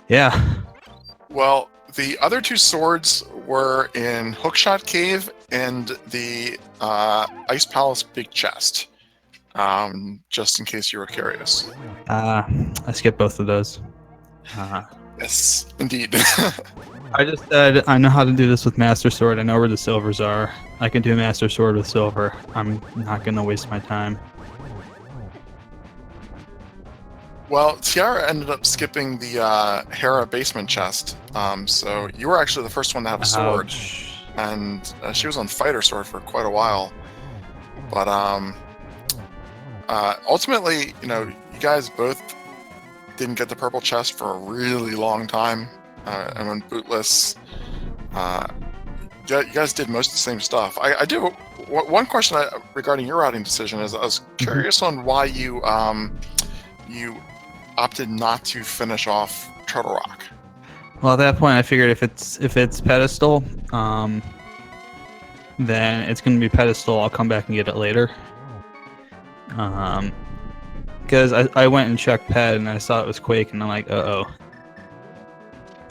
yeah. Well, the other two swords were in Hookshot Cave and the Ice Palace Big Chest. Just in case you were curious. I skipped both of those. Yes, indeed. I just said I know how to do this with Master Sword. I know where the silvers are. I can do Master Sword with silver. I'm not gonna waste my time. Well, Tiara ended up skipping the Hera basement chest, so you were actually the first one to have a sword. Ouch. And she was on fighter sword for quite a while. But ultimately, you guys both didn't get the purple chest for a really long time. And when Bootless you guys did most of the same stuff. I do one question regarding your routing decision is I was curious on why you opted not to finish off Turtle Rock. Well, at that point, I figured if it's pedestal, then it's going to be pedestal. I'll come back and get it later. Because I went and checked ped and I saw it was Quake and I'm like, uh-oh.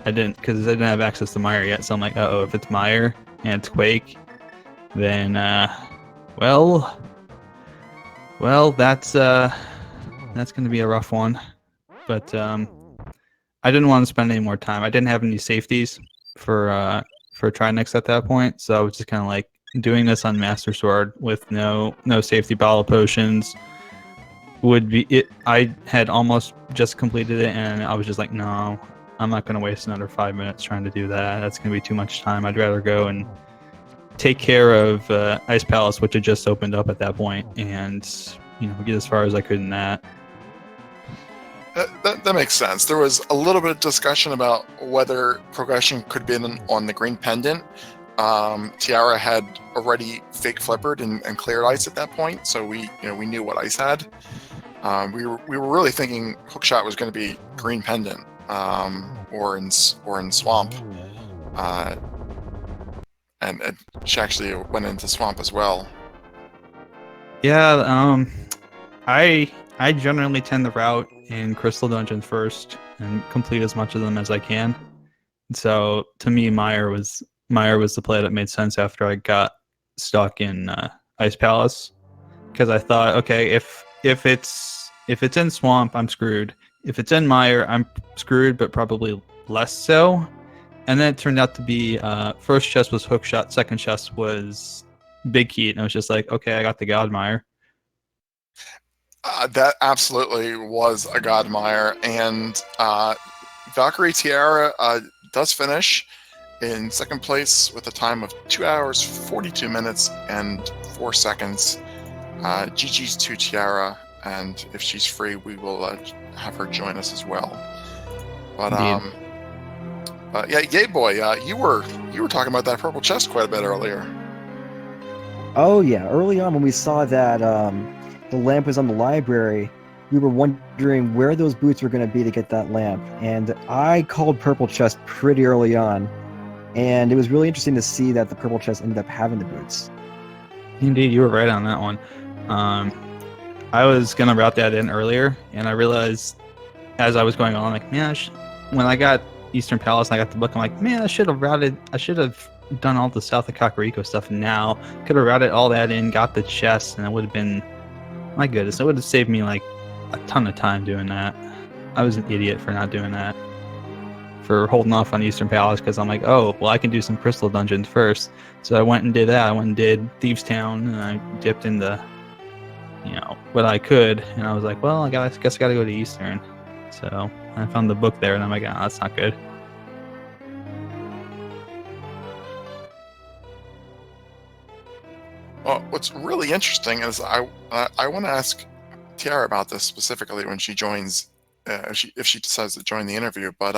I didn't, because I didn't have access to Mire yet, so I'm like, uh-oh, if it's Mire and it's Quake, then, well, that's going to be a rough one. But, I didn't want to spend any more time. I didn't have any safeties for Trinix at that point, so I was just kind of like doing this on Master Sword with no safety bottle potions. Would be it. I had almost just completed it, and I was just like, no, I'm not going to waste another 5 minutes trying to do that. That's going to be too much time. I'd rather go and take care of Ice Palace, which had just opened up at that point, and get as far as I could in that. That makes sense. There was a little bit of discussion about whether progression could be on the green pendant. Tiara had already fake flippered and cleared ice at that point, so we knew what ice had. We were really thinking hookshot was going to be green pendant or in swamp, and she actually went into swamp as well. Yeah, I generally tend to route in Crystal Dungeon first and complete as much of them as I can. So to me, Mire was the play that made sense after I got stuck in Ice Palace, because I thought, okay, if it's in Swamp, I'm screwed. If it's in Mire, I'm screwed, but probably less so. And then it turned out to be first chest was Hookshot, second chest was Big Heat, and I was just like, okay, I got the God Mire. That absolutely was a God Mire, and ValkyrieTiara does finish in second place with a time of 2 hours, 42 minutes, and 4 seconds. GG's to Tiara, and if she's free, we will have her join us as well. But yeah, Gay Boy, you were talking about that purple chest quite a bit earlier. Oh yeah, early on when we saw that the lamp was on the library, we were wondering where those boots were going to be to get that lamp, and I called purple chest pretty early on, and it was really interesting to see that the purple chest ended up having the boots. Indeed, you were right on that one. I was going to route that in earlier, and I realized as I was going on, like, man, when I got Eastern Palace and I got the book, I'm like, man, I should have done all the South of Kakariko stuff now. Could have routed all that in, got the chest, and it would have been, my goodness, it would have saved me like a ton of time doing that. I was an idiot for not doing that, for holding off on Eastern Palace, because I'm like, oh, well, I can do some Crystal Dungeons first. So I went and did that. I went and did Thieves Town, and I dipped into, what I could, and I was like, well, I guess I got to go to Eastern. So I found the book there, and I'm like, oh, that's not good. Well, what's really interesting is I want to ask Tiara about this specifically when she joins, if she decides to join the interview. But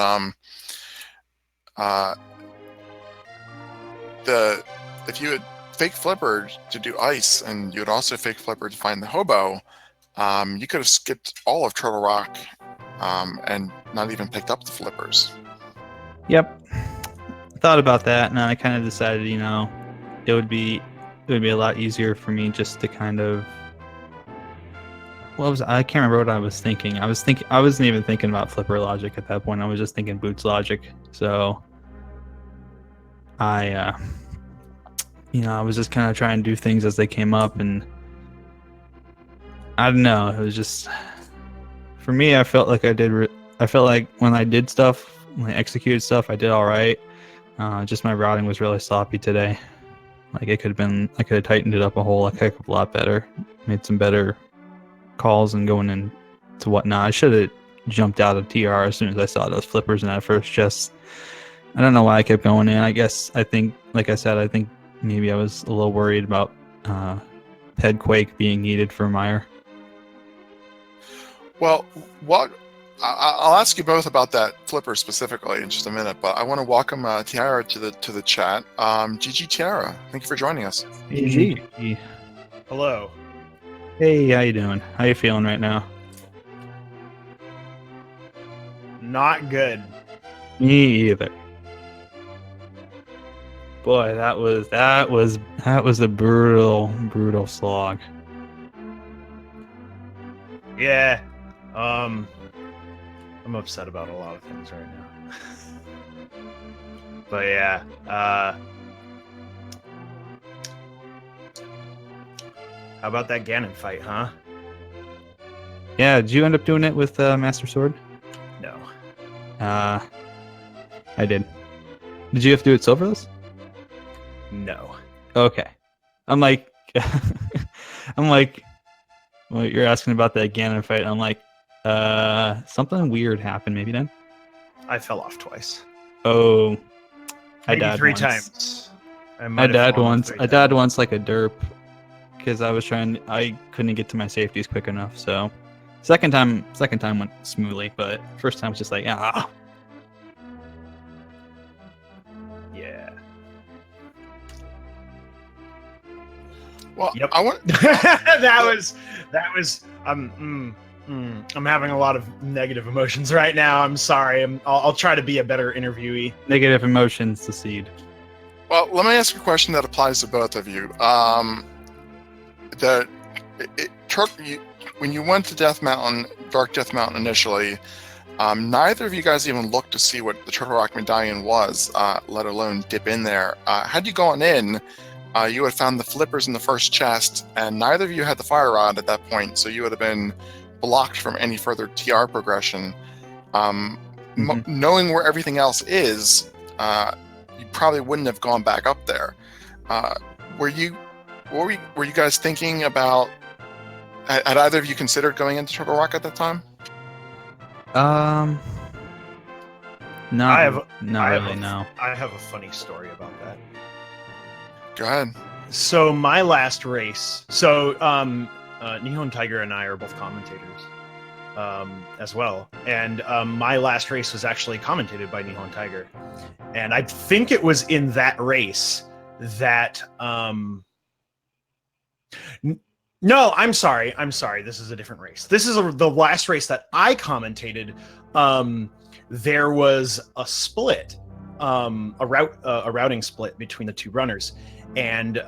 if you had fake flippered to do ice, and you had also fake flippered to find the hobo, you could have skipped all of Turtle Rock and not even picked up the flippers. Yep, I thought about that, and I kind of decided, it would be a lot easier for me just to kind of, I can't remember what I was thinking. I wasn't even thinking about flipper logic at that point. I was just thinking boots logic. So I was just kind of trying to do things as they came up, and I don't know. It was just, for me, I felt like when I did stuff, when I executed stuff, I did all right. Just my routing was really sloppy today. Like I could have tightened it up a whole heck of a lot better, made some better calls and going into whatnot. I should have jumped out of TR as soon as I saw those flippers in that first chest. I don't know why I kept going in. I think, like I said, I think maybe I was a little worried about Head Quake being needed for Mire. Well, I'll ask you both about that flipper specifically in just a minute, but I want to welcome Tiara to the chat. GG Tiara, thank you for joining us. GG. Hello. Hey, how you doing? How you feeling right now? Not good. Me either. Boy, that was a brutal slog. Yeah. I'm upset about a lot of things right now. But yeah, how about that Ganon fight, huh? Yeah, did you end up doing it with Master Sword? No. I did. Did you have to do it silverless? No. Okay. I'm like, well, you're asking about that Ganon fight. I'm like, something weird happened maybe then. I fell off twice. Oh, I Maybe died 3 once. times. I died once. I died once like a derp because I couldn't get to my safeties quick enough. So, second time went smoothly, but first time was just like, ah. Yeah. Well, Yep. I want that was I'm having a lot of negative emotions right now. I'm sorry. I'll try to be a better interviewee. Negative emotions to seed. Well, let me ask a question that applies to both of you. When you went to Death Mountain, Dark Death Mountain initially, neither of you guys even looked to see what the Turtle Rock Medallion was, let alone dip in there. Had you gone in, you had found the flippers in the first chest, and neither of you had the fire rod at that point, so you would have been blocked from any further TR progression. Knowing where everything else is, you probably wouldn't have gone back up there. Were you guys thinking about? Had either of you considered going into Turtle Rock at that time? No. I have a funny story about that. Go ahead. So my last race. So NihonTiger and I are both commentators as well, and my last race was actually commentated by NihonTiger, and I think it was in that race that. No, I'm sorry. This is a different race. This is the last race that I commentated. There was a split, a routing split between the two runners, and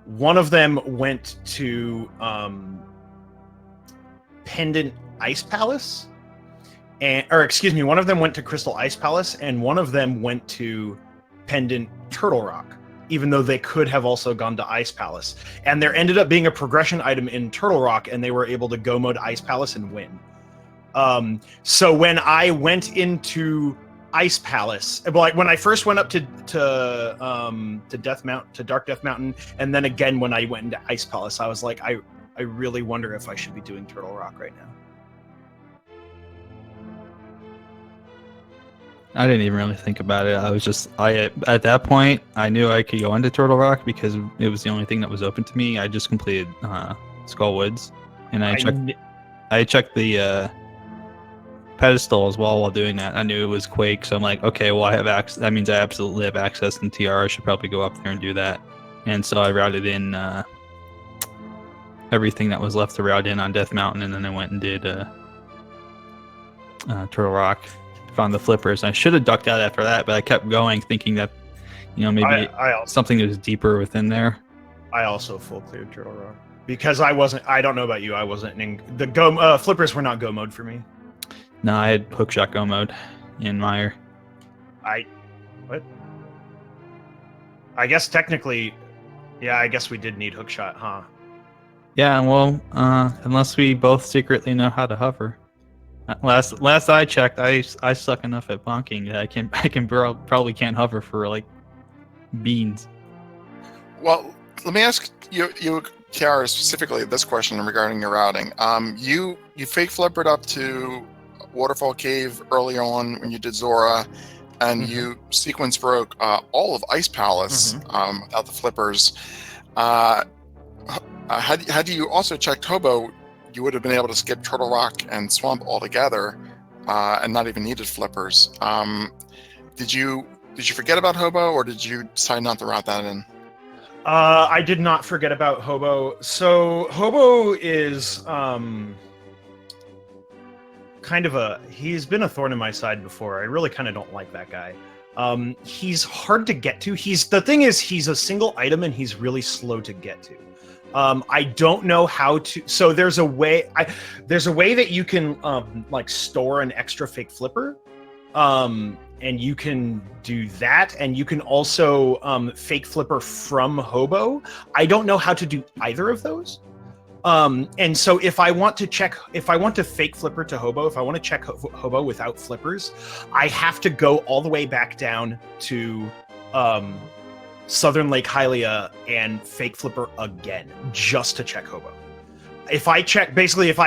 one of them went to Pendant Ice Palace, one of them went to Crystal Ice Palace, and one of them went to Pendant Turtle Rock, even though they could have also gone to Ice Palace. And there ended up being a progression item in Turtle Rock, and they were able to go mode Ice Palace and win. So when I went into Ice Palace, like when I first went up to Dark Death Mountain, and then again when I went into Ice Palace, I was like, I really wonder if I should be doing Turtle Rock right now. I didn't even really think about it. At that point, I knew I could go into Turtle Rock because it was the only thing that was open to me. I just completed Skull Woods, and I checked the pedestal as well while doing that. I knew it was Quake, so I'm like, okay, well I have access. That means I absolutely have access in TR. I should probably go up there and do that. And so I routed in everything that was left to route in on Death Mountain, and then I went and did Turtle Rock. Found the flippers. I should have ducked out after that, but I kept going, thinking that, maybe something that was deeper within there. I also full cleared Turtle Rock because I don't know about you. I wasn't in the flippers were not go mode for me. No, I had hookshot go mode in Mire. What? I guess technically, yeah. I guess we did need hookshot, huh? Yeah, well, unless we both secretly know how to hover. Last I checked, I suck enough at bonking that I probably can't hover for like beans. Well, let me ask you Kiara, specifically this question regarding your routing. You fake flippered up to Waterfall Cave early on when you did Zora, and you sequence broke all of Ice Palace without the flippers. Had you also checked Hobo you would have been able to skip Turtle Rock and Swamp altogether, and not even needed flippers. Did you forget about Hobo, or did you decide not to route that in? I did not forget about Hobo. So Hobo is kind of he's been a thorn in my side before. I really kind of don't like that guy. He's hard to get to. The thing is, he's a single item and he's really slow to get to. I don't know how to. So there's a way. There's a way that you can like store an extra fake flipper, and you can do that, and you can also fake flipper from Hobo. I don't know how to do either of those. And so if I want to fake flipper to Hobo, if I want to check Hobo without flippers, I have to go all the way back down to Southern Lake Hylia and fake flipper again, just to check Hobo. If I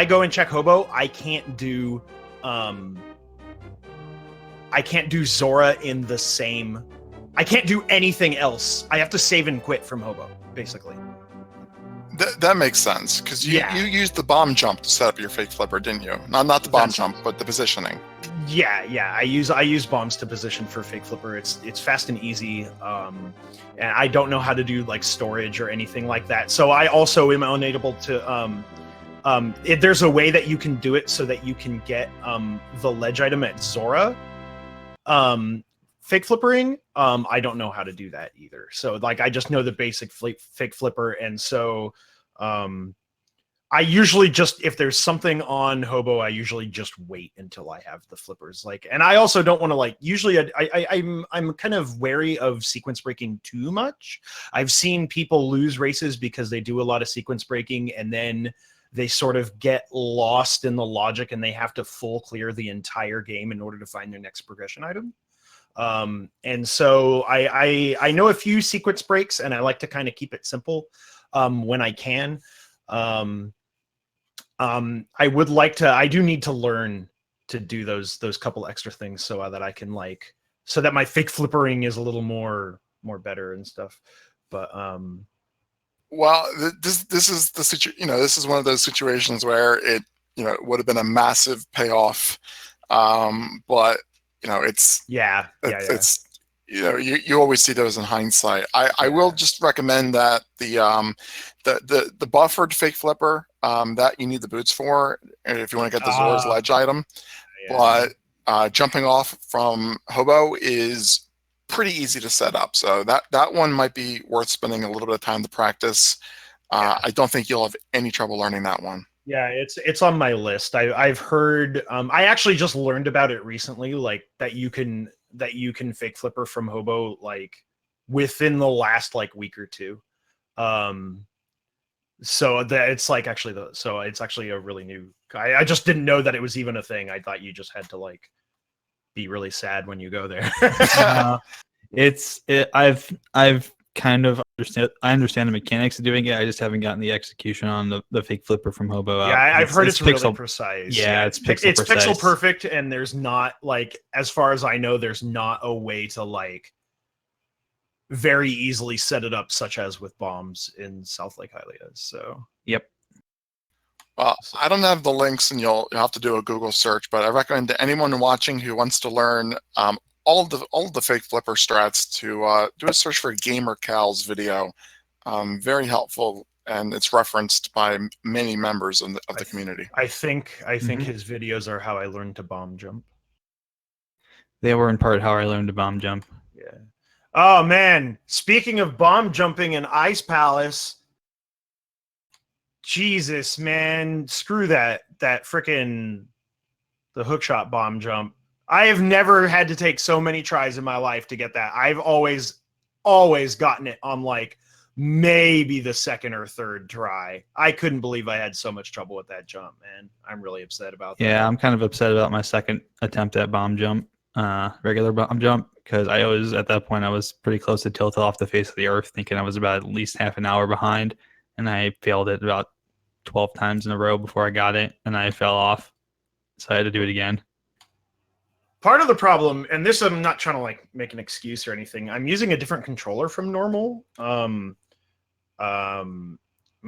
go and check Hobo, I can't do Zora in the same. I can't do anything else. I have to save and quit from Hobo, basically. That makes sense, because you used the bomb jump to set up your fake flipper, didn't you? Not the bomb jump, but the positioning. Yeah. I use bombs to position for fake flipper. It's fast and easy, and I don't know how to do like storage or anything like that. So I also am unable to. There's a way that you can do it so that you can get the ledge item at Zora. Fake flippering, I don't know how to do that either. So like I just know the basic fake flipper, and so I usually just, if there's something on Hobo, I usually just wait until I have the flippers. Like, and I also don't want to like. Usually, I'm kind of wary of sequence breaking too much. I've seen people lose races because they do a lot of sequence breaking, and then they sort of get lost in the logic, and they have to full clear the entire game in order to find their next progression item. And so I know a few sequence breaks, and I like to kind of keep it simple when I can. I do need to learn to do those couple extra things so that I can so that my fake flippering is a little more better and stuff. But well, this is this is one of those situations where it would have been a massive payoff, but it's you always see those in hindsight. I will just recommend that the buffered fake flipper that you need the boots for if you want to get the Zora's ledge item. But jumping off from Hobo is pretty easy to set up, so that one might be worth spending a little bit of time to practice. I don't think you'll have any trouble learning that one. Yeah, it's on my list. I've heard. I actually just learned about it recently, like that you can fake flipper from Hobo like within the last like week or two. So that it's like it's actually a really new. I just didn't know that it was even a thing. I thought you just had to like be really sad when you go there. I've kind of understand the mechanics of doing it. I just haven't gotten the execution on the fake flipper from Hobo. Yeah, I've heard it's really precise. Yeah, it's pixel perfect, and there's not like, as far as I know, there's not a way to like very easily set it up, such as with bombs in South Lake Hylia. So yep. Well, I don't have the links, and you'll have to do a Google search, but I recommend to anyone watching who wants to learn all of the fake flipper strats to do a search for Gamer Cal's video. Very helpful, and it's referenced by many members of the community. I think his videos are how I learned to bomb jump. They were in part how I learned to bomb jump. Yeah. Oh man, speaking of bomb jumping in Ice Palace, Jesus, man, screw that frickin' the hookshot bomb jump. I have never had to take so many tries in my life to get that. I've always gotten it on like maybe the second or third try. I couldn't believe I had so much trouble with that jump, man. I'm really upset about that. Yeah, I'm kind of upset about my second attempt at bomb jump, regular bomb jump, because at that point I was pretty close to tilt off the face of the earth, thinking I was about at least half an hour behind, and I failed it about 12 times in a row before I got it, and I fell off, so I had to do it again. Part of the problem, and this I'm not trying to like make an excuse or anything, I'm using a different controller from normal.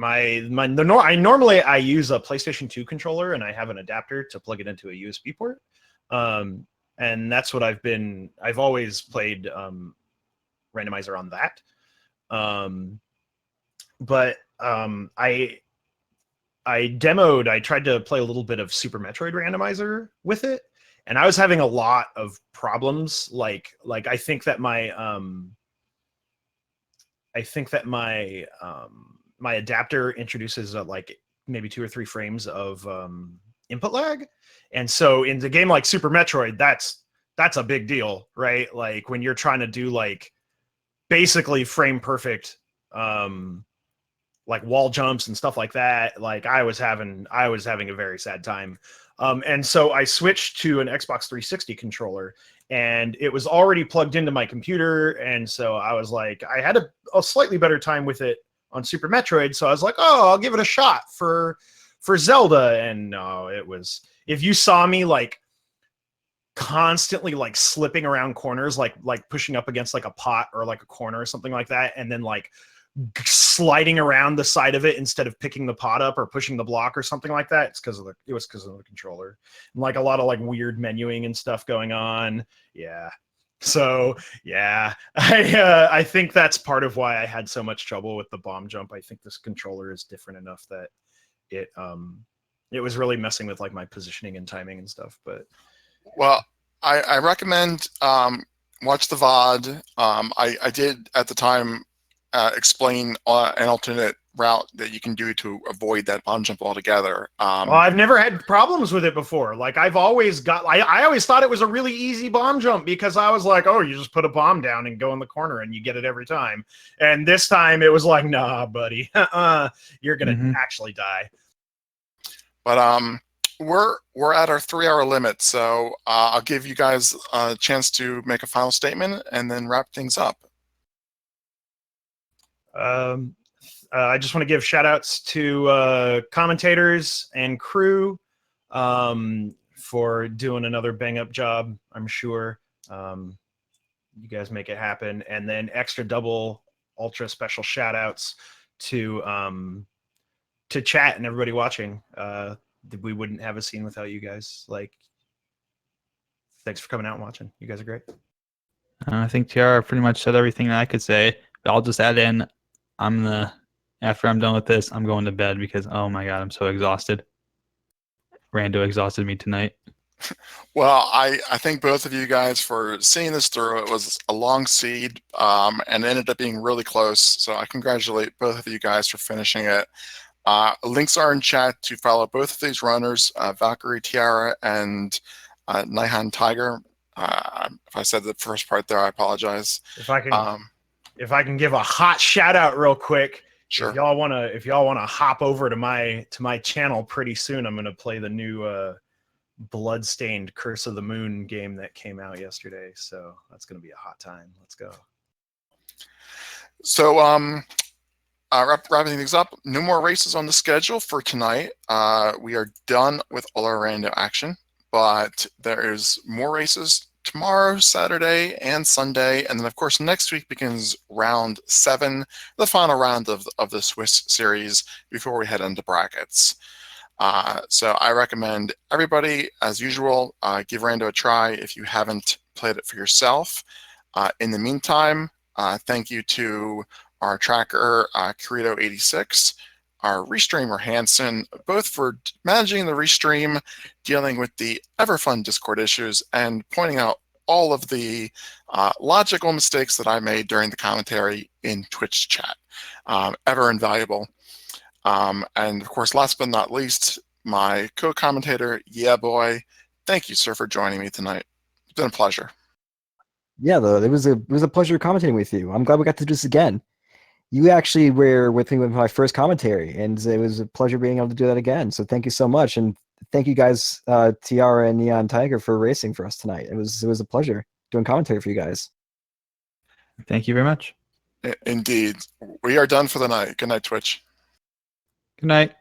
I normally use a PlayStation 2 controller, and I have an adapter to plug it into a USB port. And that's what I've always played Randomizer on that. But I tried to play a little bit of Super Metroid Randomizer with it, and I was having a lot of problems. Like I think that my adapter introduces like maybe 2 or 3 frames of input lag, and so in the game like Super Metroid, that's a big deal, right? Like when you're trying to do like basically frame perfect like wall jumps and stuff like that, like I was having a very sad time. And so I switched to an Xbox 360 controller, and it was already plugged into my computer, and so I was like, I had a slightly better time with it on Super Metroid, so I was like, oh, I'll give it a shot for Zelda. And no, it was, if you saw me like constantly like slipping around corners, like pushing up against like a pot or like a corner or something like that, and then like sliding around the side of it instead of picking the pot up or pushing the block or something like that, it was because of the controller, and like a lot of like weird menuing and stuff going on. Yeah. So yeah, I think that's part of why I had so much trouble with the bomb jump. I think this controller is different enough that it was really messing with like my positioning and timing and stuff. But well, I recommend watch the VOD. I did at the time explain an alternate route that you can do to avoid that bomb jump altogether. Well, I've never had problems with it before. Like I've always got, I always thought it was a really easy bomb jump because I was like, oh, you just put a bomb down and go in the corner and you get it every time. And this time it was like, nah, buddy, you're gonna actually die. But we're at our 3-hour limit, so I'll give you guys a chance to make a final statement and then wrap things up. I just want to give shout outs to commentators and crew for doing another bang up job. I'm sure you guys make it happen. And then extra double ultra special shout outs to chat and everybody watching. We wouldn't have a scene without you guys. Like, thanks for coming out and watching. You guys are great. I think Tiara pretty much said everything that I could say. I'll just add in, after I'm done with this, I'm going to bed because, oh my God, I'm so exhausted. Rando exhausted me tonight. Well, I thank both of you guys for seeing this through. It was a long seed, and it ended up being really close. So I congratulate both of you guys for finishing it. Links are in chat to follow both of these runners, ValkyrieTiara and NihonTiger. If I said the first part there, I apologize. If I can give a hot shout out real quick, sure. If y'all wanna hop over to my channel pretty soon, I'm gonna play the new Bloodstained Curse of the Moon game that came out yesterday. So that's gonna be a hot time. Let's go. So wrapping things up, no more races on the schedule for tonight. We are done with all our rando action, but there is more races tomorrow, Saturday, and Sunday, and then of course next week begins round 7, the final round of the Swiss series before we head into brackets. So I recommend everybody, as usual, give Rando a try if you haven't played it for yourself. In the meantime, thank you to our tracker, Kirito86, our restreamer, Hanson, both for managing the restream, dealing with the ever-fun Discord issues, and pointing out all of the logical mistakes that I made during the commentary in Twitch chat. Ever invaluable. And of course, last but not least, my co-commentator, Yeah Boy. Thank you, sir, for joining me tonight. It's been a pleasure. Yeah, though it was a pleasure commentating with you. I'm glad we got to do this again. You actually were with me with my first commentary, and it was a pleasure being able to do that again. So thank you so much, and thank you guys, Tiara and NihonTiger, for racing for us tonight. It was a pleasure doing commentary for you guys. Thank you very much. Indeed. We are done for the night. Good night, Twitch. Good night.